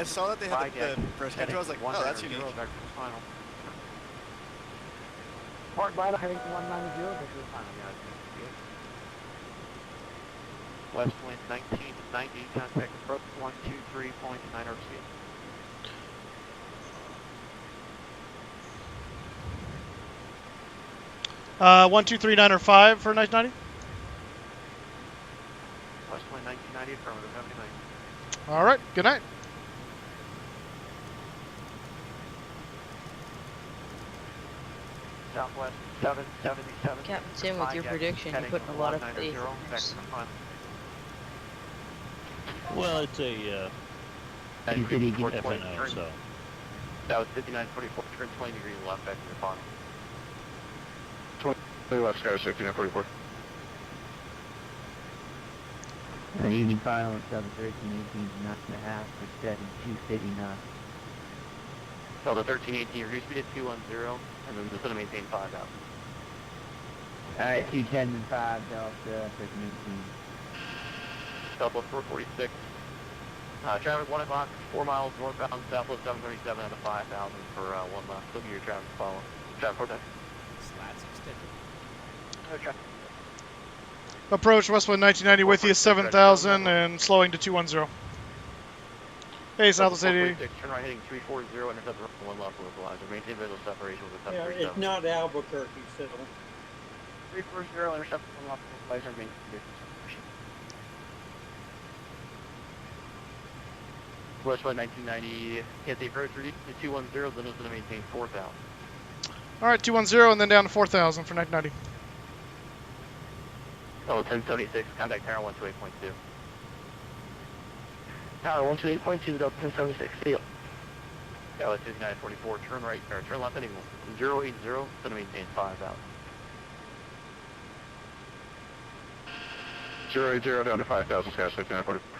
saw that they had the first header. I was like, oh, that's unique. Port Vital heading 190, this is final, West wind 1990, contact approach 123.9 RC. Uh, 123.905 for 1990. West wind 1990, affirmative, 79. All right. Good night. Southwest 777. Captain Tim, with your prediction, you're putting a lot of faith in this. Well, it's a FNO, so. That was 5944, turn 20 degrees left back to your pond. 20 left, Sky 6944. Union final at 713, 18 knots and a half, for setting 259. Delta 1318, reduce speed at 210, and then just going to maintain 5 out. Alright, 210 and 5, Delta 1318. Delta 446. Traffic 1 o'clock, 4 miles northbound, southwest 737 at a 5,000 for 1 left. Look at your traffic follow. Traffic 4 10. Slats extended. Okay. Approach Westwood 1990 with you 7,000 and slowing to 210. Hey, Southwest 80. Turn right heading 340, intercept the 1 left localizer. Maintain visual separation with the Yeah, it's not Albuquerque, so. 340, intercept the 1 left localizer, maintain visual separation. Westwood 1990, can't take approach, reduce to 210, then it's going to maintain 4,000. All right, 210 and then down to 4,000 for 1990. Oh, 1076, contact tower 128.2. Tower 128.2, Delta 1076, seal. Tower 5944, turn right, or turn left heading 080, going to maintain 5,000. 080 down to 5,000, Sky 6944.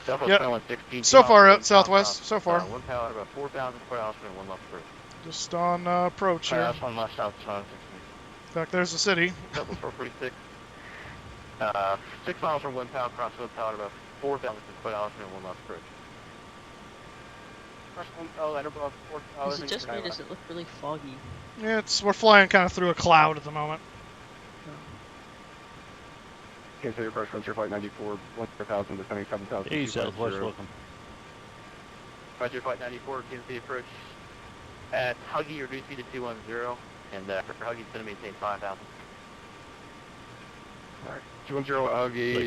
Yep. So far out southwest, so far. 1 power about 4,000 foot altitude, 1 left approach. Just on approach here. 1 left south, 16. In fact, there's the city. Double 446. 6 miles from 1 power, cross 1 power about 4,000 foot altitude, 1 left approach. Cross 1 power, line above 4,000. Is it just me? Does it look really foggy? Yeah, we're flying kind of through a cloud at the moment. Kansas City approach, Frontier Flight 94, 1,000, descending 7,000. Hey, Southwest, welcome. Frontier Flight 94, Kansas City approach. At Huggy, reduce speed to 210, and for Huggy, it's going to maintain 5,000. Alright, 210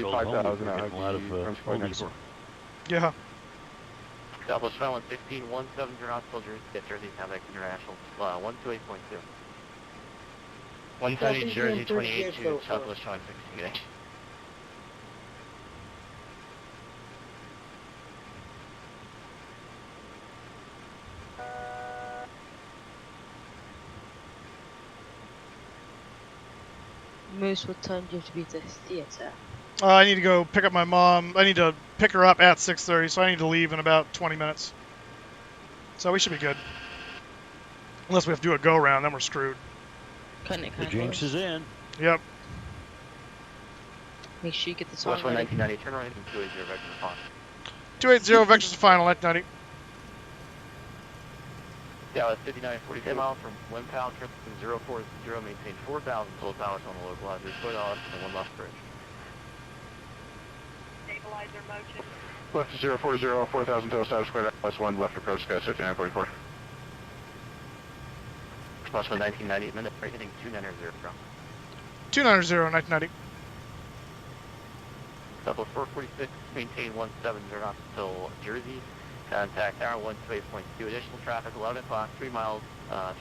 Huggy, 5,000 at Huggy, Frontier Flight 94. Yeah. Southwest Final 116, 170 knots, Jersey, Jersey, contact International, 128.2. 170 Jersey, 28 to Southwest Final 16. Moose, what time do you have to be at the theater? I need to go pick up my mom. I need to pick her up at 6:30, so I need to leave in about 20 minutes. So we should be good. Unless we have to do a go-round, then we're screwed. Cutting it The jinx is in. Yep. Make sure you get the song West 1 1990, turn right and 280 vector to final. 280 vectors to final, 1990. Dallas 5940 miles from wind pound, trip 040, maintain 4,000 total towers on the localizer, foot off, and one left bridge. Stabilizer motion. Left 040, 4,000 total status square, West 1, left approach, sky 5944. Plus 1 1990, minute, right hitting 290. 290, 1990. Double 446, maintain 170 knots until Jersey. Contact tower 128.2, additional traffic 11 o'clock, 3 miles,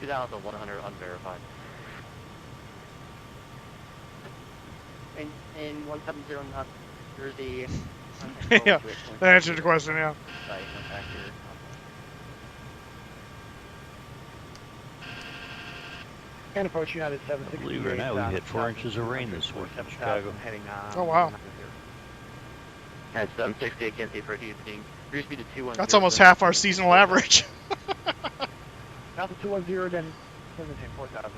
2,100 unverified. And 170 knots, Jersey. Yeah, that answered the question, yeah. And approach United 760. Believe it or not, we hit 4 inches of rain this week in Chicago. Heading, Oh, wow. At 760, I can't see for heating. Cruise speed to 210. That's almost half our seasonal average. Now to 210, then 4,000.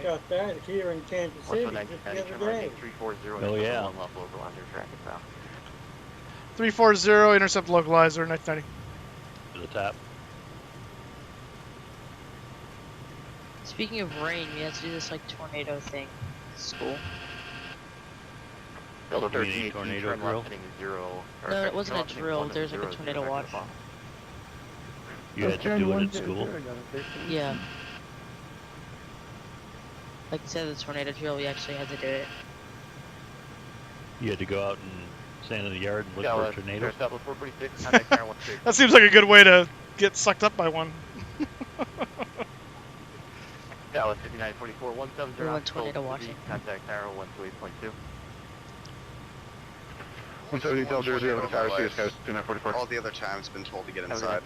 Got that here in Kansas City just the other day. 340. Oh, yeah. Localizer traffic south. 340, intercept localizer, 1990. To the top. Speaking of rain, we have to do this like tornado thing at school. Delta You mean 13, tornado turn drill? left heading 0. No, it wasn't a drill. There's like a tornado watch. You had to do it at school? Yeah. Like instead of the tornado drill, we actually had to do it. You had to go out and stand in the yard and look for a tornado? That seems like a good way to get sucked up by one. Dallas 5944, 170. We want tornado watching. Contact tower 128.2. 170 Del Jersey over the tower, CS guys, 2944. All the other times been told to get inside.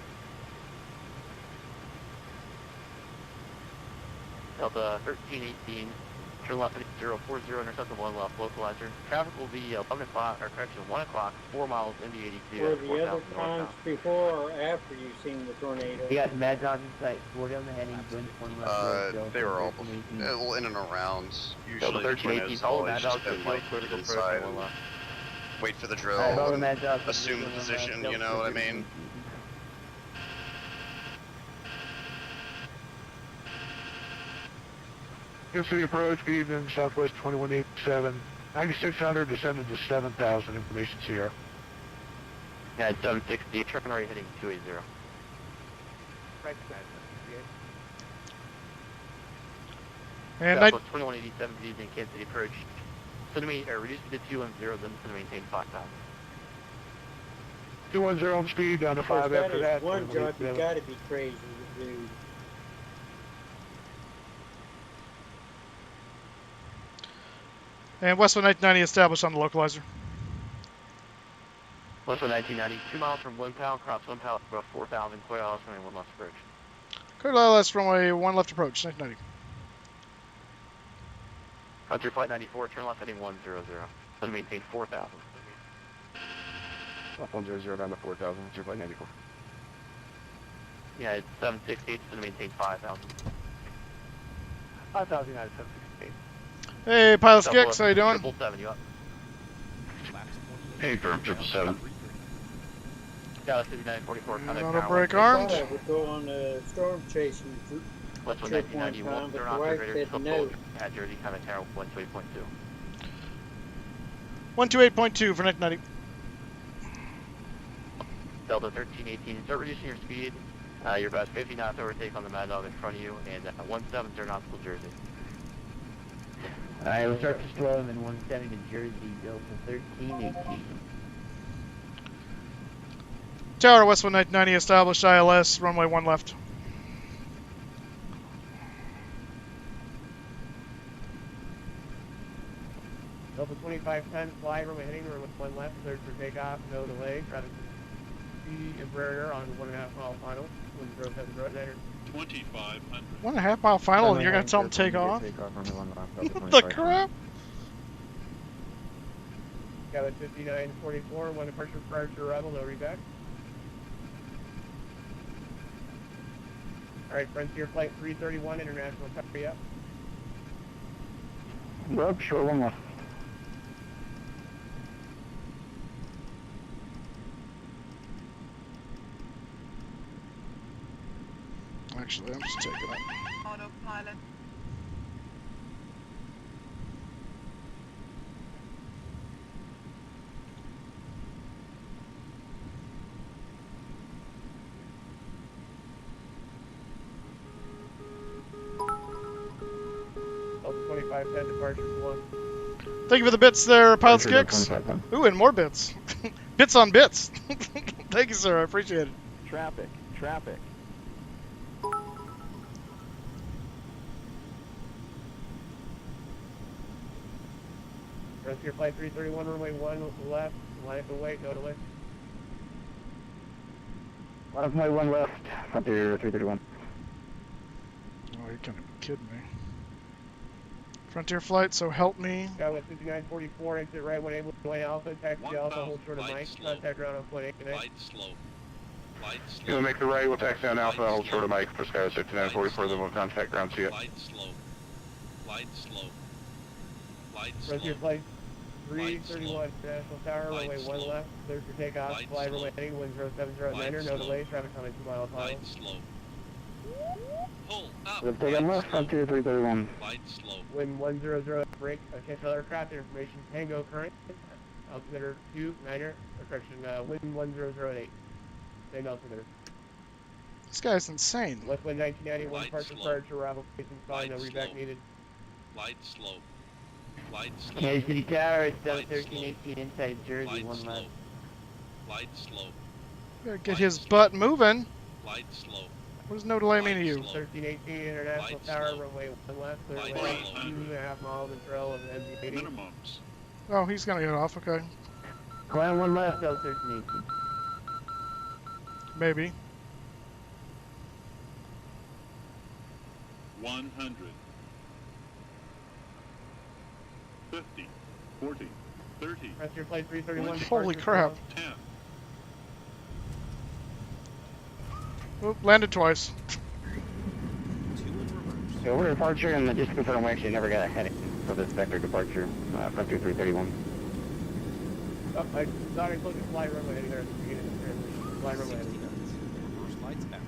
Delta 1318, turn left at 040, intercept the 1 left localizer. Traffic will be 11 o'clock, or correction, 1 o'clock, 4 miles into 82. Were the other times before or after you've seen the tornado? You got Maddog in sight, 40 on the heading, wind 20 left. They were all well, in and around. Delta Usually 1318, follow just Maddog, been like critical inside, approach, wait for the drill, assume the position, you know what I mean? Kansas City approach, good evening, Southwest 2187. 9600 descended to 7000, information Sierra. Yeah, it's 760, turn right heading 280. Right, And Southwest 2187, good evening, Kansas City approach. Centimeter, reduce speed to 210, then to maintain 5000. 210 on speed, down to 5 after that. One job you gotta be crazy to do. And Westwood 1990 established on the localizer. Westwood 1990, 2 miles from wind pound, cross wind pound, about 4,000, clear out, running 1 left approach. Clear LS runway 1 left approach, 1990. Country flight 94, turn left heading 100, then maintain 4,000. Left 100 down to 4,000, country flight 94. Yeah, it's 768, then maintain 5,000. 5,000 out of 768. Hey, Pilot Skix, how you doing? 777, you up? Hey, firm, 777. Dallas 5944, contact Auto tower brake 1. armed. I would go on a storm chasing Westwood trip one 1991, time, but turn the off wife generator, said no. at Jersey, contact tower 128.2. 128.2 for 1990. Delta 1318, start reducing your speed. You're about 50 knots overtake on the Maddog in front of you, and 17 turn knots to Jersey. Alright, we'll start to slow him in 170 to Jersey, Delta 1318. Tower, West 1990, established ILS, runway 1 left. Delta 2510, fly runway heading, runway 1 left, cleared for takeoff, no delay, traffic Embraer on 1.5 mile final, 10709er. 2500. 1.5 mile final, and you're going to tell them to take off? What the crap? Cabin 5944, 1 departure prior to arrival, no reback. Alright, Frontier Flight 331, International Copy up. Rob, short 1 left. Actually, I'm just taking it. Autopilot. Delta 2510, departure 1. Thank you for the bits there, Pilot's Kicks. Ooh, and more bits. Bits on bits. Thank you, sir. I appreciate it. Traffic. Frontier Flight 331, runway 1 left, line up and wait, no delay. Runway 1 left, Frontier 331. Oh, you're kind of kidding me. Frontier Flight, so help me. Skywest 5944, exit right, 1 Alpha, taxi Alpha, hold short of Mike, contact ground on 0.8 connect. Light slow. Light slow. You'll make the right, we'll taxi down Alpha, hold short of Mike for Skywest 5944, then we'll contact ground, see it. Light slow. Light slow. Light slow. Frontier Flight 331, National Tower, runway 1 left, cleared for takeoff, fly runway heading, wind 0709er, no delay, traffic on a 2 mile final. Light slow. Pull up. We'll take on left, Frontier 331. Light slow. Wind 100, break, cancel aircraft, information, Tango current, altimeter 29er, correction, wind 1008, same altimeter. This guy's insane. West wind 1991, Light departure slow. prior to arrival, facing fine, no reback slow. needed. Light slow. Light slow. Kansas City Tower, it's Light 1318 inside Jersey, Light 1 slow. left. Light slow. Gotta get his butt moving. Light slow. What does no delay mean to you? 1318 International Light Tower, slow. runway 1 left, clear Light away, slow. 2.5 miles of trail of MD-80. Minimums. Oh, he's gonna get off, okay. Climb 1 left, Delta 1318. Maybe. 100. 50. 40. 30. Frontier Flight 331, Holy departure crap. 10. Oop, landed twice. So we're departure, and just to confirm, we actually never got a heading for this vector departure, Frontier 331. Oh, I thought I told you fly runway heading there at the beginning of the transition. Fly runway heading. Reverse lights out.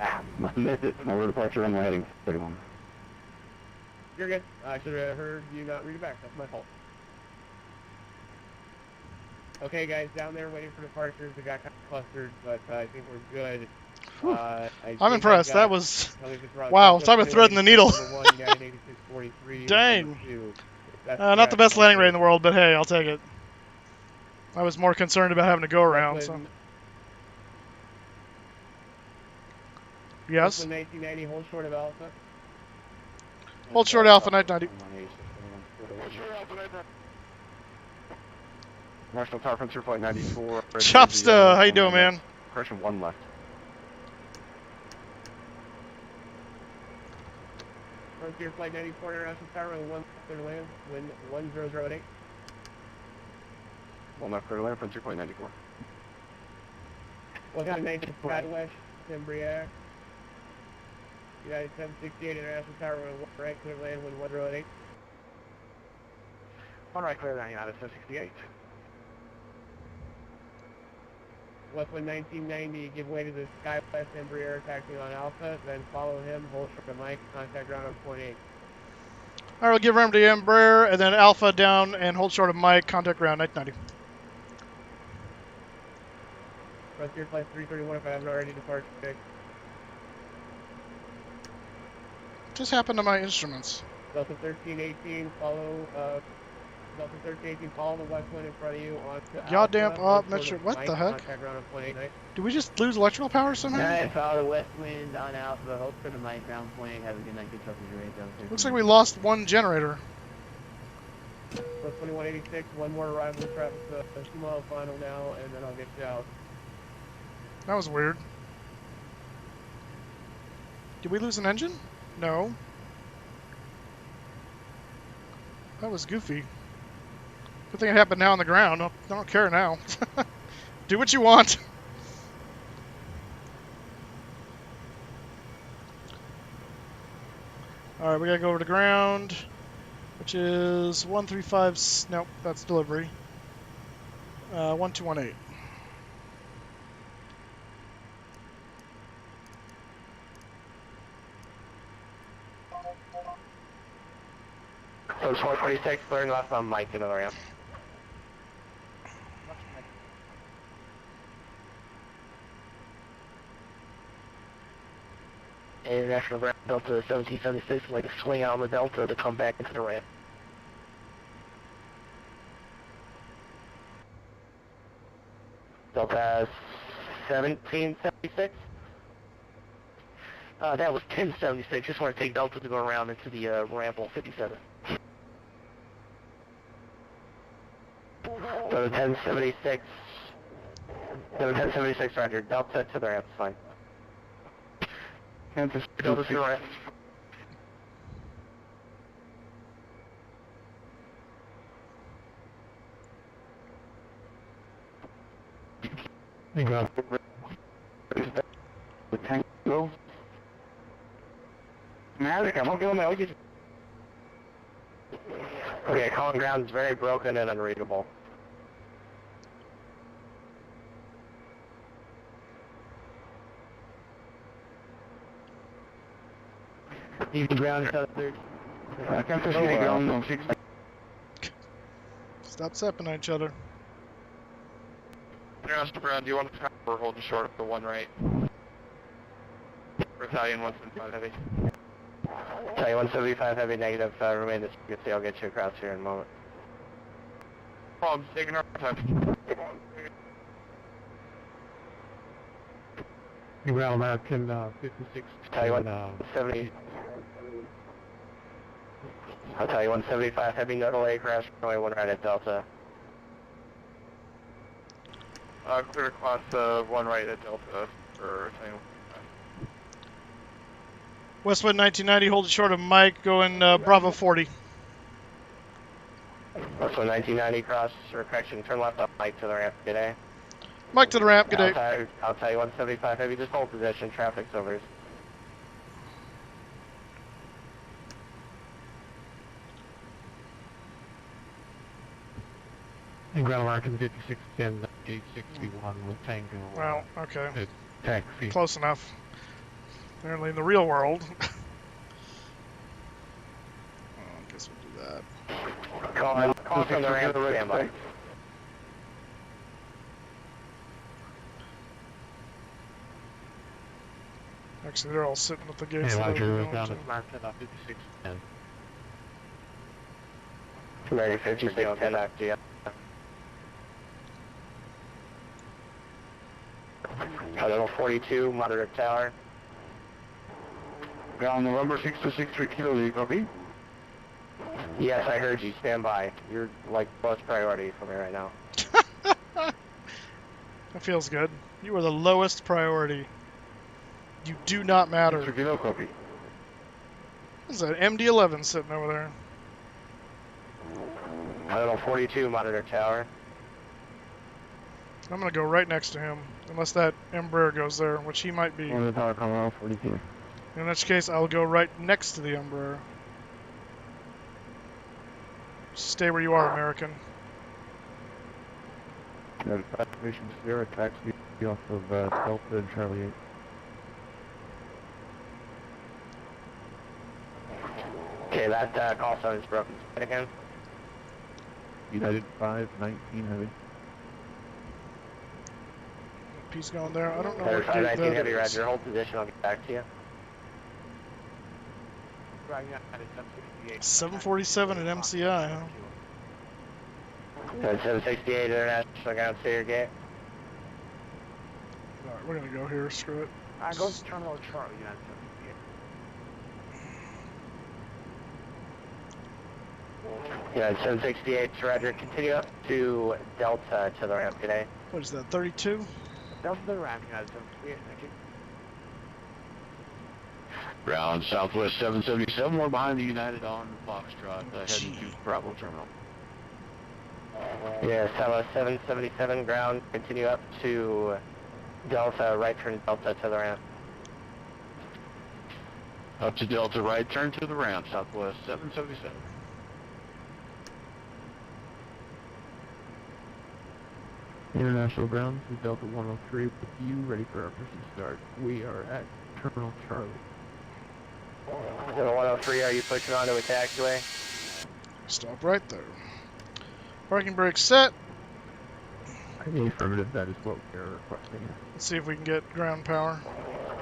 Ah, missed it. No, we're departure, runway heading 31. You're good. I should have heard you not read it back. That's my fault. Okay, guys, down there waiting for departures. We got kind of clustered, but I think we're good. I'm impressed. That was... Wow, talk about threading the needle. Dang. Not the best landing rate in the world, but hey, I'll take it. I was more concerned about having to go around, so... Yes? 1990, hold short of Alpha. Hold short Alpha 990. National Tower, Frontier Flight 94. Chopsta, how you doing, man? Correction, 1 left. Frontier Flight 94, International Tower, 1 clear to land, wind 1008. 1 left, clear to land, Frontier Flight 94. 190, Skywest, Embraer. United 768, International Tower, 1 right, clear to land, wind 1008. 1 right, clear to land, United 768. Westwind 1990, give way to the Skywest Embraer taxiing on Alpha, then follow him, hold short of Mike, contact ground on 0.8. Alright, we'll give room to Embraer, and then Alpha down and hold short of Mike, contact ground 990. Frontier Flight 331 if I haven't already departed. What just happened to my instruments? Delta 1318, follow Delta 13, follow the west wind in front of you on to Goddamn Alpha, op, report Metro. of What Mike, the heck? contact ground on 28. Did we just lose electrical power somehow? Alright, follow the west wind on Alpha, hope for the Mike, ground point, have a good night, good trouble, your radio. Looks like we lost one generator. So 2186, one more arrival traffic, 2 mile final now, and then I'll get you out. That was weird. Did we lose an engine? No. That was goofy. Good thing it happened now on the ground. I don't care now. Do what you want. Alright, we gotta go over to ground, which is 135. Nope, that's delivery. 1218. So 446, clearing off on Mike to the ramp. International ramp Delta 1776, like swing out on the Delta to come back into the ramp. Delta 1776? That was 1076, just want to take Delta to go around into the ramp on 57. So 1076, 1076 roger, Delta to the ramp, fine. Delta to the ramp. The tank go. Maddog, I'm okay with my luggage. Okay, calling ground is very broken and unreadable. You can ground each other. I can't see any ground on 6. Stop stepping on each other. Ground, do you want to we're holding short of the one right? Battalion 175 heavy. Battalion 175 heavy negative, remain this. I'll get you across here in a moment. Problems, taking our time. Ground American 56. Battalion 170. I'll tell you 175 heavy nodal crash, runway 1 right at Delta. Clear class 1 right at Delta for Battalion. Westwood 1990, hold it short of Mike, going Bravo 40. Westwood 1990 cross, or correction, turn left up Mike to the ramp, good day. Mike to the ramp, good day. I'll tell you 175 heavy, just hold position, traffic's over. And Ground American 5610 861 with Tango. Well, okay. Taxi. Close enough. Apparently in the real world. I guess we'll do that. Call from the ramp, standby. Actually, they're all sitting at the gates. Yeah, of the Roger, building, ground too. is marked at 5610. Ready 5610 back to you. Level 42, moderate tower. Ground November 623 Kilo, do you copy? Yes, I heard you. Stand by. You're like lowest priority for me right now. That feels good. You are the lowest priority. You do not matter. Mr. Kilo, copy. There's an MD-11 sitting over there. Level 42, monitor tower. I'm going to go right next to him, unless that Embraer goes there, which he might be. On the tower, Colorado 42. In which case, I'll go right next to the Embraer. Stay where you are, American. Activation Sierra, taxi off of Delta and Charlie 8. Okay, that call sign is broken. Say it again. United 519 heavy. Piece going there. I don't know United what gate 519 that heavy, is. roger. Hold position. I'll get back to you. 747 at MCI, huh? 768 International Ground Clear Gate. Alright, we're gonna go here, screw it. Go to Terminal Charlie, United 78. United 768, Roger. Continue up to Delta to the ramp today. What is that, 32? Delta to the ramp, United 768, thank you. Ground Southwest 777, we're behind the United on Foxtrot, heading to Bravo Terminal. Yeah, Southwest 777, ground. Continue up to Delta, right turn Delta to the ramp. Up to Delta, right turn to the ramp, Southwest 777. International ground, this is Delta 103 with you, ready for our pursuit start. We are at Terminal Charlie. Delta 103, are you pushing onto a taxiway? Stop right there. Parking brake set. In the affirmative, that is what we are requesting. Let's see if we can get ground power.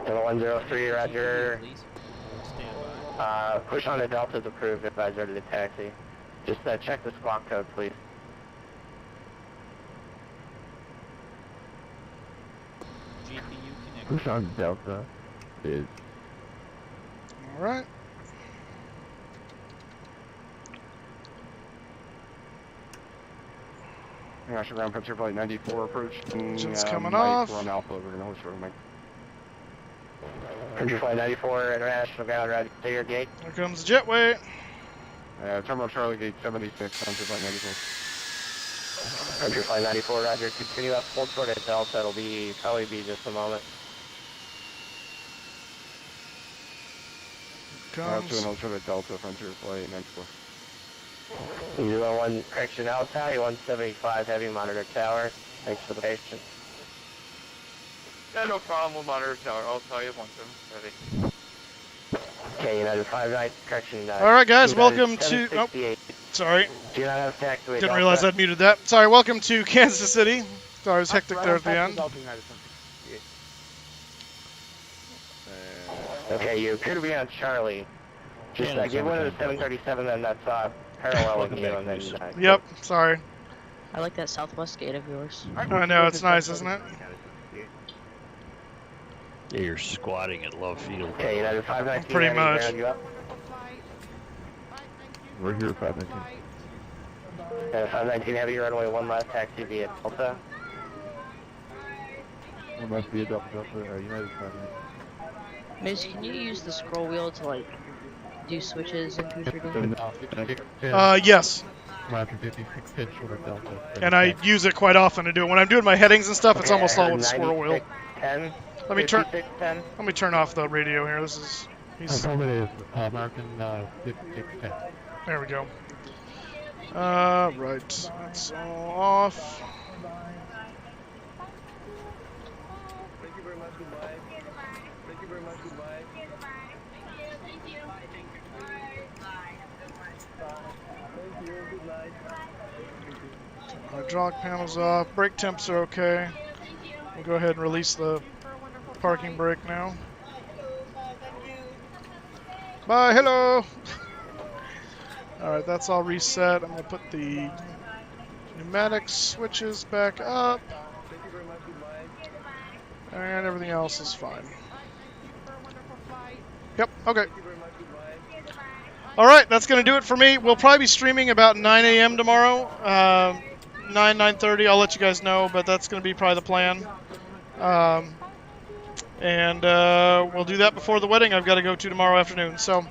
Delta 103, Roger. Push on to Delta's approved, advisor to the taxi. Just check the squawk code, please. Push on Delta is. Alright. National ground picture flight 94 approach. Engine's coming off. We're on Alpha, we're gonna host for Mike. Picture flight 94, international ground, Roger. Clear gate. Here comes the jetway. Terminal Charlie gate 76, country flight 94. Country flight 94, Roger. Continue up full toward at Delta. It'll probably be just a moment. Comes. To another Delta, frontier flight 94. 011, correction Alpha, 175, heavy monitor tower. Thanks for the patience. Yeah, no problem, we'll monitor tower. I'll tell you once I'm ready. Okay, United 59, correction. Alright, guys, United welcome to. Oh, sorry. Do you not have taxiway? Didn't realize I'd muted that. Sorry, welcome to Kansas City. Sorry, it was hectic there at the end. Okay, you appear to be on Charlie. Just give one of the 737 then that's parallel with you and then... Yep, sorry. I like that southwest gate of yours. I know, it's nice, isn't it? Yeah, you're squatting at low field. Okay, United 519. Pretty much. We're here at 519. United 519, heavy runway 1 last taxi via Delta. One must be a Delta, United 519. Miss, can you use the scroll wheel to like do switches in Cruiser D? Yes. Roger 56 pitch over Delta. And I use it quite often to do it. When I'm doing my headings and stuff, it's almost all with the squirrel wheel. 10. Let me turn off the radio here. This is. Affirmative, American 5610. There we go. Right. That's all off. Thank you very much, goodbye. Thank you very much, goodbye. Thank you. Thank you, good night. Hydraulic panels off. Brake temps are okay. We'll go ahead and release the parking brake now. Bye, hello! Alright, that's all reset. I'm going to put the pneumatic switches back up. And everything else is fine. Yep, okay. Alright, that's going to do it for me. We'll probably be streaming about 9 a.m. tomorrow. 9:30, I'll let you guys know, but that's going to be probably the plan. We'll do that before the wedding I've got to go to tomorrow afternoon. So,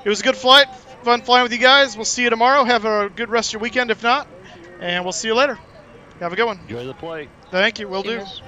it was a good flight. Fun flying with you guys. We'll see you tomorrow. Have a good rest of your weekend if not. And we'll see you later. Have a good one. Enjoy the play. Thank you. Will do. Cheers.